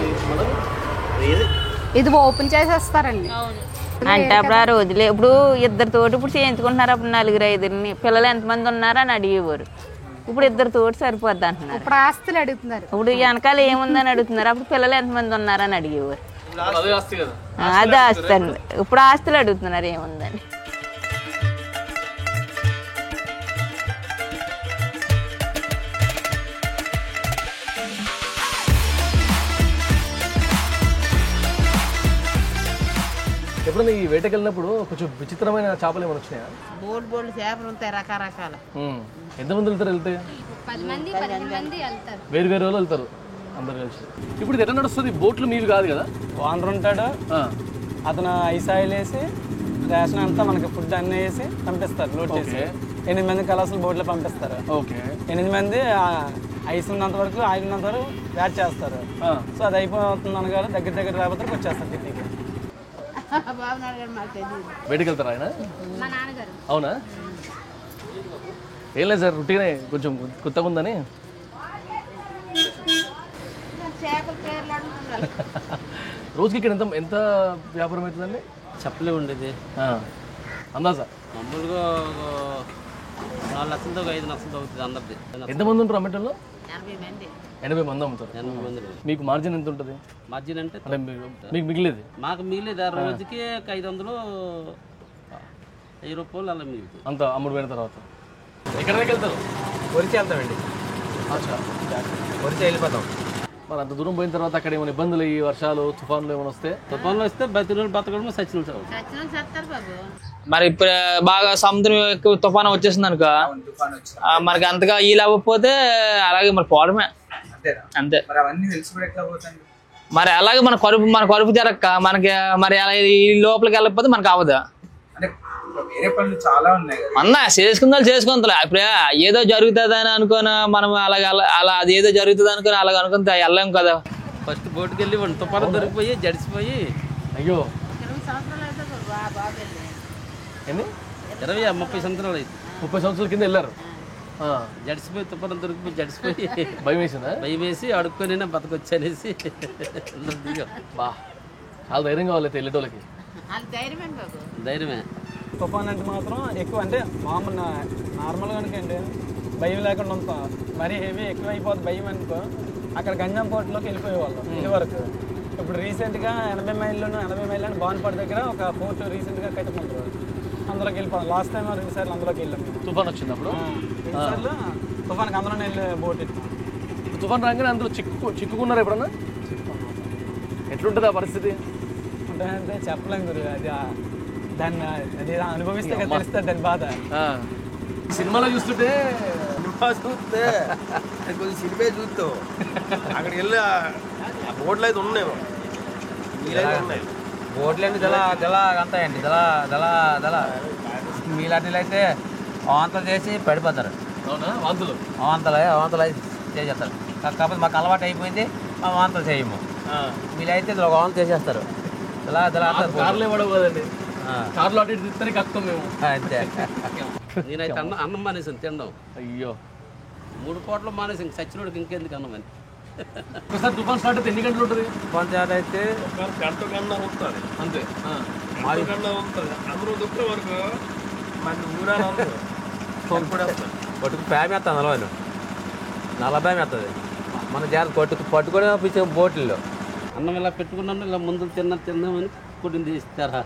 ఇది ఓపెన్ చేసేస్తారండి. అంటే అప్పుడు ఆ రోజులే ఇప్పుడు ఇద్దరితోటి ఇప్పుడు చేయించుకుంటున్నారు. అప్పుడు 4-5 పిల్లలు ఎంతమంది ఉన్నారా అని అడిగేవారు. ఇప్పుడు ఇద్దరితోటి సరిపోద్ది అంటున్నారు. ఇప్పుడు ఆస్తులు అడుగుతున్నారు. ఇప్పుడు వెనకాల ఏముందని అడుగుతున్నారు. అప్పుడు పిల్లలు ఎంతమంది ఉన్నారని అడిగేవారు. అదే ఆస్తి అండి. ఇప్పుడు ఆస్తులు అడుగుతున్నారు ఏముందని. ఎప్పుడన్నా ఈ వేటకి వెళ్ళినప్పుడు కొంచెం విచిత్రమైన చేపలు ఏమైనా వచ్చినాయా? బోల్డ్ చేపలు ఉంటాయి రకరకాల. ఎంతమంది వెళ్తారు? వెళ్తే 10 మంది 15 మంది వెళ్తారు. వేరు వాళ్ళు వెళ్తారు అందరు కలిసి. ఇప్పుడు ఇది ఎట్లా నడుస్తుంది? బోట్లు మీవి కాదు కదా? ఓనర్ ఉంటాడు, అతను ఐస్ ఆయిల్ వేసి రేషన్ అంతా మనకి ఫుడ్ అన్నీ వేసి పంపిస్తారు. లోడ్ చేసి 8 మంది కలర్స్లు బోట్లో పంపిస్తారు. 8 మంది ఐస్ ఉన్నంత వరకు ఆయిల్ ఉన్నంత వరకు యాడ్ చేస్తారు. సో అది అయిపోతుంది అనగా దగ్గర రాబోతే వచ్చేస్తారు ఇంటికి. బయటకు వెళ్తారా ఆయన? మా నాన్నగారు. అవునా? ఏం లేదు సార్, రొటీనే కొంచెం కొత్తగా ఉందని. రోజుకి ఇక్కడ ఎంత వ్యాపారం అవుతుందండి? చెప్పలే ఉండేది అందాజా మామూలుగా 4 లక్షలతో 5 లక్షలతో అవుతుంది అందరిది. ఎంతమంది ఉంటారు అమ్మటంలో? 80 మంది అమ్ముతారు. 80 మంది. మీకు మార్జిన్ ఎంత ఉంటుంది? మార్జిన్ అంటే మీకు మిగిలేదు? మాకు మిగిలేదు రోజుకి 500 1000 రూపాయలు అలా మిగులుతుంది. అంత అమ్ముడు పోయిన తర్వాత ఎక్కడ దాకా వెళ్తారు? వరిచి వెళ్తామండి. వరిచి వెళ్ళిపోతాం. మరి అంత దూరం పోయిన తర్వాత అక్కడ ఏమైనా ఇబ్బందులు ఈ వర్షాలు తుఫాన్లు ఏమైనా వస్తే? తుఫాన్లు వస్తే బతిరోజు బతకడం సచిన బాబు. మరి ఇప్పుడు బాగా సముద్రం ఎక్కువ తుఫాను వచ్చేసింది అనుకో, మనకి అంతగా ఈలు అవ్వకపోతే అలాగే మరి పోవడమే అంతే. మరి అలాగే మన కరుపు జరక్క మనకి మరి అలా ఈ లోపలికి వెళ్ళకపోతే మనకు అవ్వదు. అన్నా చేసుకుందా ఇప్పుడు ఏదో జరుగుతుంది అని అనుకోని మనం అలా అది ఏదో జరుగుతుంది అనుకుని అలాగ అనుకుని వెళ్ళాం కదా. ఫస్ట్ బోటుకి వెళ్ళి తుఫాను దొరికిపోయి జడిసిపోయి అయ్యో 20-30 సంవత్సరాలు అయితే 30 సంవత్సరాల కింద వెళ్ళారు. జడిసిపోయి తుఫాను దొరికిపోయి జడిసిపోయి భయం వేసిందా? భయం వేసి అడుక్కొని బతకొచ్చనేసి బా చాలా ధైర్యం కావాలి వెళ్ళేటోళ్ళకి. ధైర్యమే. తుఫాన్ అంటే మాత్రం ఎక్కువ అంటే మామూలు నార్మల్గా అనుకోండి భయం లేకుండా ఉంటాం. మరీ హెవీ ఎక్కువ అయిపోతుంది భయం అనుకో అక్కడ గంజాం పోర్టులోకి వెళ్ళిపోయేవాళ్ళం ఇది వరకు. ఇప్పుడు రీసెంట్గా 80 మైళ్ళు అని బాన్పాడు దగ్గర ఒక పోర్టు రీసెంట్గా కట్టుకుంటారు, అందులోకి వెళ్ళిపోతాం. లాస్ట్ టైం 2 సార్లు అందులోకి వెళ్ళాం. తుఫాన్ వచ్చినప్పుడు 2 సార్లు తుఫాన్కి అందులోనే వెళ్ళి బోట్ తుఫాన్ రాగానే అందులో చిక్కుకున్నారు ఎప్పుడన్నా? ఎట్లుంటుంది ఆ పరిస్థితి? అంటే చెప్పలేం గురు, అది దాన్ని అది అనుభవిస్తే తెలుస్తుంది దాని బాధ. సినిమాలో చూస్తుంటే కొంచెం సినిమా చూస్తావు, అక్కడికి వెళ్ళి బోట్లు అయితే ఉన్నాయి, బోట్లు అండి జల అంతాయండి జల మీలాంటి అయితే అవంతలు చేసి పడిపోతారు. అవంతలు చేసేస్తారు. కాకపోతే మాకు అలవాటు అయిపోయింది, మా వాంతలు చేయము. మీరైతే ఇలా వాంతలు చేసేస్తారు. కార్లే పడవు కదండి, కార్లో అటు ఇటు తిప్పుతానే కక్కుతాం మేము. అంతే. నేనైతే అన్నం మానేసాను తినడం. అయ్యో 3 పూటలు మానేసాను, చచ్చినోడికి ఇంకెందుకు అన్నం అని. ఒకసారి తుఫాన్ స్టార్ట్ అయితే ఎన్ని గంటలు ఉంటుంది? తుఫాన్ స్టార్ట్ అయితే గంట కన్నా ఉంటుంది అంతే. కన్నా ఉంటుంది. అందరూ దుఃఖం వరకు మన ఊరాలు పట్టుకు ప్యామ్ వేస్తాను అలవాళ్ళు 40 వేస్తుంది. మన జాగ్రత్త పట్టుకొని పంపించే బోట్లలో అన్నం ఇలా పెట్టుకున్నాను, ఇలా ముందు తిన్నామని కొట్టింది ఇస్తారా.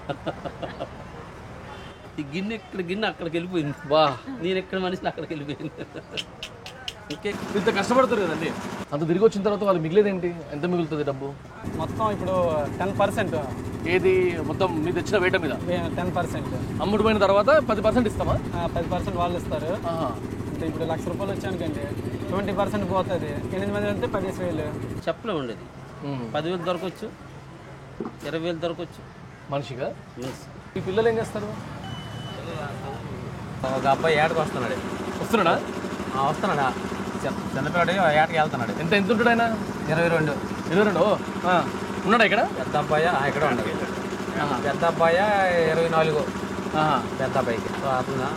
ఈ గిన్నె అక్కడికి వెళ్ళిపోయింది. బా నేను ఎక్కడ మనిషిని అక్కడికి వెళ్ళిపోయింది. ఇంత కష్టపడతారు కదండి, అంత తిరిగి వచ్చిన తర్వాత వాళ్ళు మిగిలేదేంటి? ఎంత మిగులుతుంది డబ్బు? మొత్తం ఇప్పుడు 10%. ఏది మొత్తం మీరు తెచ్చిన వేట మీద 10%. అమ్ముడు పోయిన తర్వాత 10% ఇస్తామా? 10% వాళ్ళు ఇస్తారు. అంటే ఇప్పుడు 1,00,000 రూపాయలు వచ్చానుకండి 20% పోతుంది. 8 మంది అంటే 15,000. చెప్పలే ఉండేది. 10,000 దొరకవచ్చు, 20,000 దొరకవచ్చు మనిషిగా. ఈ పిల్లలు ఏం చేస్తారు? ఒక అబ్బాయి ఏటకు వస్తున్నాడా? వస్తున్నాడా చిన్నపిల్లడు ఏటకి వెళ్తున్నాడు. ఎంత ఉంటాడు ఆయన? 22. 22 ఉన్నాడా ఇక్కడ? పెద్ద అబ్బాయి ఇక్కడ ఉన్నాడు. పెద్ద అబ్బాయి 24. పెద్ద అబ్బాయికి అతను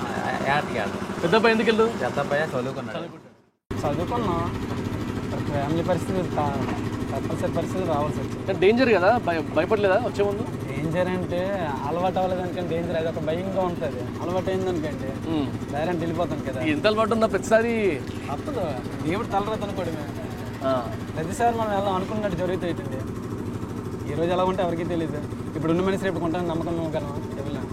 ఏటకి వెళ్తాడు. పెద్ద అబ్బాయి ఎందుకు వెళ్ళు? పెద్ద అబ్బాయి చదువుకున్నాం. ఫ్యామిలీ పరిస్థితి తప్పనిసరి పరిస్థితి రావాల్సి వచ్చింది. డేంజర్ కదా, భయపడలేదా వచ్చే ముందు? డేంజర్ అంటే అలవాటు అవ్వలేదనుకంటే డేంజర్, అది ఒక భయంగా ఉంటుంది. అలవాటు అయిందనుకంటే డైరెక్ట్ వెళ్ళిపోతాను కదా. ఎంత అలవాటు ఉందా? ప్రతిసారి అప్పుడు దేవుడు తలరాత అనుకోవడమే. ప్రతిసారి మనం ఎలా అనుకున్నట్టు జరుగుతుంది. ఈ రోజు ఎలా ఉంటే ఎవరికి తెలియదు. ఇప్పుడు ఉన్న మనిషి రేపు కొంటాను నమ్మకం కదా చెప్పలేము.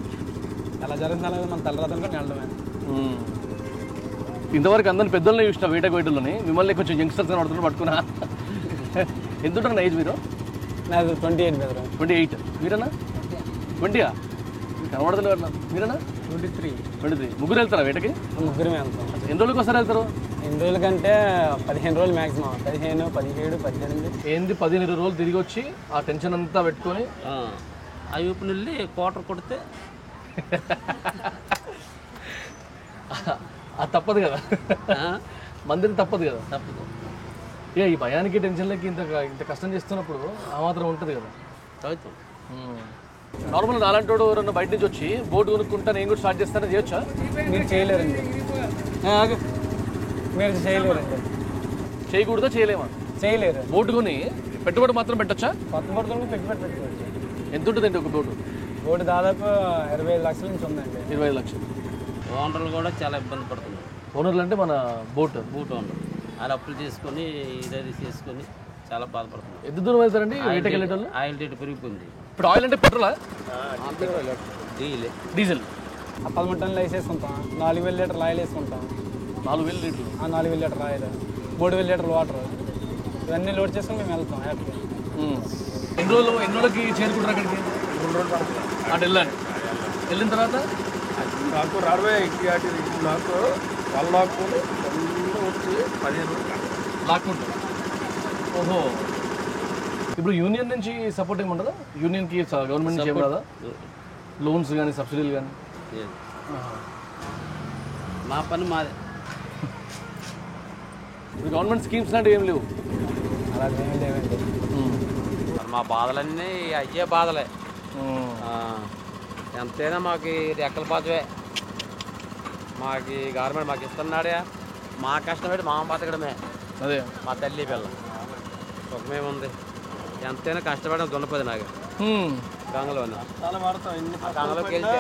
ఎలా జరుగుతుంది అలాగే మన తలరాత అనుకోని వెళ్ళడమే. ఇంతవరకు అందరిని పెద్దోళ్ళని చూసిన వేటలోని మిమ్మల్ని కొంచెం యంగ్స్టర్స్ పడుతున్నారు పట్టుకున్నా. ఎంత ఉంటారు ఏజ్ మీరు? నాకు 28 బెదరు. 28. మీరన్నా 20? కనబడతలేదు. మీరన్నా 23. ముగ్గురు వెళ్తారా వేటకి? ముగ్గురమే వెళ్తాం. ఎన్ని రోజులకి ఒకసారి వెళ్తారు? ఎన్ని రోజులకంటే 15 రోజులు మ్యాక్సిమం. 15, 17, 18. ఏంది 15 రోజులు తిరిగి వచ్చి ఆ టెన్షన్ అంతా పెట్టుకొని అవి ఇప్పుడు వెళ్ళి క్వార్టర్ కొడితే అది తప్పదు కదా, మందిని తప్పదు కదా. తప్పదు. ఈ భయానికి టెన్షన్లకి ఇంత కష్టం చేస్తున్నప్పుడు ఆ మాత్రం ఉంటుంది కదా. నార్మల్ అలాంటి వాడు ఎవరన్నా బయట నుంచి వచ్చి బోట్ కొనుక్కుంటా నేను కూడా స్టార్ట్ చేస్తానని చేయొచ్చా? మీరు చేయలేరండి. మీరు చేయలేరండి. చేయకూడదా? చేయలేమా? చేయలేరు. బోటు కొని పెట్టుబడి మాత్రం పెట్టచ్చా? కొత్త బోటు కొని పెట్టుబడి పెట్టుకోవచ్చు. ఎంత ఉంటుందండి ఒక బోటు? బోటు దాదాపు 25 లక్షల నుంచి ఉందండి. 25 లక్షలు. ఓనర్లు కూడా చాలా ఇబ్బంది పడుతున్నారు. ఓనర్లు అంటే మన బోట్ ఓనర్ వాళ్ళు అప్పులు చేసుకొని ఇదే చేసుకొని చాలా బాధపడుతున్నారు. ఎంత దూరం వెళ్తారండి వేటకి వెళ్ళేటోళ్ళు? ఆయిల్ రేటు పెరిగిపోయింది. ఇప్పుడు ఆయిల్ అంటే పెట్రోలా? డీజిల్. డీజిల్ 13 టన్నులు వేసేసుకుంటాం, 4000 లీటర్లు ఆయిల్ వేసుకుంటాం. 4000 లీటర్లు? 4000 లీటర్ ఆయిల్, 3000 లీటర్లు వాటర్, ఇవన్నీ లోడ్ చేసుకుని మేము వెళ్తాం యాడ్కి. ఎన్ని రోజులకి చేరుకుంటారు అక్కడికి? 2 రోజులు పడుతుంది. అటు వెళ్ళండి. వెళ్ళిన తర్వాత నాకు రావే ఇంటి నాకు వాళ్ళు లాక్కొని వచ్చి 15 రోజులు లాక్కుంటారు. ఓహో, ఇప్పుడు యూనియన్ నుంచి సపోర్ట్ ఏమి ఉండదా? యూనియన్కి గవర్నమెంట్ నుంచి ఏమి రాదా? లోన్స్ కానీ సబ్సిడీలు కానీ? మా పని మాదే. గవర్నమెంట్ స్కీమ్స్ లాంటివి ఏం లేవు? అలా ఏమీ లేవండి. మా బాధలన్నీ అయ్యే బాధలే. ఎంతైనా మాకు రెక్కల పాతవే. మాకు గవర్నమెంట్ మాకు ఇస్తున్నాడే, మా కష్టపడి మా బతకడమే. అదే మా తల్లి పిల్ల సుఖమేముంది. ఎంతైనా కష్టపడడం దున్నపోదు నాకు. గంగలోనే చాలా వాడతాం. గంగలోకి వెళ్తే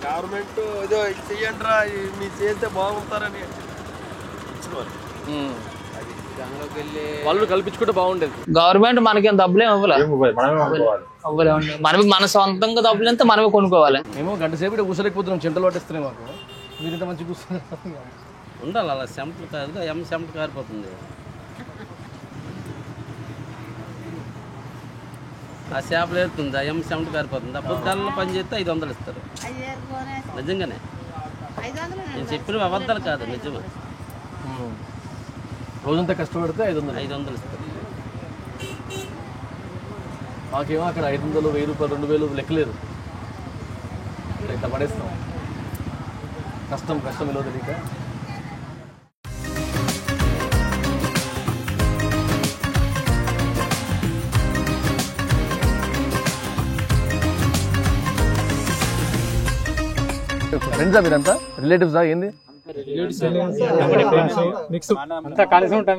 గవర్నమెంట్ ఏదో చెయ్యండి రా, మీరు చేస్తే బాగుంటారని ఇచ్చేవారు. అది గంగలోకి వెళ్ళి వాళ్ళు కల్పించుకుంటే బాగుండేది. గవర్నమెంట్ మనకి డబ్బులు మనమే మన సొంతంగా డబ్బులు ఎంత మనమే కొనుక్కోవాలి. మేము గంట సేపు ఇక్కడ కూర్చోలేకపోతున్నాం, చెంటలు పట్టేస్తున్నాయి మాకు. మీరు ఇంత మంచి కూర్చున్నారు. ఉండాలి అలా చెమటలు కాదు, చెమట కారిపోతుంది. ఆ చేపలు ఏరుతుంది, ఆ చెమట కారిపోతుంది. అప్పుడు డల్లు పని చేస్తే 500 ఇస్తారు. నిజంగానే నేను చెప్పిన అబద్ధాలు కాదు, నిజమే. రోజంతా కష్టపడితే 500 ఇస్తారు. మాకేమో అక్కడ 500, 1000 రూపాయలు, 2000 లెక్కలేదు. ఇట్లా పడేస్తాం. కష్టం విలువ తెలియక. ఫ్రెండ్సా మీరంతా? రిలేటివ్సా ఏంది? అంతా కలిసి ఉంటాం.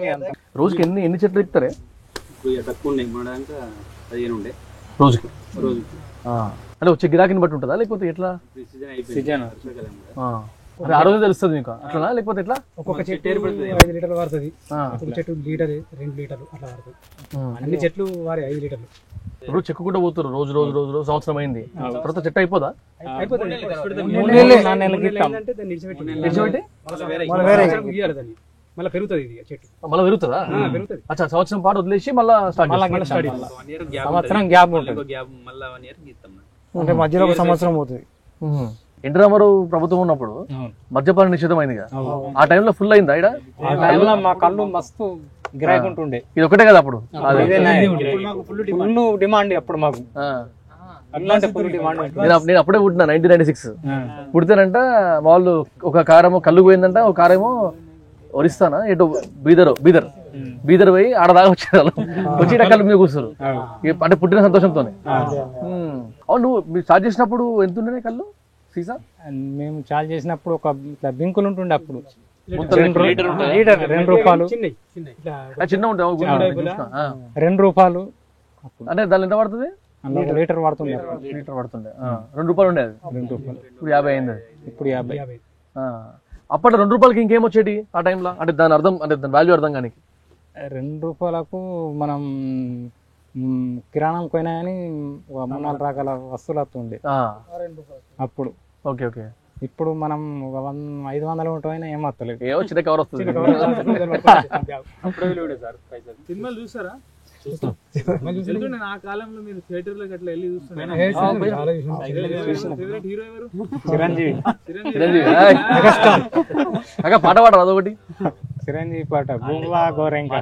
రోజుకి ఎన్ని చెట్లు ఎక్కుతారే? తక్కువ ఉన్నాయి, మన దాంట్లో 15 ఉండే రోజుకి. అంటే వచ్చే గిరాకీని బట్టి ఉంటుందా లేకపోతే ఎట్లా? సీజన్ ఆ రోజు తెలుస్తుంది మీకు అట్లా లేకపోతే ఎట్లా? ఒక్కొక్క చెట్టు 5 లీటర్లు వాడుతుంది, ఒక్కొక్క చెట్టు లీటర్ 2 లీటర్లు అట్లా వాడుతుంది. అన్ని చెట్లు వారి 5 లీటర్లు. ఇప్పుడు చెక్కుకుంటూ పోతారు రోజు సంవత్సరం అయింది, తర్వాత చెట్టు అయిపోదా? మళ్ళీ పెరుగుతుంది ఇది చెట్టు. మళ్ళీ పెరుగుతుందా? అచ్చా, సంవత్సరం పాటు వదిలేసి మళ్ళీ సంవత్సరం గ్యాప్ ఉంటుంది. అంటే మధ్యలో ఒక సంవత్సరం పోతుంది. ఎన్టీ రామారావు ప్రభుత్వం ఉన్నప్పుడు మద్యపాన నిషేధం అయింది కదా, ఆ టైంలో ఫుల్ అయిందా? మా కళ్ళు మస్తు గిరాకీ ఉంటుండే. ఇది ఒకటే కదా అప్పుడు? ఫుల్ డిమాండ్ అప్పుడు మాకు. నేను అప్పుడే పుట్టినా 1996. పుడితేనంట వాళ్ళు ఒక కారేమో కళ్ళు పోయిందంట, ఒక కారేమో ఒరిస్తానా ఎటు బీదర్ పోయి ఆడ దాకా వచ్చేవాళ్ళు. వచ్చి కళ్ళు మీద కూర్చోరు అంటే పుట్టిన సంతోషంతో. అవును, నువ్వు మీరు స్టార్ట్ చేసినప్పుడు ఎంత ఉండే కళ్ళు సీసా? మేము చార్జ్ చేసినప్పుడు ఒక బింకులు ఉంటుండే అప్పుడు. లీటర్ 2 రూపాయలు చిన్న ఉంటాయి, 2 రూపాయలు. అంటే దాని ఎంత పడుతుంది? లీటర్ పడుతుండే. 2 రూపాయలు ఉండేది, 2 రూపాయలు. ఇప్పుడు 50 అయింది. ఇప్పుడు 50. అప్పట్లో 2 రూపాయలకి ఇంకేమొచ్చేటి ఆ టైంలో? అంటే దాని అర్థం, అంటే దాని వాల్యూ అర్థం కానీ 2 రూపాయలకు మనం కిరాణం పోయినా కానీ 3-4 రకాల వస్తువులు వస్తుండే అప్పుడు. Okay okay. ఇప్పుడు మనం 500 ఉంటాయినా ఏమొస్తలేదు. ఏమో చిన్న కవర్ వస్తుంది. సినిమాలు చూస్తారా? ఆ కాలంలో మీరు థియేటర్ లోకి అట్లా వెళ్ళి చూస్తున్నారు. హీరో ఎవరు? చిరంజీవి. పాట పాడరా అదొకటి? చిరంజీవి పాట గువ్వా గోరెంక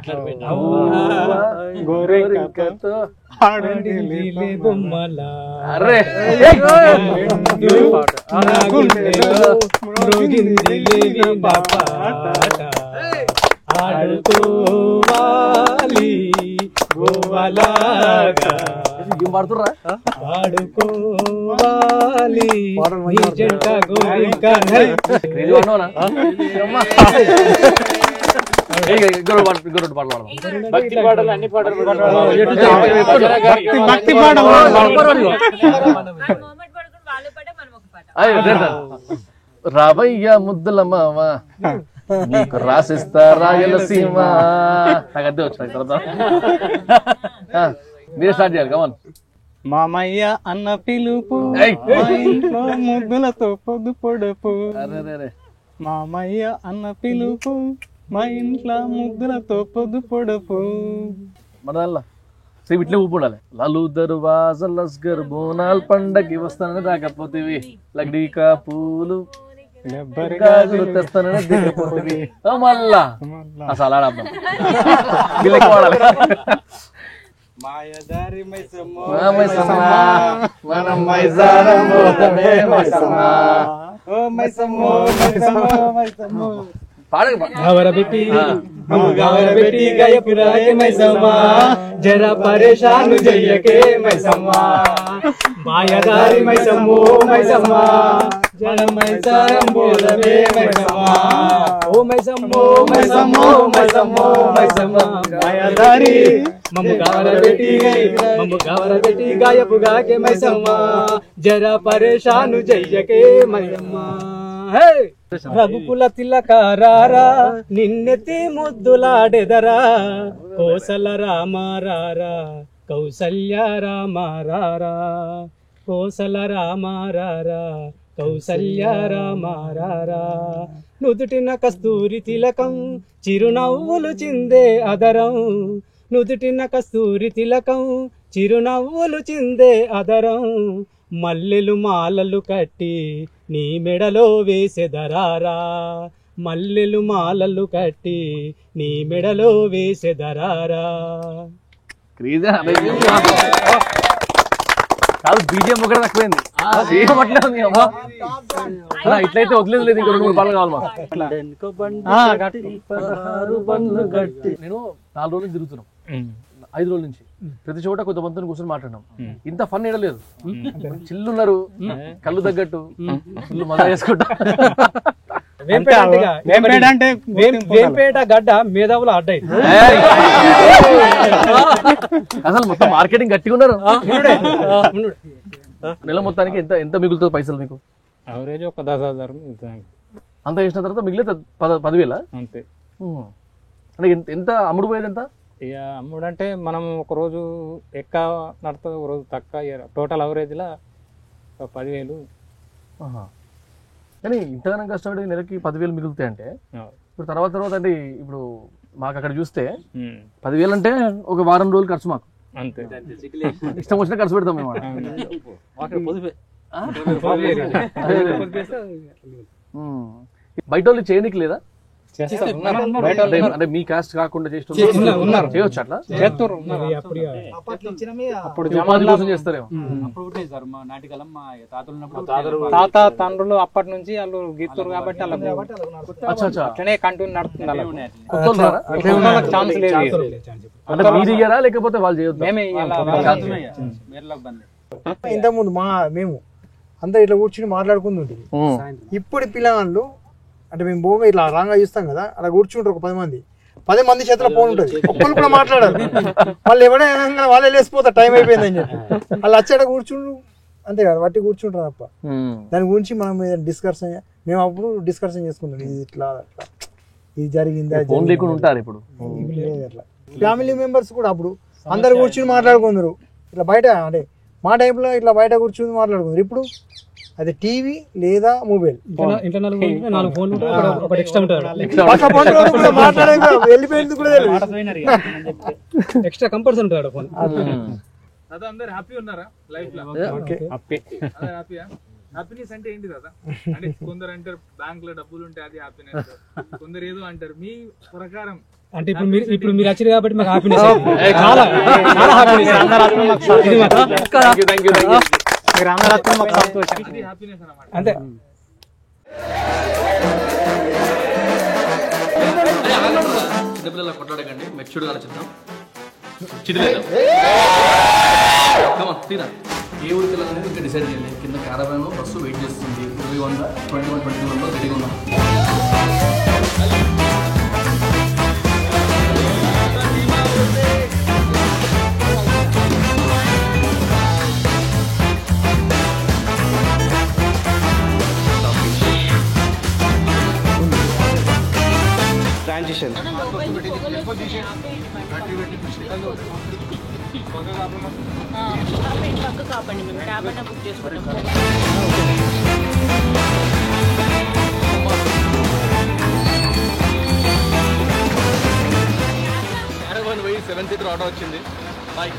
ఆడుకోవాలి గోవలాగా ఆడుకోవాలి జంట గోరింక. భక్తి పాటలు అన్ని పాటలు భక్తి పాటలు రావయ్య ముద్దుల మామ నీకు రాసిస్తా రాయలసీమ. నాకు అదే వచ్చిన తర్వాత మీరే స్టార్ట్ చేయాలి. కమన్ మామయ్య అన్న పిలుపు మా ఇంట్లో ముద్దులతో పొద్దు పొడుపు. మామయ్య అన్న పిలుపు మా ఇంట్లో ముద్దులతో పొద్దు పొడుపు. మనల్లా సేమ్ ఇట్లే ఊపు ఉండాలి. లాలు దర్వాజ లస్గర్ బోనాల్ పండగకి వస్తానని రాకపోతేవి, లగ్డీకా పూలు గాజులు తెస్తానని దిగపోతేవి. మళ్ళా అసలు ఆడద్దాం వీళ్ళకి వాడాలి. మాయదారి మైసమ్మ మనం మైసారం పోతమే మైసమ్మ. ఓ మైసమ్మ మైసమ్మ మైసమ్మ बेटी गए पुराए मैसम्मा जरा परेशान जइए के मैसम्मा मायादारी मैसम्मो मैसम्मा जरा मैसरम बोलबे मैसम्मा ओ मैसम्मो मैसम्मो मैसम्मो मैसम्मा मायादारी ममुगावर बेटी गए पुगा के मैसम्मा जरा परेशान जइए के मैसम्मा రఘుకుల తిలకారారా నిన్నెత్తి ముద్దులాడెదరా కోసల రామారారా కౌసల్య రామారారా కోసల రామారారా కౌసల్య రామారారా నుదుటిన కస్తూరి తిలకం చిరునవ్వులు చిందే అదరం నుదుటిన కస్తూరి తిలకం చిరునవ్వులు చిందే అదరం మల్లెలు మాలలు కట్టి నీ మెడలో వేసెదరారా మల్లెలు మాలలు కట్టి నీ మెడలో వేసెదరారా. కాదు బీజిఎం ఒకటే తక్కువైంది. ఇట్లయితే వదిలేదు లేదు. ఇంకా 2-3 పాటలు కావాలి మాకు. నేను 4 రోజులు తిరుగుతున్నాం, 5 రోజుల నుంచి ప్రతి చోట కొంతమందిని కూర్చొని మాట్లాడినాం. ఇంత ఫన్ ఏడలేదు. చిల్లున్నారు, కళ్ళు తగ్గట్టు ఫుల్ మజా చేసుకుంటా. వేంపేట గడ్డ మేధావులు అడ్డాయి. అసలు మొత్తం మార్కెటింగ్ గట్టిగా ఉన్నారు. నెల మొత్తానికి ఎంత ఎంత మిగులుతుంది పైసలు మీకు? అవరేజ్ ఒక 10,000 అంత చేసిన తర్వాత మిగిలిన 10,000 అంతే. అంటే ఎంత అమ్ముడు పోయేది ఎంత? ఇక అమ్ముడు అంటే మనం ఒక రోజు ఎక్క నడుతుంది, ఒక రోజు తక్కువ. టోటల్ అవరేజ్లా 10,000. కానీ ఇంతగానం కష్టపడి నెలకి 10,000 మిగులుతాయి అంటే ఇప్పుడు తర్వాత అంటే ఇప్పుడు మాకు అక్కడ చూస్తే 10,000 అంటే ఒక వారం రోజులు ఖర్చు మాకు అంతే. ఇష్టం వచ్చినా ఖర్చు పెడతాం మేము. బయట వాళ్ళు చేయనికి లేదా? అంటే మీ కాస్ట్ కాకుండా చేయొచ్చు అట్లా? తాత తండ్రులు అప్పటి నుంచి వాళ్ళు గీతురు కాబట్టి అట్లనే కంటిన్యూ నడుతుంది. ఛాన్స్ లేదు. లేకపోతే వాళ్ళు చేయొద్దు. ఇంతకుముందు మేము అంతా ఇట్లా కూర్చుని మాట్లాడుకుంది. ఇప్పుడు పిల్లగాళ్ళు అంటే మేము భూమి ఇట్లా రాంగా చూస్తాం కదా, అలా కూర్చుంటారు. ఒక 10 మంది చేతిలో ఫోన్ ఉంటుంది, ఒక్కరు కూడా మాట్లాడారు. వాళ్ళు ఎవరైనా వాళ్ళే లేసిపోతారు, టైం అయిపోయిందని చెప్పి. వాళ్ళు వచ్చాడ కూర్చుండ్రు అంతే కదా, బట్టి కూర్చుంటారు తప్ప దాని గురించి మనం డిస్కషన్ మేము అప్పుడు డిస్కషన్ చేసుకుంటాం. ఇది ఇట్లా అట్లా ఇది జరిగింది అట్లా. ఫ్యామిలీ మెంబర్స్ కూడా అప్పుడు అందరు కూర్చుని మాట్లాడుకుందరు. ఇట్లా బయట అంటే మా టైంలో ఇట్లా బయట కూర్చుని మాట్లాడుకుందరు. ఇప్పుడు అది టీవీ లేదా మొబైల్. వెళ్ళిపోయింది కూడా ఎక్స్ట్రా కంపల్సరీ ఉంటాడు ఫోన్. అందరు హ్యాపీ ఉన్నారా లైఫ్ లో? హ్యాపీనెస్ అంటే ఏంటి కదా? అంటే కొందరు అంటారు బ్యాంక్ లో డబ్బులు ఉంటే అది హ్యాపీనెస్, కొందరు ఏదో అంటారు. మీ ప్రకారం అంటే ఇప్పుడు మీరు వచ్చారు కాబట్టి మాకు హ్యాపీనెస్, చాలా చాలా హ్యాపీనెస్. అంతే. చిన్నపిల్లల కొట్లాడకండి, మెచ్యూర్డ్ ఆలోచిద్దాం. ఏ ఊరికి వెళ్ళాలనేది ఇంకా డిసైడ్ చేయాలి. కింద క్యారవాన్ బస్సు వెయిట్ చేస్తుంది. 21 రెడీగా ఉన్నాం. ట్రాన్సిషన్ పక్క కాపండి మేము క్యాబ్ అయినా బుక్ చేసుకుంటాం. పోయి 7 సీటర్ ఆటో వచ్చింది. బాయ్.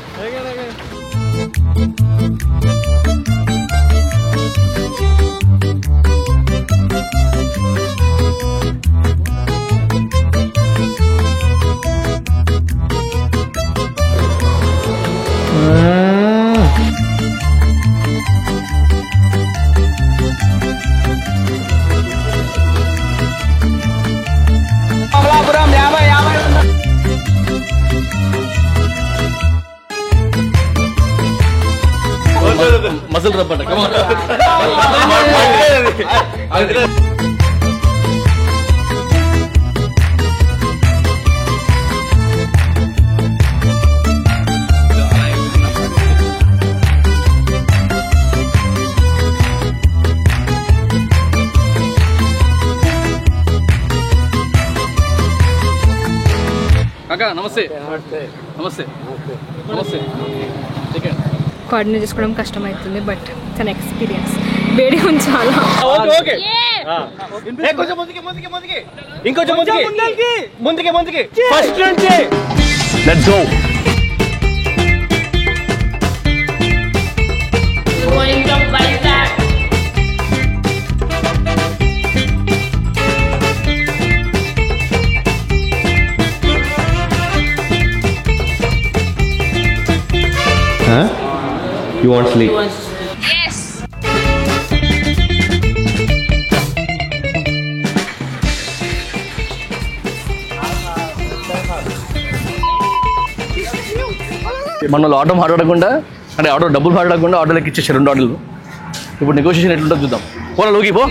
మజిల్ రబ్బట. కాకా నమస్తే. నమస్తే. నమస్తే. కోఆర్డినేట్ చేసుకోవడం కష్టమవుతుంది, బట్ తన ఎక్స్పీరియన్స్ వేడి చాలా. ఇంకొంచెం ముందుకి ఫస్ట్ నుంచి. Let's go. You want sleep? Yes. మన ఆటో మాట్లాడకుండా, అంటే ఆటో డబ్బులు మాట్లాడకుండా ఆటోలోకి ఇచ్చేసారు 2 ఆటోలు. ఇప్పుడు నెగోషియేషన్ ఎట్లుంటుందో చూద్దాం. పోరా లోకి పో.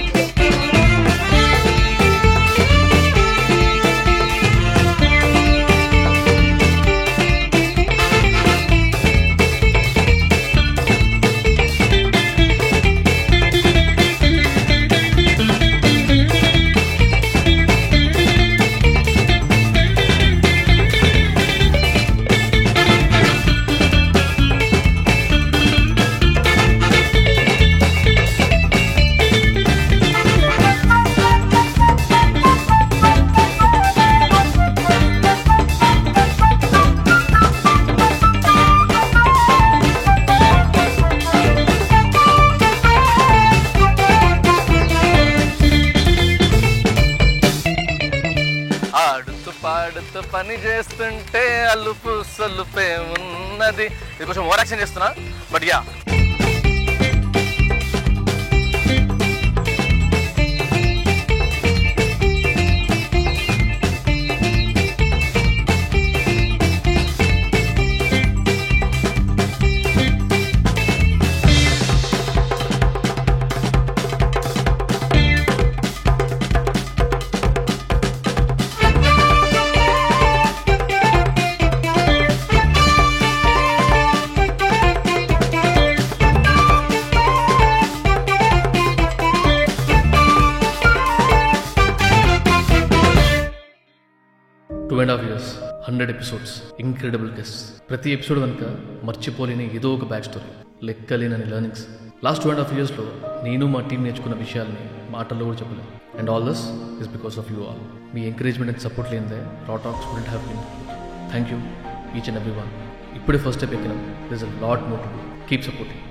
పాడుతూ పని చేస్తుంటే అలుపు సొలుపే ఉన్నది. ఇది కొంచెం ఓవర్ యాక్షన్ చేస్తున్నా, but yeah. Two and a half years, 100 episodes, incredible guests. ప్రతి ఎపిసోడ్ కనుక మర్చిపోలేని ఏదో ఒక బ్యాక్ స్టోరీ, లెక్కలేనని లెర్నింగ్స్. లాస్ట్ 2.5 yearsలో నేను మా టీం నేర్చుకున్న విషయాల్ని మాటల్లో కూడా చెప్పలేను. And all this is because of you all. మీ ఎంకరేజ్మెంట్ అండ్ సపోర్ట్ లేనిదే Raw Talks wouldn't have been. Thank you each and every one. ఇప్పుడే ఫస్ట్ స్టెప్ ఎక్కినాం. There is a lot more to do. Keep supporting.